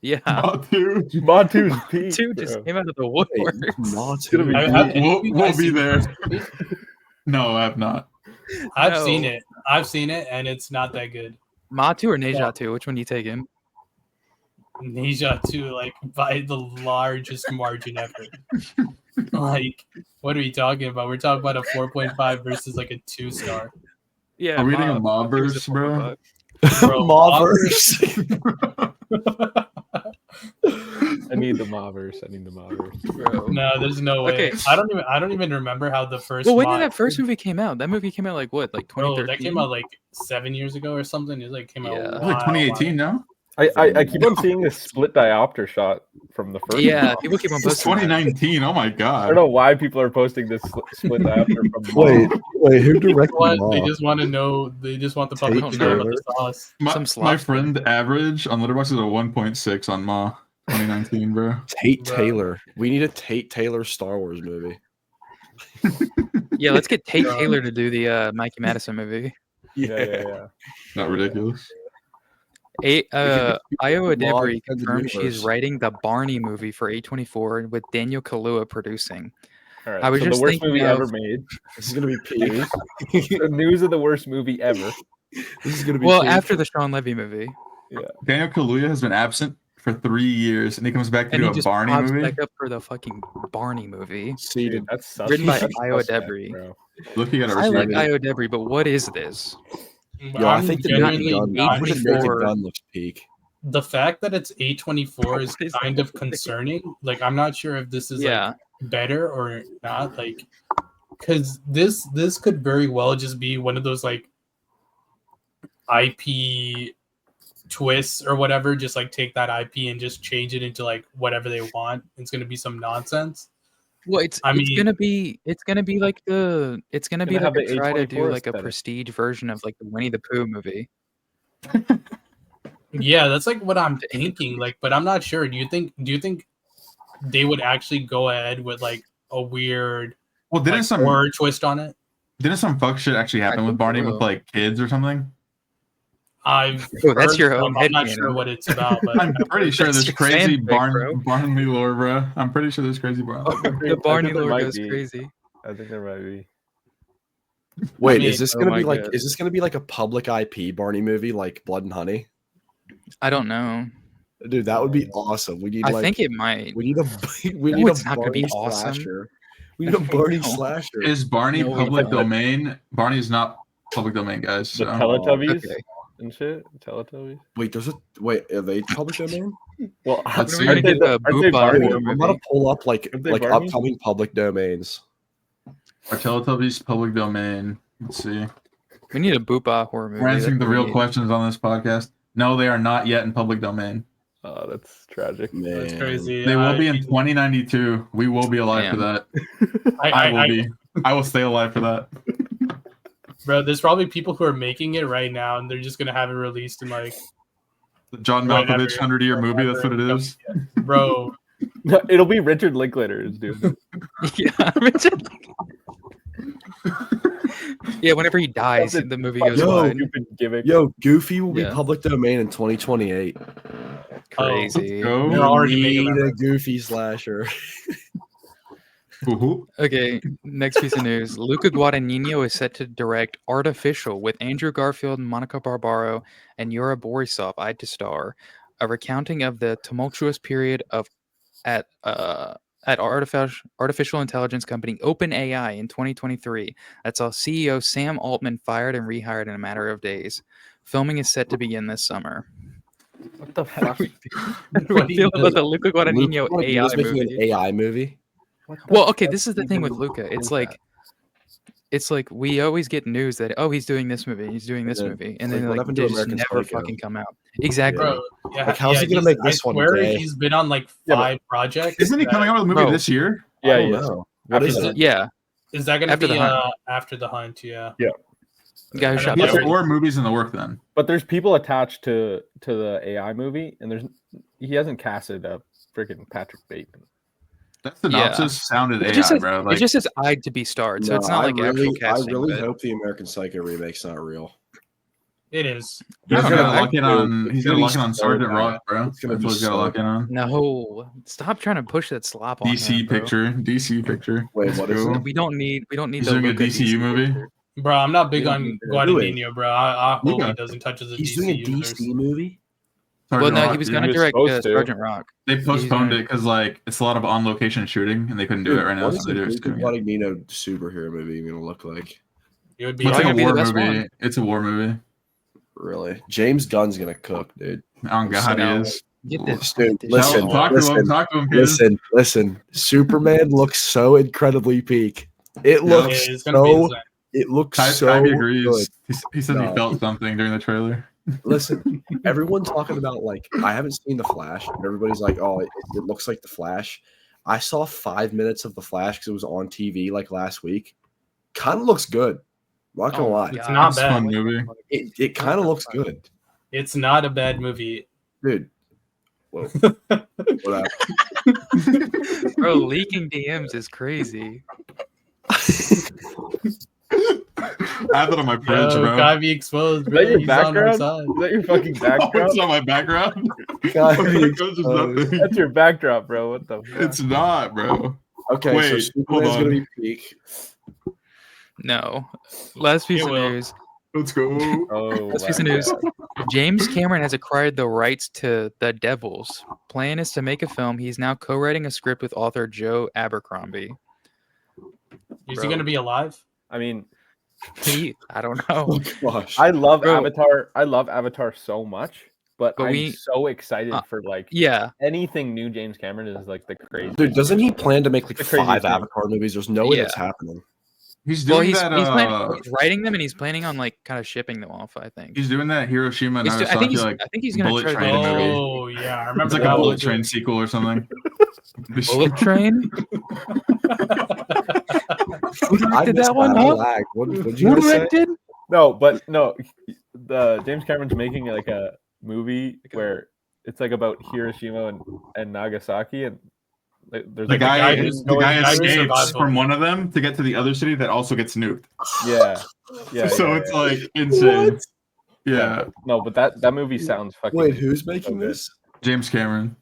Yeah. Ma too. Ma 2's peak. Two just bro. came out of the Wait, woodworks. Ma gonna be 2. We'll be there. No, I have not. I've No. seen it. I've seen it, and it's not that good. Ma 2 or Neja 2? Which one do you take in? Ninja 2, like by the largest margin ever. Like, what are you talking about? We're talking about a 4.5 versus like a 2-star. Yeah. Are we reading a Ma 2 is Mobverse, bro? 4.5. Bro, Mobverse. I need the Mavers. Bro. No, there's no way. Okay. I don't even remember how the first. Well, when did mod- that first movie came out? That movie came out like what? Like Bro, 2013? that came out like 7 years ago or something. It like came out. Yeah. a It was while, like 2018 now. I keep on seeing this split diopter shot from the first Yeah, one. people keep on It's posting that. 2019. Oh my I god. don't know why people are posting this split diopter from the Wait, who directed What? Ma? They just want to know. They just want the public Tate to know about Taylor. the sauce. Some My slots. friend average on Letterboxd is a 1.6 on Ma 2019, bro. Tate Bro. Taylor. We need a Tate Taylor Star Wars movie. Yeah, let's get Tate Bro. Taylor to do the Mikey Madison movie. yeah. Not ridiculous. Iowa Log Debris of the confirmed she is universe. writing the Barney movie for A24 with Daniel Kaluuya producing. All right. I was so just the worst thinking movie of- ever made. This is gonna be peak. The news of the worst movie ever. This is gonna be Well, peak. after the Sean Levy movie, Daniel Kaluuya has been absent for 3 years, and he comes back to and do he a just Barney pops movie. back up for the fucking Barney movie. seated. Dude, that's such Written by that's Iowa suspect, Debris. bro. Look, you gotta I like respect it. Iowa Debris, but what is this? Yo, I think the genuinely Naked not Gun, the sure. Naked Gun looks peak. The fact that it's A24 is What is kind that? of concerning. Like, I'm not sure if this is Yeah, like better or not. Like, because this could very well just be one of those like IP twists or whatever. Just like take that IP and just change it into like whatever they want. It's gonna be some nonsense. well, it's I it's mean- gonna be like it's gonna be Gonna like have a the try to do A24 like a aesthetic. prestige version of like the Winnie the Pooh movie. Yeah, that's like what I'm thinking. Like, but I'm not sure. Do you think they would actually go ahead with like a weird Well, like, horror twist on it? didn't some fuck shit actually happen I with think Barney they with will. like kids or something? I've Oh, that's heard your some. own I'm not headcanon. sure what it's about, but I'm pretty sure That's there's your crazy fanfic, bro. Barney lore, bro. I'm pretty sure there's crazy Barney. The Barney there lore might goes be. crazy. I think there might be. Wait, mean- is this Oh gonna my be like? God. Is this gonna be like a public IP Barney movie, like Blood and Honey? I don't know. Dude, that would be awesome. We need I like think it might. we need a we No, need a it's not gonna be Barney awesome. slasher. We need a Barney No. slasher. Is Barney No, we public don't. domain? Barney is not public domain, guys. The So. Teletubbies Okay. and shit. Teletubbies. Wait, are they public domain? Well, Let's When are we see. gonna get a aren't they Boopa Barney? horror I'm about to movie? pull up like Aren't they Barney? upcoming public domains. Are Teletubbies public domain? Let's see. We need a Boopa horror movie. We're answering the That'd real be- questions on this podcast. No, they are not yet in public domain. Oh, that's tragic. Man, That's crazy. They will be in 2092. We will be alive for Damn. that. I will I, be. I will stay alive for that. bro, there's probably people who are making it right now, and they're just gonna have it released in like, The John Whatever. Malkovich 100-year movie. That's what it is. bro. No, it'll be Richard Linklater, dude. Yeah, Richard. Yeah, whenever he dies, the movie goes Yo. wide. Stupid gimmick. yo, Goofy will be Yeah. public domain in 2028. Crazy. Go. They're already We making need that. a Goofy slasher. Woo-hoo. Okay, next piece of news. Luca Guadagnino is set to direct Artificial with Andrew Garfield, Monica Barbaro, and Yura Borisov eyed to star. A recounting of the tumultuous period at artificial intelligence company OpenAI in 2023 that saw CEO Sam Altman fired and rehired in a matter of days. Filming is set to begin this summer. What the fuck? What do you feel about the Luca Guadagnino Luke AI was making movie? an AI movie. What the Well, okay, fuck this is the thing with even Luca. is It's that? like we always get news that he's doing this movie, he's doing this then, movie, and like, then what like happened to they just American never Psycho? fucking come out. Exactly. Bro, yeah, Like, how's he gonna make this one I swear gay? he's been on like Yeah, but- 5 projects. Isn't he coming out with a movie Bro. this year? Yeah, I don't yeah. know. What is After it? Yeah, Is that gonna After be the Hunt. after the hunt? Yeah. the guy who And shot then He has there- 4 movies in the work then. But there's people attached to the AI movie, and he hasn't casted a freaking Patrick Bateman. That synopsis sounded it AI, just says, bro. it Like, just says eyed to be starred, so No, it's not like actual casting. I really but- hope the American Psycho remake's not real. It is. he's I don't gonna know. lock in on. It's He's gonna gonna be lock in on so Sergeant bad. Rock, bro. It's gonna That's be what he's gonna so lock in on. No, stop trying to push that slop on DC him, bro. picture. DC picture. Wait, Let's what is go. it? We don't need He's the doing a Luca DCU movie? picture. Bro, I'm not big We don't on need to Guadagnino, bro. I hope Luca. he doesn't touch his He's DC doing a users. DC movie. Well, Sergeant no, Rock, he was yeah. going to was direct supposed to. Sergeant Rock. They postponed gonna- it because like it's a lot of on location shooting and they couldn't do it right now, What so is they a just Luca doing it. Guadagnino superhero movie gonna look like? It would be It's like Probably a gonna be the war best movie. one. It's a war movie. Really? James Gunn's gonna cook, dude. Oh God, he No. is. Get this. Dude, get this listen, shit Talk on. to him. listen, Talk to him, kids. listen. Superman looks so incredibly peak. It Yeah, looks it's gonna be so. insane. It looks Ty so agrees. good. He said No. he felt something during the trailer. Listen, everyone talking about like I haven't seen the Flash, and everybody's like, "Oh, it looks like the Flash." I saw 5 minutes of the Flash because it was on TV like last week. Kind of looks good. I'm not gonna Oh, lie, It's God. not It's a bad. fun movie. it kind of looks good, It's not a bad movie. dude. Whoa, what happened? Bro, leaking DMs is crazy. I have it on my fridge, Yo, bro. gotta be exposed, Is bro. that your He's on our background? side. Is that your fucking Oh, backdrop? it's on my background. God, Oh my God, there's nothing. That's your backdrop, bro. What the fuck? It's not, bro. Okay, Wait, so hold Superman's on. gonna be peak. No. Last piece It of will. news. Let's go. Oh, Last piece of my news. God. James Cameron has acquired the rights to The Devils. Plan is to make a film. He's now co-writing a script with author Joe Abercrombie. Is Bro. he gonna be alive? I mean, I don't know. Oh gosh, I love Bro. Avatar. I love Avatar so much, but But I'm so excited uh, for like Yeah. anything new James Cameron is like the crazy. dude, doesn't he plan to make like It's a crazy 5 thing. Avatar movies? There's no way Yeah. that's happening. He's Well, doing he's that. he's writing them and he's planning on like kind of shipping them off, I think. He's doing that Hiroshima He's do- I Nagasaki think like he's gonna Bullet try to Train do movie. Oh yeah, I remember it's like that a Bullet one. Train sequel or something. Bullet Train. Who I directed missed that one? I Huh? lagged. What'd Who you guys say? directed? No, but no, the James Cameron's making like a movie where it's like about Hiroshima and Nagasaki, and like, there's The like guy, who's- the guy the guy who escapes survived from one of them to get to the other city that also gets nuked. yeah, yeah. So yeah, it's yeah. like insane. What? Yeah, No, but that movie sounds fucking. Wait, who's making good. this? James Cameron.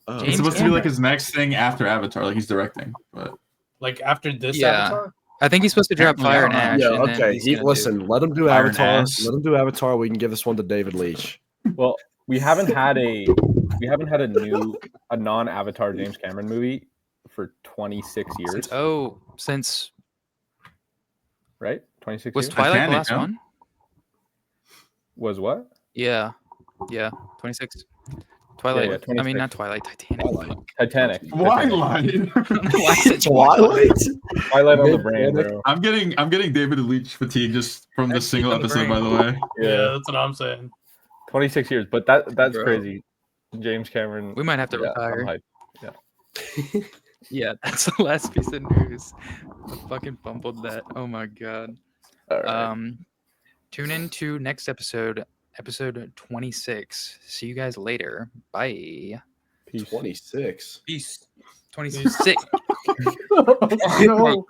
Oh. It's James supposed to be like Cameron. his next thing after Avatar. Like he's directing, but Like after this Yeah. Avatar? I think he's supposed to drop Apparently, Fire and I don't Ash. Yeah, and then okay. he's gonna do- Listen, let him do Iron Avatar. Ass. Let him do Avatar. We can give this one to David Leitch. Well, we haven't had a non-Avatar James Cameron movie for 26 years. Since Right? 26 was years? Twilight the Titanic, last no? one? Was what? Yeah, 26. Twilight. yeah, I mean, 26. not Twilight. Titanic. Titanic. Twilight. Why is it Twilight? Twilight on the brain, bro. I'm getting David Leitch fatigue just from this That's single on the episode, by brain. the way. Yeah, that's what I'm saying. 26 years, but that's Bro. crazy. James Cameron. We might have to I'm retire. hyped. Yeah, that's the last piece of news. I fucking fumbled that. Oh my god. All right. Tune in to next episode 26. See you guys later. Bye. Peace. 26. Peace. 26. No,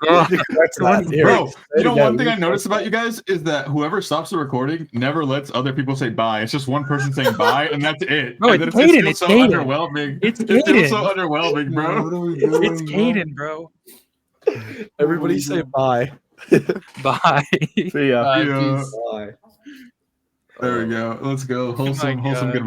that's not here. Bro, you know one thing I noticed about you guys is that whoever stops the recording never lets other people say bye. It's just one person saying bye, and that's it. No, And it's then Caden, feels it's so Caden. underwhelming. It's It feels Caden. so underwhelming, bro. What are we doing? It's Caden, bro. Everybody say bye. Bye. See ya. Yeah. Peace. Bye. There we go. Let's go. my Wholesome God. good